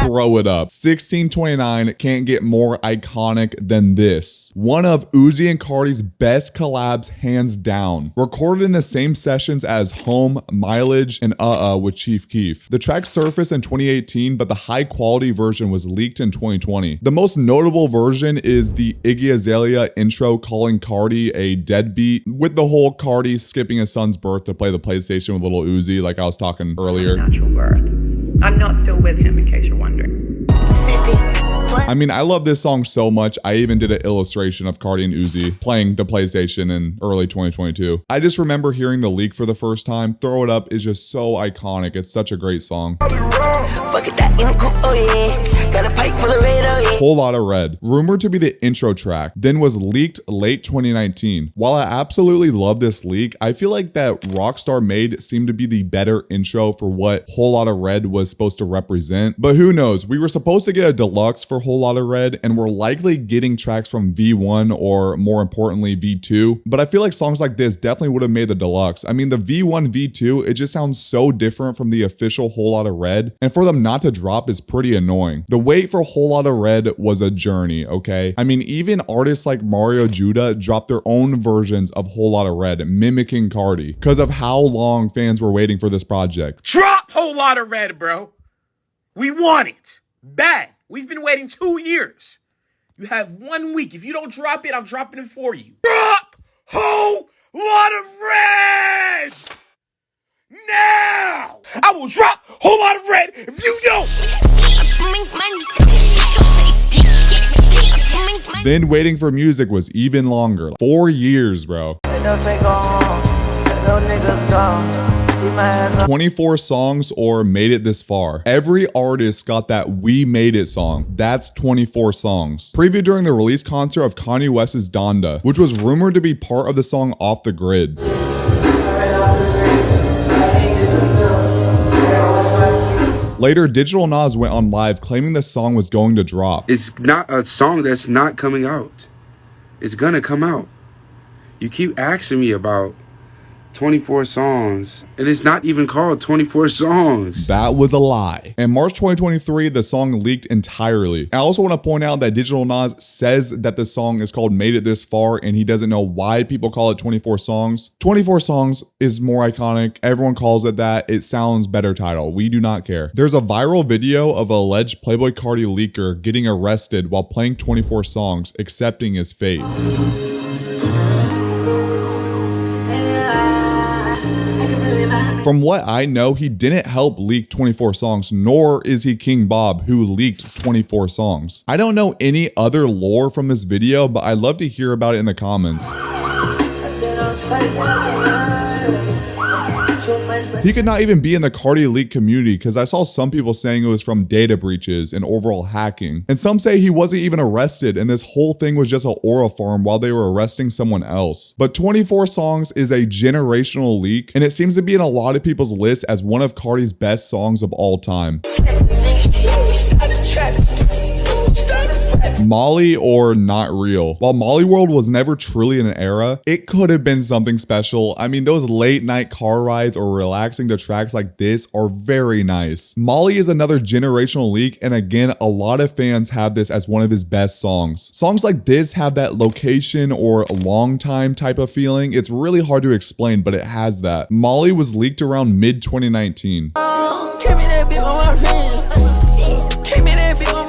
Throw it up. 1629 can't get more iconic than this. One of Uzi and Carti's best collabs hands down. Recorded in the same sessions as Home, Mileage, and with Chief Keef. The track surfaced in 2018, but the high quality version was leaked in 2020. The most notable version is the Iggy Azalea intro calling Carti a deadbeat, with the whole Carti skipping his son's birth to play the PlayStation with Lil Uzi, like I was talking earlier. I'm not still with him, in case you're wondering. I mean, I love this song so much. I even did an illustration of Carti and Uzi playing the PlayStation in early 2022. I just remember hearing the leak for the first time. Throw It Up is just so iconic. It's such a great song. Whole Whole Lotta Red, rumored to be the intro track, then was leaked late 2019. While I absolutely love this leak, I feel like that Rockstar Made seemed to be the better intro for what Whole Lotta Red was supposed to represent. But who knows? We were supposed to get a deluxe for Whole Lotta Red, and we're likely getting tracks from V1 or more importantly V2. But I feel like songs like this definitely would have made the deluxe. I mean, the V1, V2, it just sounds so different from the official Whole Lotta Red, and for them not to drop is pretty annoying. The wait for Whole Lotta Red was a journey, okay? I mean, even artists like Mario Judah dropped their own versions of Whole Lotta Red, mimicking Carti, because of how long fans were waiting for this project. Drop Whole Lotta Red, bro. We want it. Bad. We've been waiting 2 years. You have 1 week. If you don't drop it, I'm dropping it for you. Drop Whole Lotta Red! Now! I will drop Whole Lotta Red if you don't! Then waiting for music was even longer. 4 years, bro. 24 songs or made it this far. Every artist got that "We Made It" song. That's 24 songs. Previewed during the release concert of Kanye West's Donda, which was rumored to be part of the song Off the Grid. Later, Digital Nas went on live claiming the song was going to drop. It's not a song that's not coming out. It's gonna come out. You keep asking me about 24 songs, and it's not even called 24 songs. That was a lie. In March 2023, the song leaked entirely. I also want to point out that Digital Nas says that the song is called Made It This Far, and he doesn't know why people call it 24 songs. 24 songs is more iconic. Everyone calls it that. It sounds better title. We do not care. There's a viral video of an alleged Playboi Carti leaker getting arrested while playing 24 songs, accepting his fate. From what I know, he didn't help leak 24 songs, nor is he King Bob, who leaked 24 songs. I don't know any other lore from this video, but I'd love to hear about it in the comments. He could not even be in the Carti leak community because I saw some people saying it was from data breaches and overall hacking. And some say he wasn't even arrested and this whole thing was just an aura farm while they were arresting someone else. But 24 songs is a generational leak, and it seems to be in a lot of people's list as one of Carti's best songs of all time. Molly or Not Real. While Molly World was never truly an era, it could have been something special. I mean, those late night car rides or relaxing to tracks like this are very nice. Molly is another generational leak, and again, a lot of fans have this as one of his best songs. Songs like this have that location or long time type of feeling. It's really hard to explain, but it has that. Molly was leaked around mid-2019.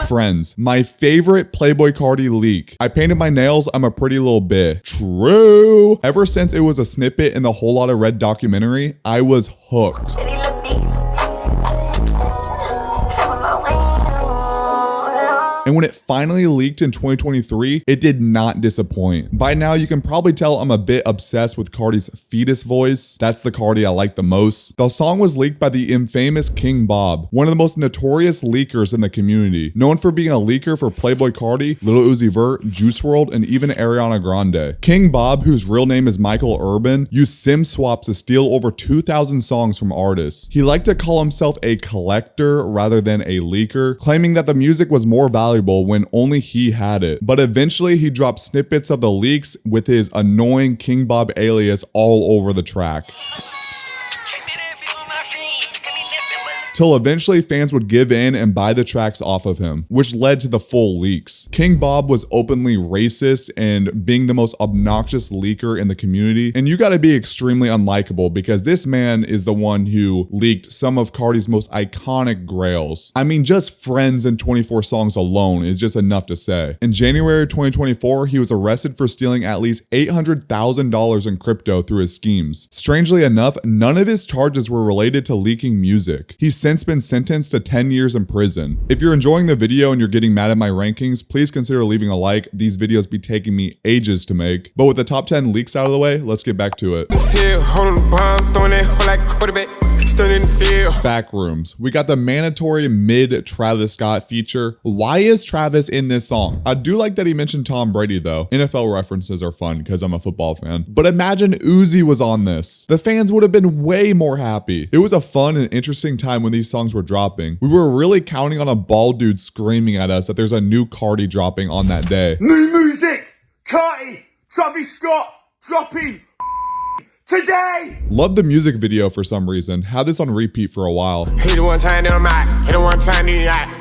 Friends, my favorite Playboi Carti leak. I painted my nails, I'm a pretty little bitch. True. Ever since it was a snippet in the Whole Lotta Red documentary, I was hooked. And when it finally leaked in 2023, it did not disappoint. By now, you can probably tell I'm a bit obsessed with Carti's fetus voice. That's the Carti I like the most. The song was leaked by the infamous King Bob, one of the most notorious leakers in the community, known for being a leaker for Playboi Carti, Lil Uzi Vert, Juice WRLD, and even Ariana Grande. King Bob, whose real name is Michael Urban, used SIM swaps to steal over 2,000 songs from artists. He liked to call himself a collector rather than a leaker, claiming that the music was more valuable when only he had it. But eventually he dropped snippets of the leaks with his annoying King Bob alias all over the track. Till eventually fans would give in and buy the tracks off of him, which led to the full leaks. King Bob was openly racist and being the most obnoxious leaker in the community, and you gotta be extremely unlikable because this man is the one who leaked some of Carti's most iconic grails. I mean, just Friends and 24 songs alone is just enough to say. In January 2024, he was arrested for stealing at least $800,000 in crypto through his schemes. Strangely enough, none of his charges were related to leaking music. He's since been sentenced to 10 years in prison. If you're enjoying the video and you're getting mad at my rankings, please consider leaving a like. These videos be taking me ages to make. But with the top 10 leaks out of the way, let's get back to it. stood in the field. Backrooms. We got the mandatory mid Travis Scott feature. Why is Travis in this song? I do like that he mentioned Tom Brady though. NFL references are fun because I'm a football fan. But imagine Uzi was on this. The fans would have been way more happy. It was a fun and interesting time when these songs were dropping. We were really counting on a bald dude screaming at us that there's a new Carti dropping on that day. New music! Carti! Travis Scott! Dropping! Today! Love the music video for some reason. Had this on repeat for a while. Hit it one time, then I'm out. Hit it one time, then out.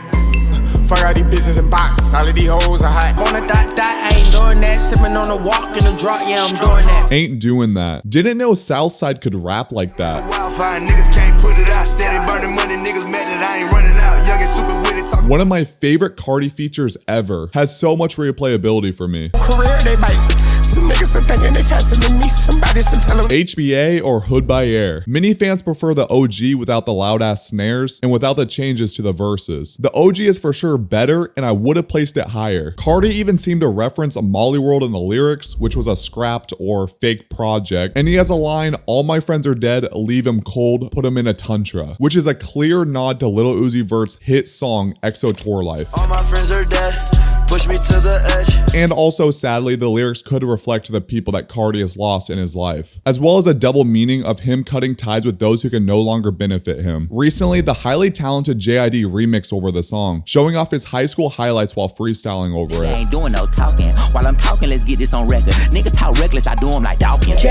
Fuck all these bitches in box. All of these hoes are hot. On a dot, I ain't doing that. Sipping on a walk in the drop, yeah, I'm doing that. Ain't doing that. Didn't know Southside could rap like that. Wildfire niggas can't put it out. Steady burning money, niggas mad that I ain't running out. Young and stupid with it. One of my favorite Carti features ever. Has so much replayability for me. Career, they might. Some niggas are thinking they faster than me. Somebody should tell them. HBA or Hood by Air. Many fans prefer the OG without the loud ass snares and without the changes to the verses. The OG is for sure better and I would have placed it higher. Carti even seemed to reference a Molly World in the lyrics, which was a scrapped or fake project. And he has a line, all my friends are dead, leave him cold, put him in a tundra, which is a clear nod to Lil Uzi Vert's hit song EXO Tour Life. All my friends are dead. Push me to the edge. And also, sadly, the lyrics could reflect the people that Carti has lost in his life, as well as a double meaning of him cutting ties with those who can no longer benefit him. Recently, the highly talented JID remixed over the song, showing off his high school highlights while freestyling over it. I ain't doing no talking. While I'm talking, let's get this on record. Niggas talk reckless, I do them like Dawkins.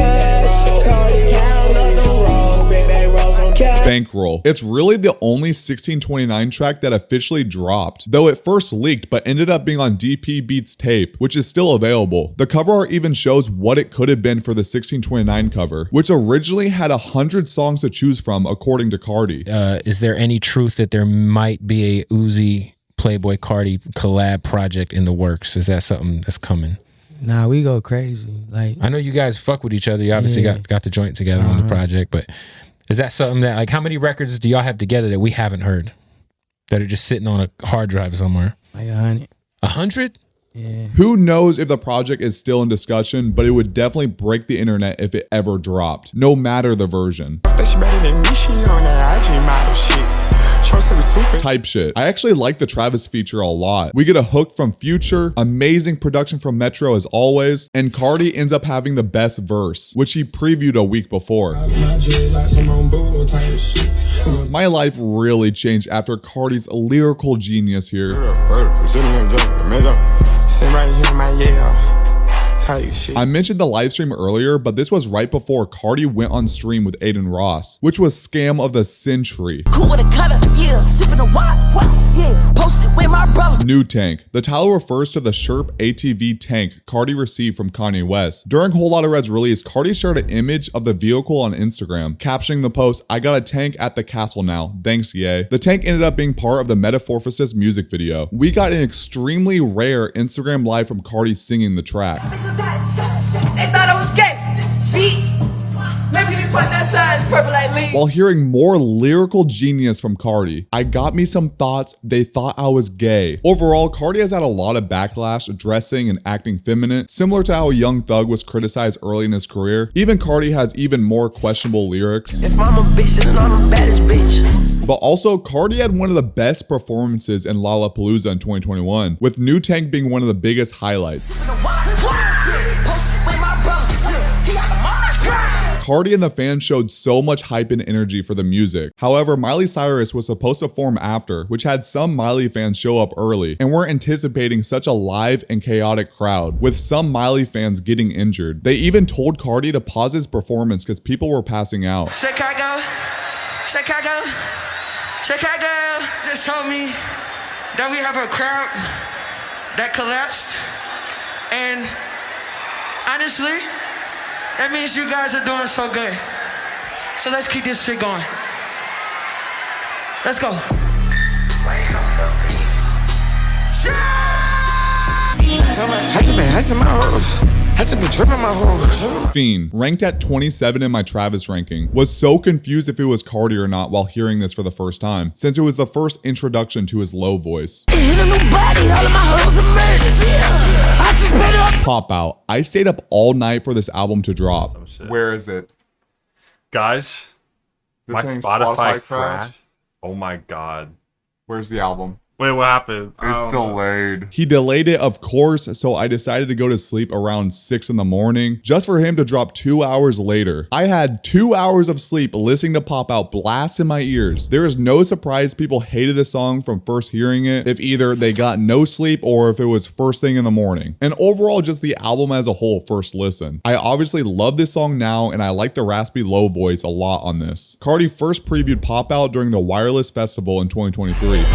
Bankroll. It's really the only 1629 track that officially dropped, though it first leaked but ended up being on DP Beats tape, which is still available. The cover art even shows what it could have been for the 1629 cover, which originally had 100 songs to choose from according to Carti. Is there any truth that there might be a Uzi Playboi Carti collab project in the works? Is that something that's coming? Nah, we go crazy. Like, I know you guys fuck with each other. You obviously got the joint together on the project, but is that something that, like, how many records do y'all have together that we haven't heard that are just sitting on a hard drive somewhere? Like 100. 100? Yeah. Who knows if the project is still in discussion, but it would definitely break the internet if it ever dropped, no matter the version. Type shit. I actually like the Travis feature a lot. We get a hook from Future, amazing production from Metro as always, and Carti ends up having the best verse, which he previewed a week before. My life really changed after Carti's lyrical genius here. I mentioned the live stream earlier, but this was right before Carti went on stream with Aiden Ross, which was scam of the century. Cool with a cutter, yeah, sipping a wine, yeah, posted with my brother. New tank. The title refers to the Sherp ATV tank Carti received from Kanye West. During Whole Lotta Red's release, Carti shared an image of the vehicle on Instagram, captioning the post, "I got a tank at the castle now. Thanks, yay." The tank ended up being part of the Metamorphosis music video. We got an extremely rare Instagram live from Carti singing the track. They thought I was gay. Beat. Maybe they put that size purple like Lee. While hearing more lyrical genius from Carti, I got me some thoughts. They thought I was gay. Overall, Carti has had a lot of backlash dressing and acting feminine, similar to how Young Thug was criticized early in his career. Even Carti has even more questionable lyrics. If I'm a bitch, then I'm the baddest bitch. But also, Carti had one of the best performances in Lollapalooza in 2021, with New Tank being one of the biggest highlights. Carti and the fans showed so much hype and energy for the music. However, Miley Cyrus was supposed to perform after, which had some Miley fans show up early and weren't anticipating such a live and chaotic crowd, with some Miley fans getting injured. They even told Carti to pause his performance because people were passing out. Chicago just told me that we have a crowd that collapsed, and honestly, that means you guys are doing so good. So let's keep this shit going. Let's go. Fiend, ranked at 27 in my Travis ranking, was so confused if it was Carti or not while hearing this for the first time, since it was the first introduction to his low voice. Pop out. I stayed up all night for this album to drop. Where is it? Guys, They're My saying Spotify crashed. Oh my god. Where's the album? Wait, what happened? It's delayed. He delayed it, of course, so I decided to go to sleep around 6 in the morning just for him to drop 2 hours later. I had 2 hours of sleep listening to Pop Out blast in my ears. There is no surprise people hated the song from first hearing it, if either they got no sleep or if it was first thing in the morning. And overall, just the album as a whole first listen. I obviously love this song now, and I like the raspy low voice a lot on this. Carti first previewed Pop Out during the Wireless Festival in 2023.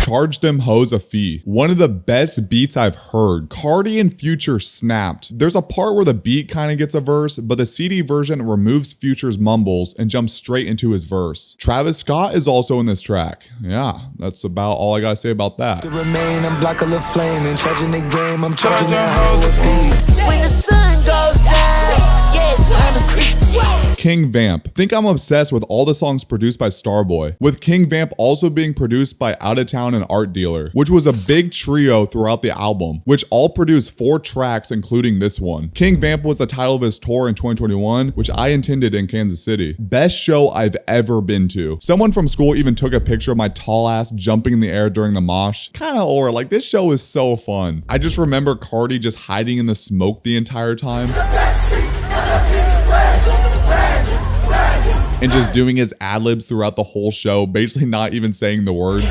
Charged them hoes a fee. One of the best beats I've heard. Carti and Future snapped. There's a part where the beat kind of gets a verse, but the CD version removes Future's mumbles and jumps straight into his verse. Travis Scott is also in this track. Yeah, that's about all I gotta say about that. Remain, I'm black a little flame and charging the game. I'm charging that hoe with fees. When the sun goes down, yes, I'm a creep. King Vamp. Think I'm obsessed with all the songs produced by Starboy, with King Vamp also being produced by Out of Town and Art Dealer, which was a big trio throughout the album, which all produced 4 tracks including this one. King Vamp was the title of his tour in 2021, which I attended in Kansas City. Best show I've ever been to. Someone from school even took a picture of my tall ass jumping in the air during the mosh. Kinda or like this show is so fun. I just remember Carti just hiding in the smoke the entire time. And just doing his ad-libs throughout the whole show, basically not even saying the words.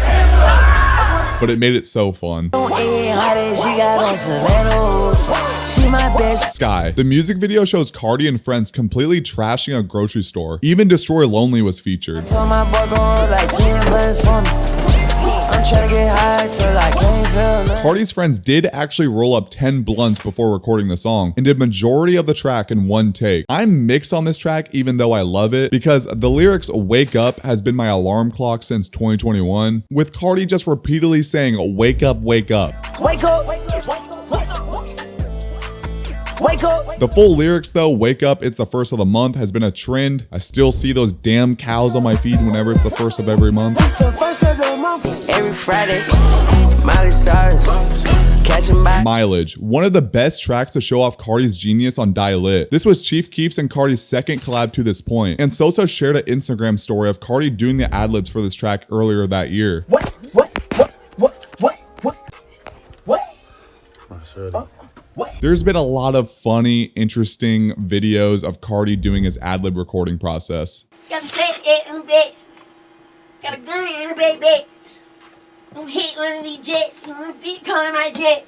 But it made it so fun. Sky. The music video shows Carti and friends completely trashing a grocery store. Even Destroy Lonely was featured. Carti's friends did actually roll up 10 blunts before recording the song and did majority of the track in one take. I'm mixed on this track even though I love it because the lyrics "wake up" has been my alarm clock since 2021, with Carti just repeatedly saying "wake up, wake up." Wake up, wake up. The full lyrics though, "wake up, it's the first of the month" has been a trend. I still see those damn cows on my feed whenever it's the first of every month. Every Friday, Mileage, one of the best tracks to show off Carti's genius on Die Lit. This was Chief Keef's and Carti's second collab to this point, and Sosa shared an Instagram story of Carti doing the ad-libs for this track earlier that year. There's been a lot of funny, interesting videos of Carti doing his ad-lib recording process. Got a sled in the bitch. Got a gun in the bitch. I'm hit one of these jets. I'm gonna beat calling my jet.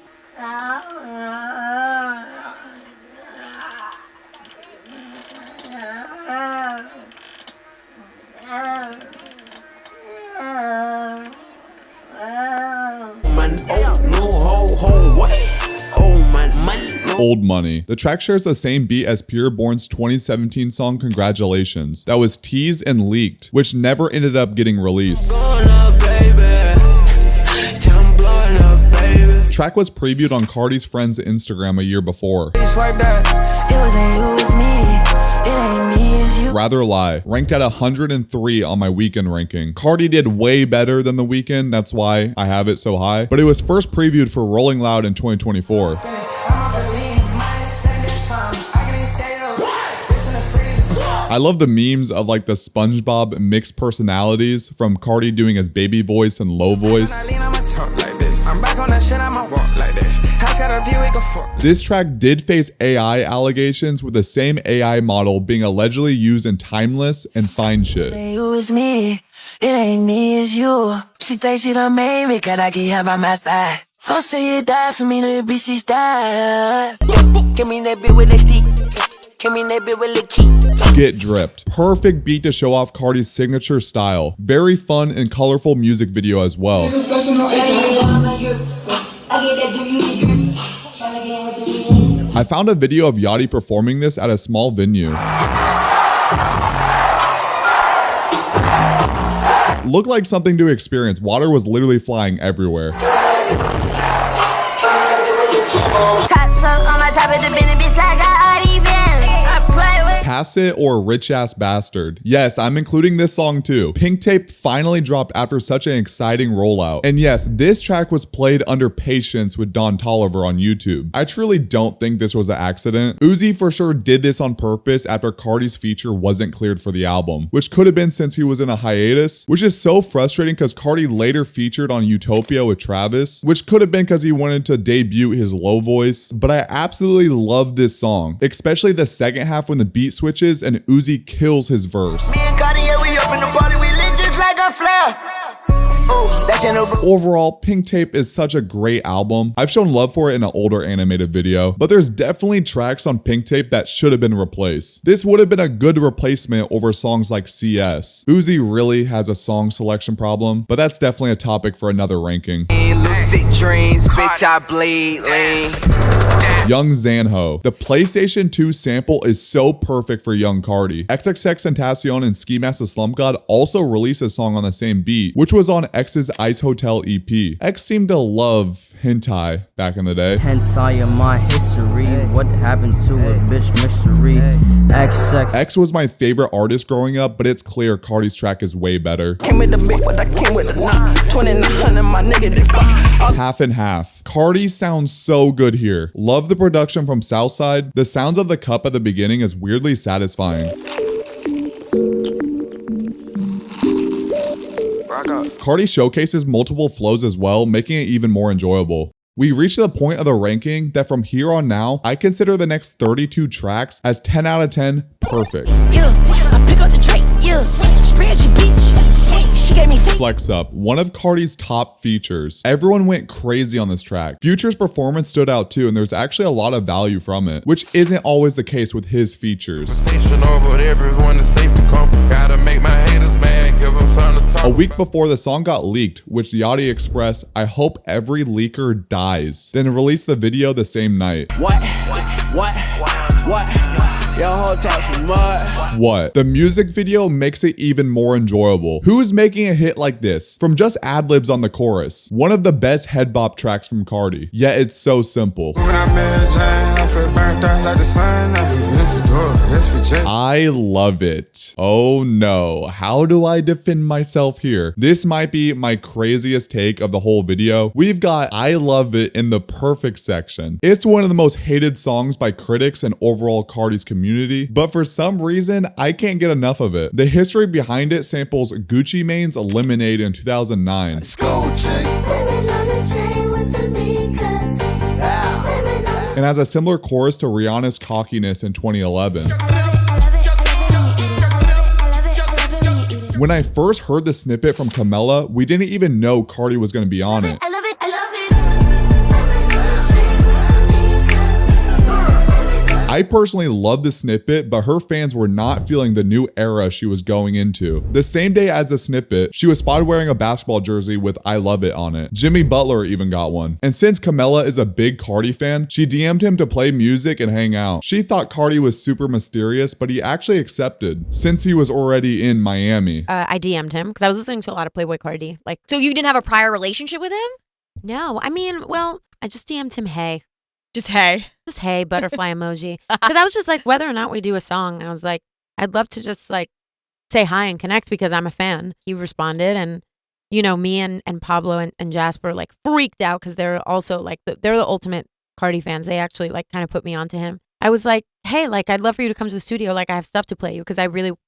Old Money. The track shares the same beat as Pureborn's 2017 song Congratulations that was teased and leaked, which never ended up getting released. Track was previewed on Carti's friend's Instagram a year before. Rather Lie, ranked at 103 on my weekend ranking. Carti did way better than The Weeknd, that's why I have it so high, but it was first previewed for Rolling Loud in 2024. I love the memes of like the SpongeBob mixed personalities from Carti doing his baby voice and low voice. This track did face AI allegations, with the same AI model being allegedly used in Timeless and Fine Shit. You is me, it ain't me, it's you. She thinks she done made me, cause I keep her by my side. Don't say you died for me, little bitch, she's died. Give me that bit with the stick. Get Dripped. Perfect beat to show off Carti's signature style. Very fun and colorful music video as well. I found a video of Yachty performing this at a small venue. Looked like something to experience. Water was literally flying everywhere. Acid or Rich Ass Bastard. Yes, I'm including this song too. Pink Tape finally dropped after such an exciting rollout. And yes, this track was played under Patience with Don Toliver on YouTube. I truly don't think this was an accident. Uzi for sure did this on purpose after Carti's feature wasn't cleared for the album, which could have been since he was in a hiatus, which is so frustrating because Carti later featured on Utopia with Travis, which could have been because he wanted to debut his low voice. But I absolutely love this song, especially the second half when the beat switches and Uzi kills his verse. Me and Cartier, we open the party, we lit just like a flare. Overall, Pink Tape is such a great album. I've shown love for it in an older animated video, but there's definitely tracks on Pink Tape that should have been replaced. This would have been a good replacement over songs like CS. Uzi really has a song selection problem, but that's definitely a topic for another ranking. Lucid dreams, bitch, I bleed lean. Young Zanho. The PlayStation 2 sample is so perfect for Young Carti. XXXTentacion and Ski Mask the Slump God also released a song on the same beat, which was on X's Ice Hotel EP. X seemed to love hentai back in the day. Hentai in my history, what happened to a bitch mystery? X was my favorite artist growing up, but it's clear Carti's track is way better. Came with the big, but I came with the knot. 2900, my nigga, they fuck. Half and half. Carti sounds so good here. Love the production from Southside. The sounds of the cup at the beginning is weirdly satisfying. Carti showcases multiple flows as well, making it even more enjoyable. We reached the point of the ranking that from here on now, I consider the next 32 tracks as 10 out of 10 perfect. Flex Up, one of Carti's top features. Everyone went crazy on this track. Future's performance stood out too, and there's actually a lot of value from it, which isn't always the case with his features. A week before the song got leaked, which Yachty expressed, "I hope every leaker dies," then released the video the same night. What? Your whole talk some mud. What? The music video makes it even more enjoyable. Who's making a hit like this? From just ad-libs on the chorus. One of the best head bop tracks from Carti. Yet it's so simple. I love it. Oh no, how do I defend myself here? This might be my craziest take of the whole video. We've got I Love It in the perfect section. It's one of the most hated songs by critics and overall Carti's community, but for some reason, I can't get enough of it. The history behind it samples Gucci Mane's Lemonade in 2009. And has a similar chorus to Rihanna's Cockiness in 2011. When I first heard the snippet from Camilla, we didn't even know Carti was going to be on it. I personally love the snippet, but her fans were not feeling the new era she was going into. The same day as the snippet, she was spotted wearing a basketball jersey with I Love It on it. Jimmy Butler even got one. And since Camilla is a big Carti fan, she DM'd him to play music and hang out. She thought Carti was super mysterious, but he actually accepted since he was already in Miami. I DM'd him because I was listening to a lot of Playboi Carti. Like, so you didn't have a prior relationship with him? No, I mean, well, I just DM'd him, hey. Just hey. Just hey, butterfly emoji. Because I was just like, whether or not we do a song, I was like, I'd love to just like say hi and connect because I'm a fan. He responded, and you know, me and Pablo and Jasper like freaked out because they're also like they're the ultimate Carti fans. They actually like kind of put me onto him. I was like, hey, like I'd love for you to come to the studio. Like I have stuff to play you because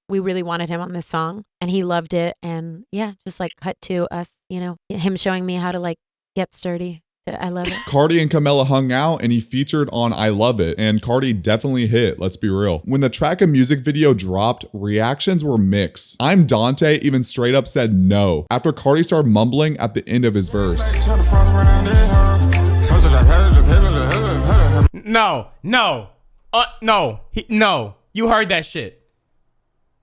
we really wanted him on this song, and he loved it. And yeah, just like cut to us, you know, him showing me how to like get sturdy. I love it. Carti and Camilla hung out and he featured on I Love It, and Carti definitely hit, let's be real. When the track and music video dropped, reactions were mixed. I'm Dante even straight up said no after Carti started mumbling at the end of his verse. No. You heard that shit.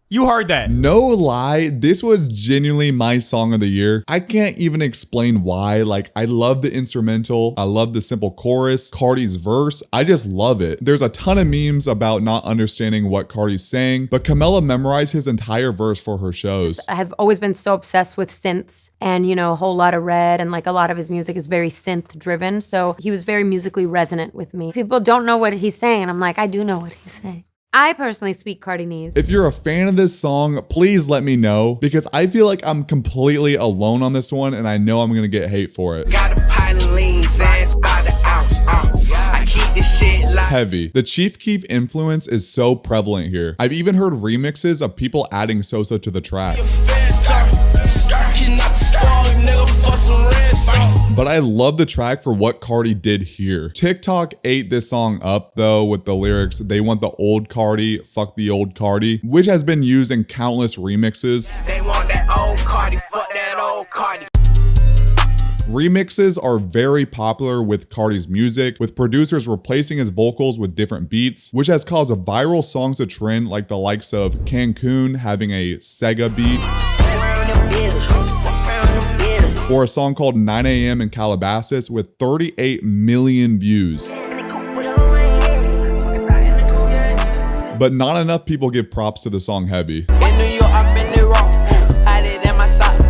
You heard that. No lie, this was genuinely my song of the year. I can't even explain why. Like, I love the instrumental. I love the simple chorus. Carti's verse, I just love it. There's a ton of memes about not understanding what Carti's saying, but Camilla memorized his entire verse for her shows. I've always been so obsessed with synths and, you know, a whole lot of Red, and like a lot of his music is very synth driven. So he was very musically resonant with me. People don't know what he's saying. I'm like, I do know what he's saying. I personally speak Cartinese. If you're a fan of this song, please let me know, because I feel like I'm completely alone on this one and I know I'm gonna get hate for it. Got a pile of lean sands by the ounce. I keep this shit like Heavy. The Chief Keef influence is so prevalent here. I've even heard remixes of people adding Sosa to the track. But I love the track for what Carti did here. TikTok ate this song up though with the lyrics, "They want the old Carti, fuck the old Carti," which has been used in countless remixes. they want that old Carti, fuck that old Carti. Remixes are very popular with Carti's music, with producers replacing his vocals with different beats, which has caused viral songs to trend, like the likes of Cancun having a Sega beat, or a song called 9 AM in Calabasas with 38 million views. But not enough people give props to the song Heavy. In New York, I've been the rock. Had it in my sock.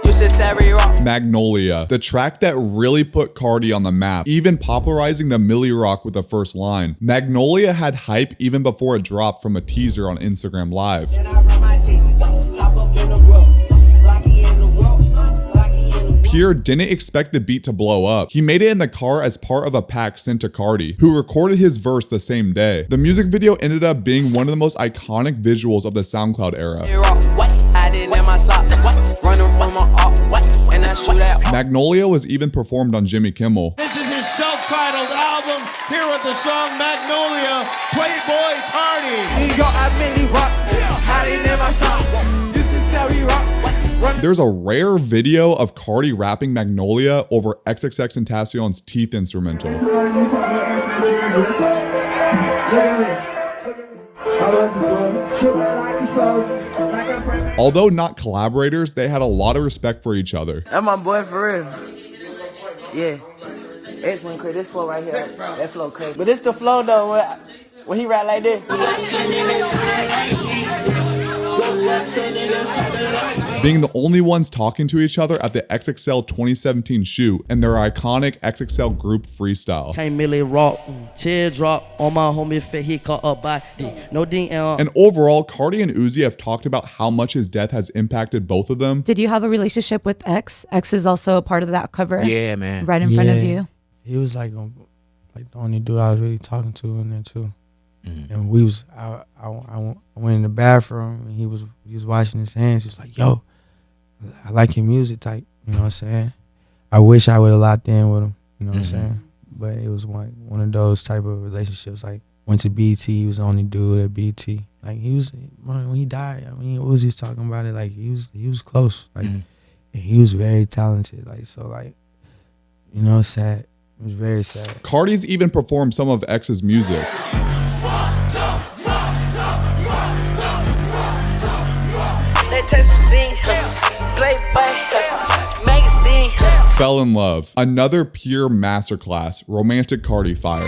You said Savvy Rock. Magnolia, the track that really put Carti on the map, even popularizing the Millie Rock with the first line. Magnolia had hype even before it dropped from a teaser on Instagram Live. Pierre didn't expect the beat to blow up. He made it in the car as part of a pack sent to Carti, who recorded his verse the same day. The music video ended up being one of the most iconic visuals of the SoundCloud era. Magnolia was even performed on Jimmy Kimmel. This is his self-titled album. Here with the song Magnolia, Playboi Carti. New York, I really rock. Hiding in my sock. This is Savvy Rock. There's a rare video of Carti rapping Magnolia over XXXTentacion's Teeth instrumental. Although not collaborators, they had a lot of respect for each other. That's my boy for real. Yeah. X went crazy. This flow right here, that flow crazy. But this the flow though, when he rap like this. Being the only ones talking to each other at the XXL 2017 shoot and their iconic XXL group freestyle. Can't really rock, teardrop on my homie fit, he caught up by no DM. And overall, Carti and Uzi have talked about how much his death has impacted both of them. Did you have a relationship with X? X is also a part of that cover. Yeah, man. Right in front of you. He was like the only dude I was really talking to in there too. And we was I went in the bathroom and he was washing his hands. He was like, "Yo, I like your music type." You know what I'm saying? I wish I would have locked in with him. You know what I'm saying? But it was one of those type of relationships. Like went to BT, he was the only dude at BT. Like he was when he died. I mean, Uzi was talking about it. Like he was close. Like and he was very talented. Like so, like you know, sad. It was very sad. Carti's even performed some of X's music. Fell in Love, another pure masterclass, romantic Carti fire.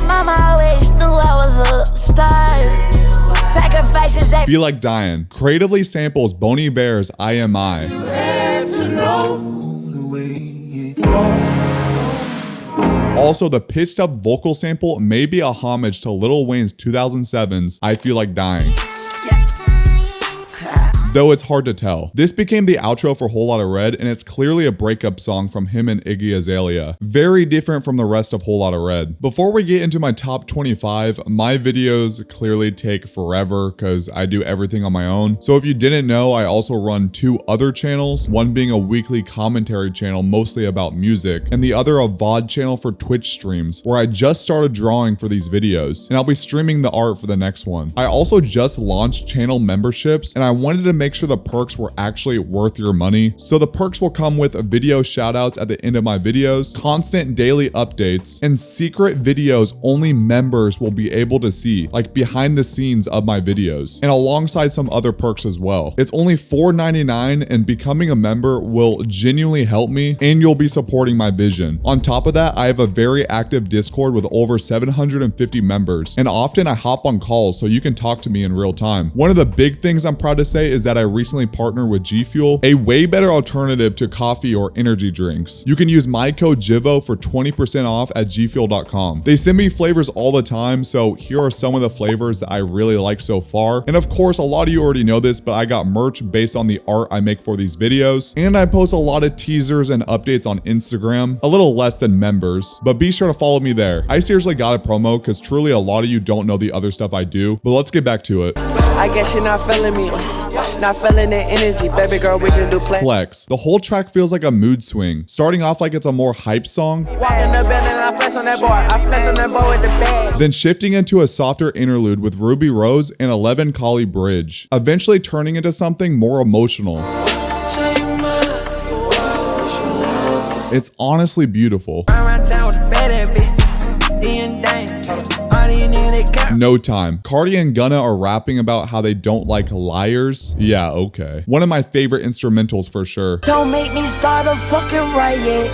Mama always knew I was a star. Sacrifices. Feel Like Dying creatively samples Bon Iver's I Am I. Also, the pitched up vocal sample may be a homage to Lil Wayne's 2007's I Feel Like Dying, though it's hard to tell. This became the outro for Whole Lotta Red, and it's clearly a breakup song from him and Iggy Azalea. Very different from the rest of Whole Lotta Red. Before we get into my top 25, my videos clearly take forever because I do everything on my own. So if you didn't know, I also run 2 other channels, one being a weekly commentary channel mostly about music, and the other a VOD channel for Twitch streams, where I just started drawing for these videos, and I'll be streaming the art for the next one. I also just launched channel memberships, and I wanted to make sure the perks were actually worth your money. So the perks will come with video shoutouts at the end of my videos, constant daily updates, and secret videos only members will be able to see, like behind the scenes of my videos, and alongside some other perks as well. It's only $4.99, and becoming a member will genuinely help me, and you'll be supporting my vision. On top of that, I have a very active Discord with over 750 members, and often I hop on calls so you can talk to me in real time. One of the big things I'm proud to say is that that I recently partnered with GFuel, a way better alternative to coffee or energy drinks. You can use my code Jivo for 20% off at gfuel.com. They send me flavors all the time, so here are some of the flavors that I really like so far. And of course, a lot of you already know this, but I got merch based on the art I make for these videos. And I post a lot of teasers and updates on Instagram, a little less than members, but be sure to follow me there. I seriously got a promo because truly a lot of you don't know the other stuff I do, but let's get back to it. I guess you're not feeling me, not feeling the energy, baby girl, we can do play. Flex. The whole track feels like a mood swing, starting off like it's a more hype song, Walking the building, I flex on that board, I flex on that board with the bag. then shifting into a softer interlude with Ruby Rose and 11 Kali Bridge, eventually turning into something more emotional. It's honestly beautiful. No time. Carti and Gunna are rapping about how they don't like liars. Yeah, okay. One of my favorite instrumentals for sure. Don't make me start a fucking riot.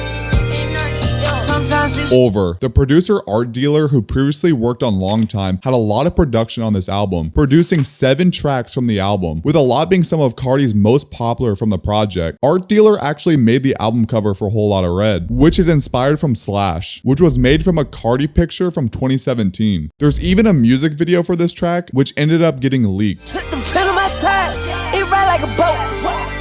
Sometimes it's Over. The producer Art Dealer, who previously worked on Long Time, had a lot of production on this album, producing 7 tracks from the album, with a lot being some of Carti's most popular from the project. Art Dealer actually made the album cover for Whole Lotta Red, which is inspired from Slash, which was made from a Carti picture from 2017. There's even a music video for this track, which ended up getting leaked. the pen on my side, it ride like a boat.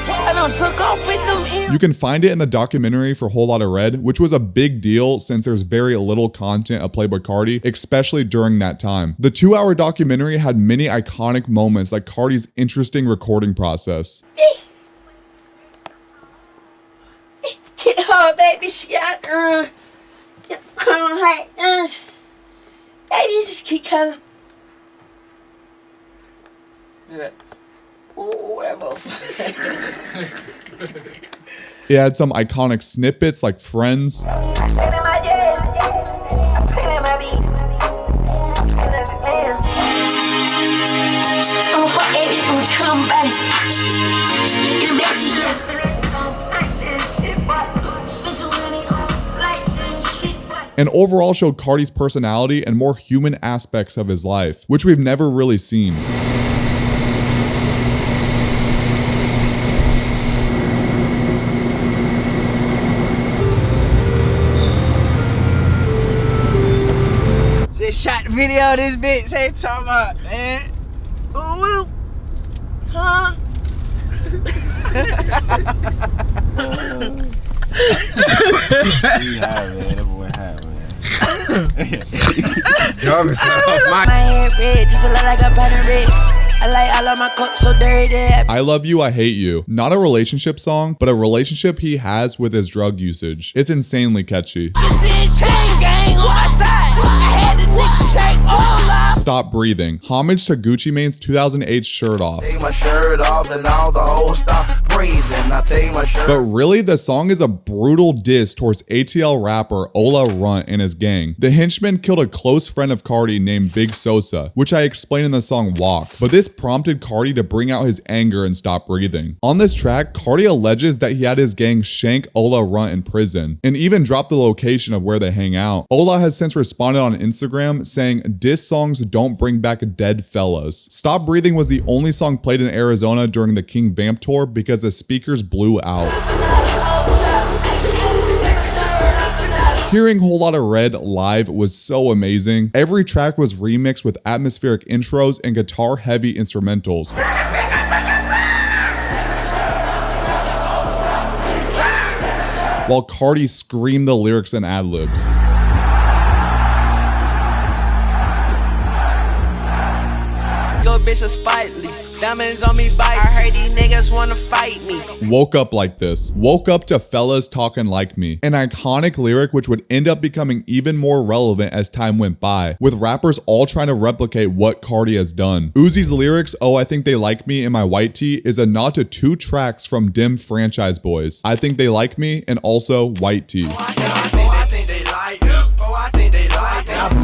I done took off with them ears. You can find it in the documentary for Whole Lotta Red, which was a big deal since there's very little content of Playboi Carti, especially during that time. The 2-hour documentary had many iconic moments like Carti's interesting recording process. Get her, baby, she got get the crown like this. Baby, just keep coming. Whatever. It had some iconic snippets like Friends, I put in my days. I put in my beat. I'm for 80 and tell them back. Get a bitch, and overall showed Carti's personality and more human aspects of his life, which we've never really seen. Just shot the video of this bitch, hey, talking about, man. Ooh, woo. Huh? He high, man. That boy high, man. My hair red, just a lot like a pattern red. I like all of my cups so dirty. I Love You, I Hate You. Not a relationship song, but a relationship he has with his drug usage. It's insanely catchy. You see chain gang on my side. I had the nigga shake all up. Stop Breathing. Homage to Gucci Mane's 2008 Shirt Off. Take my shirt off and all the hoes stop breathing. I take my shirt. But really, the song is a brutal diss towards ATL rapper Ola Runt and his gang. The henchman killed a close friend of Carti named Big Sosa, which I explained in the song Walk. But this prompted Carti to bring out his anger and stop breathing. On this track, Carti alleges that he had his gang shank Ola Runt in prison, and even dropped the location of where they hang out. Ola has since responded on Instagram saying, "Diss songs don't bring back dead fellas." Stop Breathing was the only song played in Arizona during the King Vamp tour because the speakers blew out. Hearing Whole Lotta Red live was so amazing. Every track was remixed with atmospheric intros and guitar-heavy instrumentals, while Carti screamed the lyrics and ad-libs. Go bitch a spitely. Diamonds on me bite. I heard these niggas wanna fight me. Woke Up Like This. Woke up to fellas talking like me. An iconic lyric which would end up becoming even more relevant as time went by, with rappers all trying to replicate what Carti has done. Uzi's lyrics, "Oh, I think they like me in my white tee," is a nod to 2 tracks from Dim Franchise Boys, "I Think They Like Me" and also "White Tee." I think they like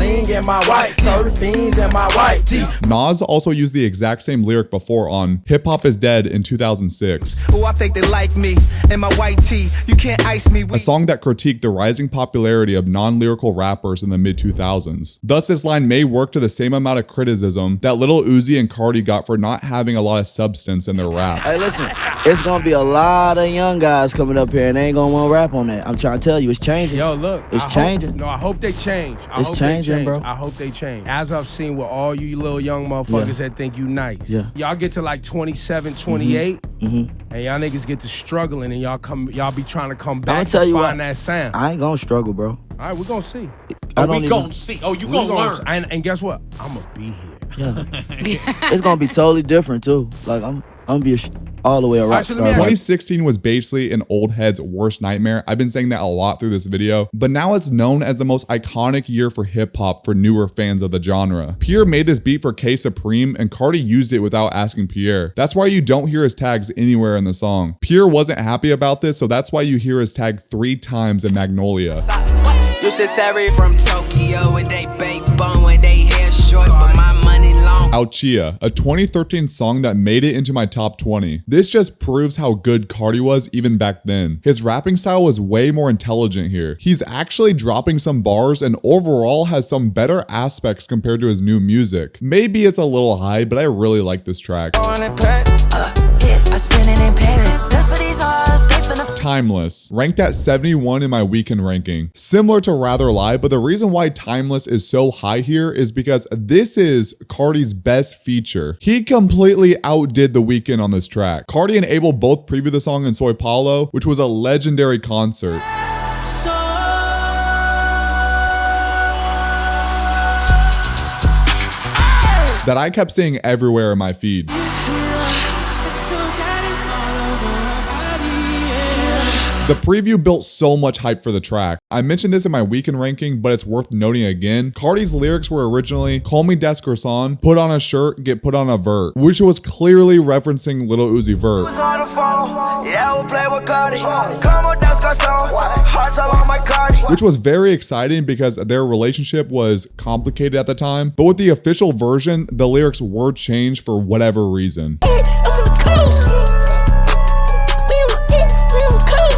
bling in my white, so the fiends in my white tee. Nas also used the exact same lyric before on Hip Hop Is Dead in 2006. Oh, I think they like me in my white tee. You can't ice me. A song that critiqued the rising popularity of non-lyrical rappers in the mid-2000s. Thus, this line may work to the same amount of criticism that Lil Uzi and Carti got for not having a lot of substance in their raps. Hey, listen, it's gonna be a lot of young guys coming up here and they ain't gonna want to rap on that. I'm trying to tell you, it's changing. Yo, look, it's changing. I hope they change. It's changing, bro. I hope they change. As I've seen with all you little young motherfuckers that think you nice. Yeah. Y'all get to like 27, 28, and y'all niggas get to struggling, and y'all be trying to come back tell you find what, that sound. I ain't gonna struggle, bro. All right, we're gonna see. We gonna see. Oh, you gonna learn. And guess what? I'm gonna be here. Yeah. It's gonna be totally different too. Like I'm gonna be all the way a rock star. 2016 was basically an old head's worst nightmare. I've been saying that a lot through this video, but now it's known as the most iconic year for hip hop for newer fans of the genre. Pierre made this beat for K Supreme and Carti used it without asking Pierre. That's why you don't hear his tags anywhere in the song. Pierre wasn't happy about this, so that's why you hear his tag 3 times in Magnolia. You said sorry from Tokyo and they bake bone when they hair short, but my money long. Ouchia, a 2013 song that made it into my top 20. This just proves how good Carti was even back then. His rapping style was way more intelligent here. He's actually dropping some bars and overall has some better aspects compared to his new music. Maybe it's a little high, but I really like this track. Timeless, ranked at 71 in my weekend ranking. Similar to Rather Lie, but the reason why Timeless is so high here is because this is Carti's best feature. He completely outdid The Weeknd on this track. Carti and Abel both previewed the song in Soy Paulo, which was a legendary concert. That I kept seeing everywhere in my feed. The preview built so much hype for the track. I mentioned this in my weekend ranking, but it's worth noting again. Carti's lyrics were originally, call me Des Garçon, put on a shirt, get put on a vert, which was clearly referencing Lil Uzi Vert. Which was very exciting because their relationship was complicated at the time, but with the official version, the lyrics were changed for whatever reason.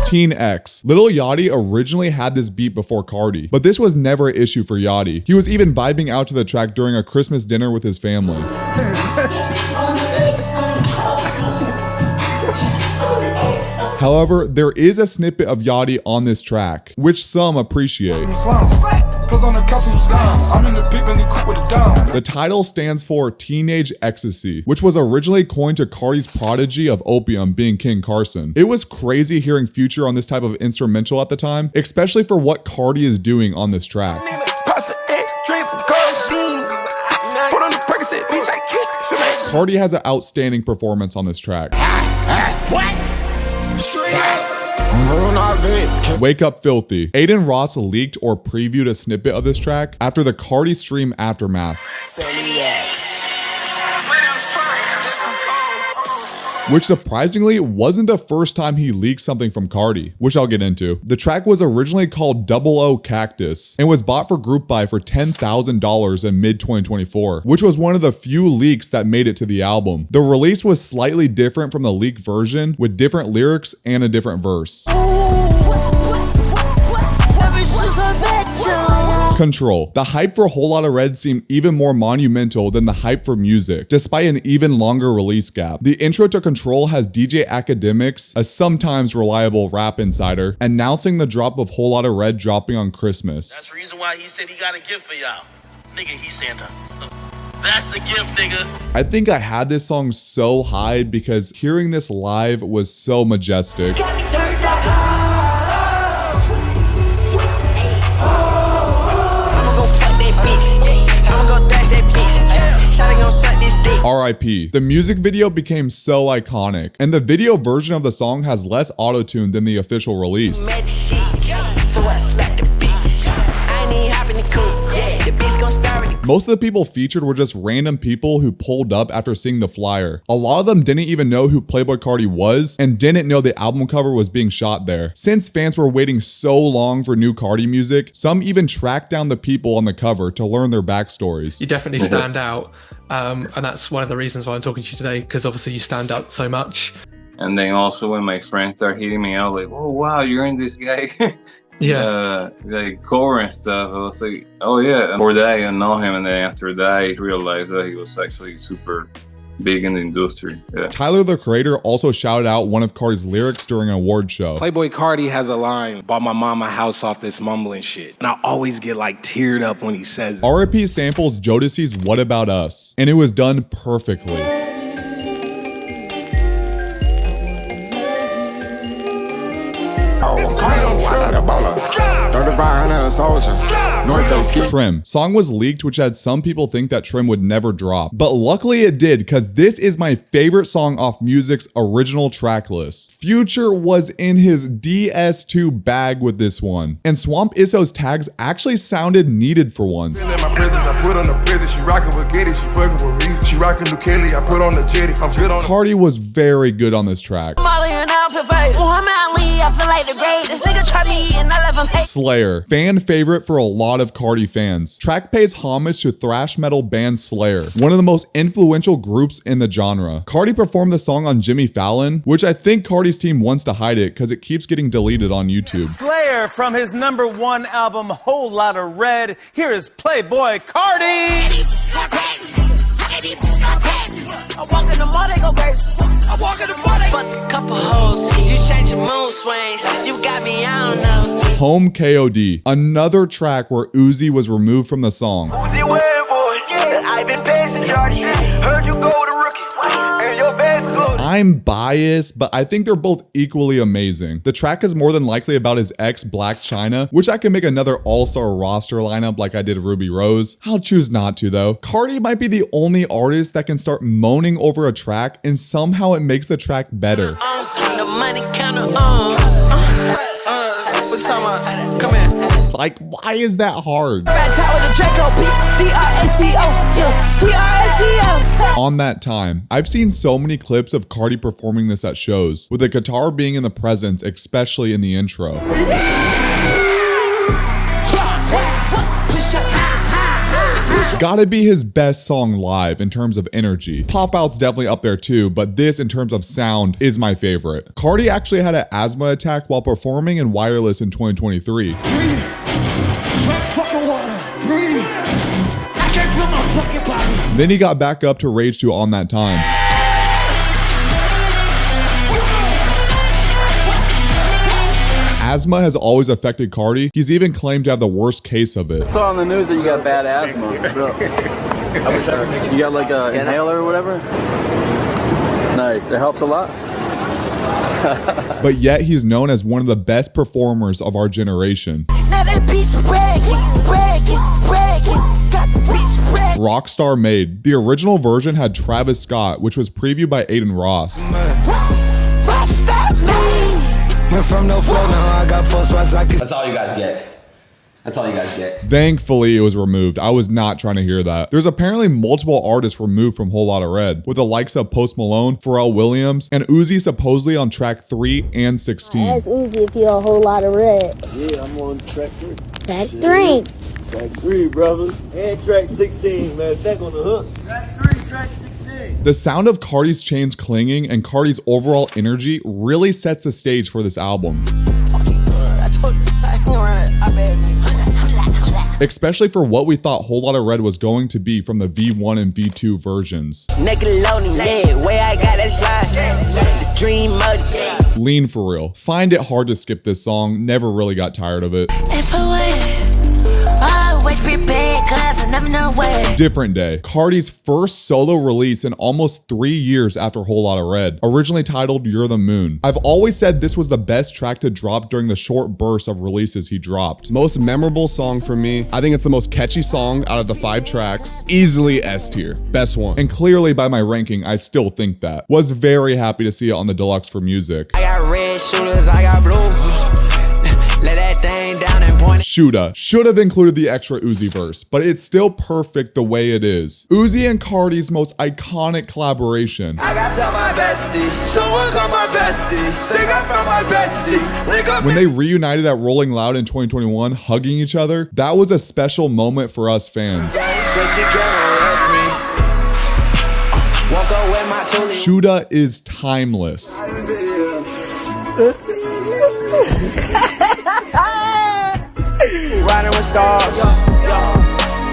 Teen X. Lil Yachty originally had this beat before Carti, but this was never an issue for Yachty. He was even vibing out to the track during a Christmas dinner with his family. However, there is a snippet of Yachty on this track, which some appreciate. The title stands for Teenage Ecstasy, which was originally coined to Carti's prodigy of opium being King Carson. It was crazy hearing Future on this type of instrumental at the time, especially for what Carti is doing on this track. Carti has an outstanding performance on this track. Wake Up Filthy. Aiden Ross leaked or previewed a snippet of this track after the Carti stream aftermath, which surprisingly wasn't the first time he leaked something from Carti, which I'll get into. The track was originally called 00 Cactus and was bought for group buy for $10,000 in mid-2024, which was one of the few leaks that made it to the album. The release was slightly different from the leaked version with different lyrics and a different verse. Control. The hype for Whole Lotta Red seemed even more monumental than the hype for music, despite an even longer release gap. The intro to Control has DJ Academics, a sometimes reliable rap insider, announcing the drop of Whole Lotta Red dropping on Christmas. That's the reason why he said he got a gift for y'all. Nigga, he's Santa. That's the gift, nigga. I think I had this song so high because hearing this live was so majestic. RIP. The music video became so iconic, and the video version of the song has less auto-tune than the official release. Most of the people featured were just random people who pulled up after seeing the flyer. A lot of them didn't even know who Playboi Carti was and didn't know the album cover was being shot there. Since fans were waiting so long for new Carti music, some even tracked down the people on the cover to learn their backstories. You definitely stand out, and that's one of the reasons why I'm talking to you today, because obviously you stand out so much. And then also when my friends start hitting me out like, oh wow, you're in this guy like cover and stuff, I was like, oh yeah. And for that I didn't know him, and then after that I realized that he was actually super big in the industry. Yeah. Tyler, the Creator, also shouted out one of Carti's lyrics during an award show. Playboi Carti has a line, bought my mama a house off this mumbling shit. And I always get like teared up when he says it. R.I.P. samples Jodeci's What About Us, and it was done perfectly. Trim. Song was leaked, which had some people think that Trim would never drop. But luckily it did, because this is my favorite song off Music's original track list. Future was in his DS2 bag with this one. And Swamp Isso's tags actually sounded needed for once. Carti was very good on this track. Slayer, fan favorite for a lot of Carti fans. Track pays homage to thrash metal band Slayer, one of the most influential groups in the genre. Carti performed the song on Jimmy Fallon, which I think Carti's team wants to hide it because it keeps getting deleted on YouTube. Slayer from his #1 album, Whole Lotta Red. Here is Playboi Carti. I walk in the mall, they go crazy. I walk in the mall, they fuck a couple hoes. You change your mood swings. You got me, I don't know. Home KOD, another track where Uzi was removed from the song. Uzi waiting for it. I've been pacing, shorty. Heard you go to rookie. And your best is loaded. I'm biased, but I think they're both equally amazing. The track is more than likely about his ex, Black China, which I can make another all-star roster lineup like I did Ruby Rose. I'll choose not to though. Carti might be the only artist that can start moaning over a track and somehow it makes the track better. The money counter what you talking about? Come here. Like, why is that hard? On that time, I've seen so many clips of Carti performing this at shows, with the guitar being in the presence, especially in the intro. Gotta be his best song live in terms of energy. Pop Out's definitely up there too, but this in terms of sound is my favorite. Carti actually had an asthma attack while performing in Wireless in 2023. Then he got back up to Rage 2 on that time. Asthma has always affected Carti. He's even claimed to have the worst case of it. I saw on the news that you got bad asthma. You got like a inhaler or whatever? Nice, it helps a lot. But yet he's known as one of the best performers of our generation. Rockstar Made. The original version had Travis Scott, which was previewed by Aiden Ross. That's all you guys get. That's all you guys get. Thankfully, it was removed. I was not trying to hear that. There's apparently multiple artists removed from Whole Lotta Red, with the likes of Post Malone, Pharrell Williams, and Uzi supposedly on track 3 and 16. Ask Uzi if he a Whole Lotta Red. Yeah, I'm on track 3. Track 3. Track 3, brother. And track 16, man. Back on the hook. Track 3, track 16. The sound of Carti's chains clinging and Carti's overall energy really sets the stage for this album. Especially for what we thought Whole Lotta Red was going to be from the V1 and V2 versions. Lean for real. Find it hard to skip this song. Never really got tired of it. Different Day. Carti's first solo release in almost 3 years after Whole Lotta Red, originally titled You're the Moon. I've always said this was the best track to drop during the short burst of releases he dropped. Most memorable song for me. I think it's the most catchy song out of the 5 tracks. Easily S tier. Best one. And clearly by my ranking, I still think that. Was very happy to see it on the deluxe for Music. I got red shooters, I got blue. Let that everything down and pointed. Should have included the extra Uzi verse, but it's still perfect the way it is. Uzi and Carti's most iconic collaboration. I got to tell my bestie, someone call my bestie, think I found my bestie. Link up. When they reunited at Rolling Loud in 2021, hugging each other, that was a special moment for us fans. Shuda is timeless. Riding with stars.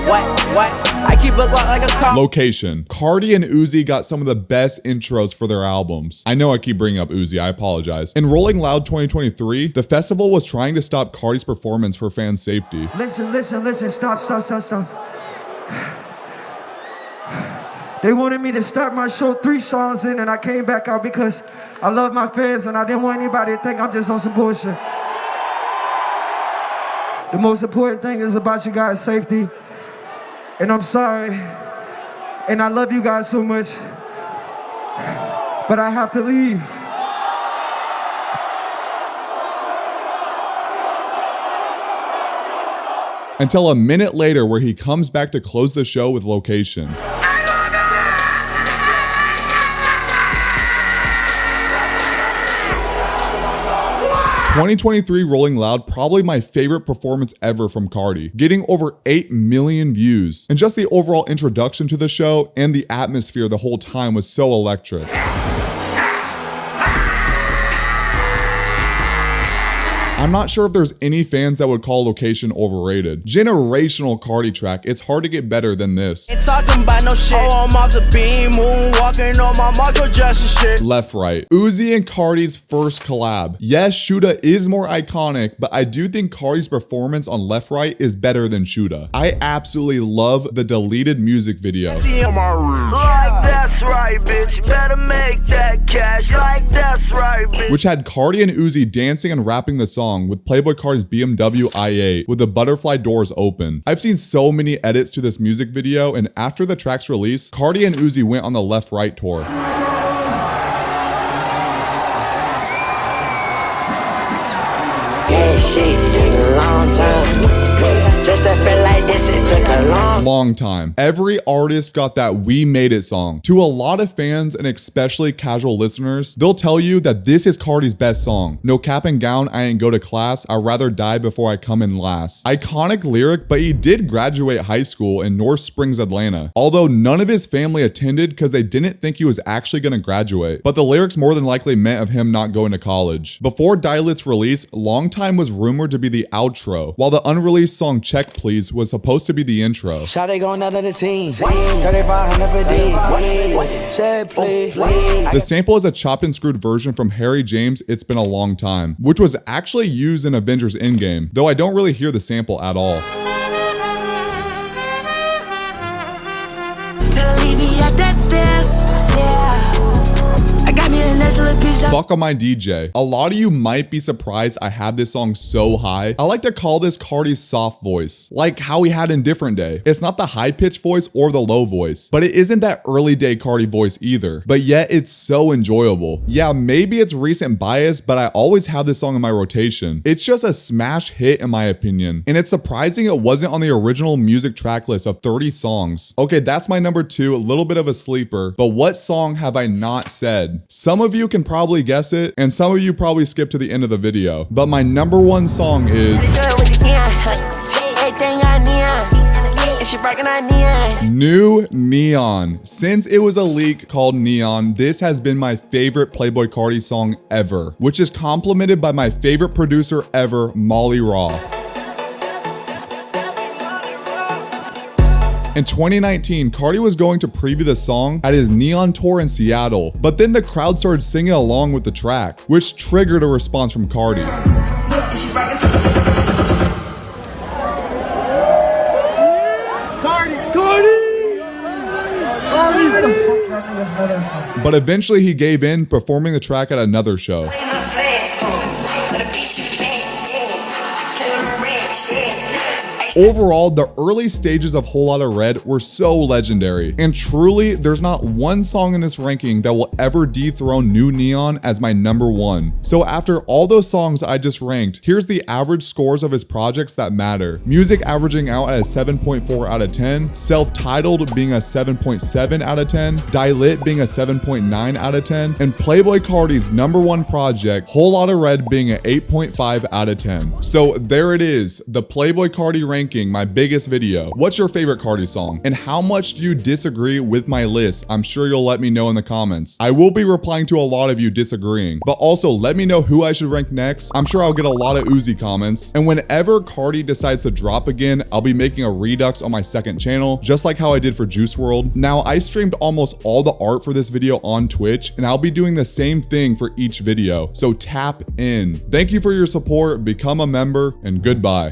What? I keep a Glock like a car. Location. Carti and Uzi got some of the best intros for their albums. I know I keep bringing up Uzi, I apologize. In Rolling Loud 2023, the festival was trying to stop Carti's performance for fans' safety. Listen, stop. They wanted me to start my show 3 songs in, and I came back out because I love my fans and I didn't want anybody to think I'm just on some bullshit. The most important thing is about you guys' safety. And I'm sorry. And I love you guys so much. But I have to leave. Until a minute later where he comes back to close the show with Location. 2023 Rolling Loud, probably my favorite performance ever from Carti, getting over 8 million views. And just the overall introduction to the show and the atmosphere the whole time was so electric. I'm not sure if there's any fans that would call Location overrated. Generational Carti track, it's hard to get better than this. Ain't talking about no shit. Oh, I'm off the beam, moonwalking on my Michael Jackson shit. Left Right. Uzi and Carti's first collab. Yes, Shuda is more iconic, but I do think Carti's performance on Left Right is better than Shuda. I absolutely love the deleted music video. Like that's right, bitch. Better make that cash. Like that's right, bitch. Which had Carti and Uzi dancing and rapping the song with Playboi Carti's BMW i8 with the butterfly doors open. I've seen so many edits to this music video, and after the track's release, Carti and Uzi went on the Left Right tour. Yeah, shit, long time. Just to feel like this, it took a long time. Every artist got that "We Made It" song. To a lot of fans and especially casual listeners, they'll tell you that this is Carti's best song. No cap and gown, I ain't go to class, I'd rather die before I come in last. Iconic lyric, but he did graduate high school in North Springs, Atlanta. Although none of his family attended because they didn't think he was actually gonna graduate. But the lyrics more than likely meant of him not going to college. Before Dilet's release, Long Time was rumored to be the outro, while the unreleased song Check Please was supposed to be the intro. Shawty going out of the team. 3500 per D. Check please. The sample is a chopped and screwed version from Harry James' It's Been a Long Time, which was actually used in Avengers Endgame, though I don't really hear the sample at all. Fuck on my DJ. A lot of you might be surprised I have this song so high. I like to call this Carti's soft voice, like how he had in Different Day. It's not the high-pitched voice or the low voice, but it isn't that early day Carti voice either. But yet it's so enjoyable. Yeah, maybe it's recent bias, but I always have this song in my rotation. It's just a smash hit in my opinion, and it's surprising it wasn't on the original music track list of 30 songs. Okay, that's my number 2, a little bit of a sleeper, but what song have I not said? Some of you can probably guess it, and some of you probably skip to the end of the video. But my number 1 song is New Neon. Since it was a leak called Neon, this has been my favorite Playboi Carti song ever, which is complimented by my favorite producer ever, Molly Raw. In 2019, Carti was going to preview the song at his Neon tour in Seattle, but then the crowd started singing along with the track, which triggered a response from Carti. But eventually he gave in, performing the track at another show. Overall, the early stages of Whole Lotta Red were so legendary, and truly, there's not one song in this ranking that will ever dethrone New Neon as my #1. So after all those songs I just ranked, here's the average scores of his projects that matter. Music averaging out at a 7.4 out of 10, Self-Titled being a 7.7 out of 10, Dilit being a 7.9 out of 10, and Playboi Carti's #1 project, Whole Lotta Red, being an 8.5 out of 10. So there it is, the Playboi Carti ranking, my biggest video. What's your favorite Carti song? And how much do you disagree with my list? I'm sure you'll let me know in the comments. I will be replying to a lot of you disagreeing, but also let me know who I should rank next. I'm sure I'll get a lot of Uzi comments. And whenever Carti decides to drop again, I'll be making a redux on my second channel, just like how I did for Juice WRLD. Now, I streamed almost all the art for this video on Twitch, and I'll be doing the same thing for each video, so tap in. Thank you for your support, become a member, and goodbye.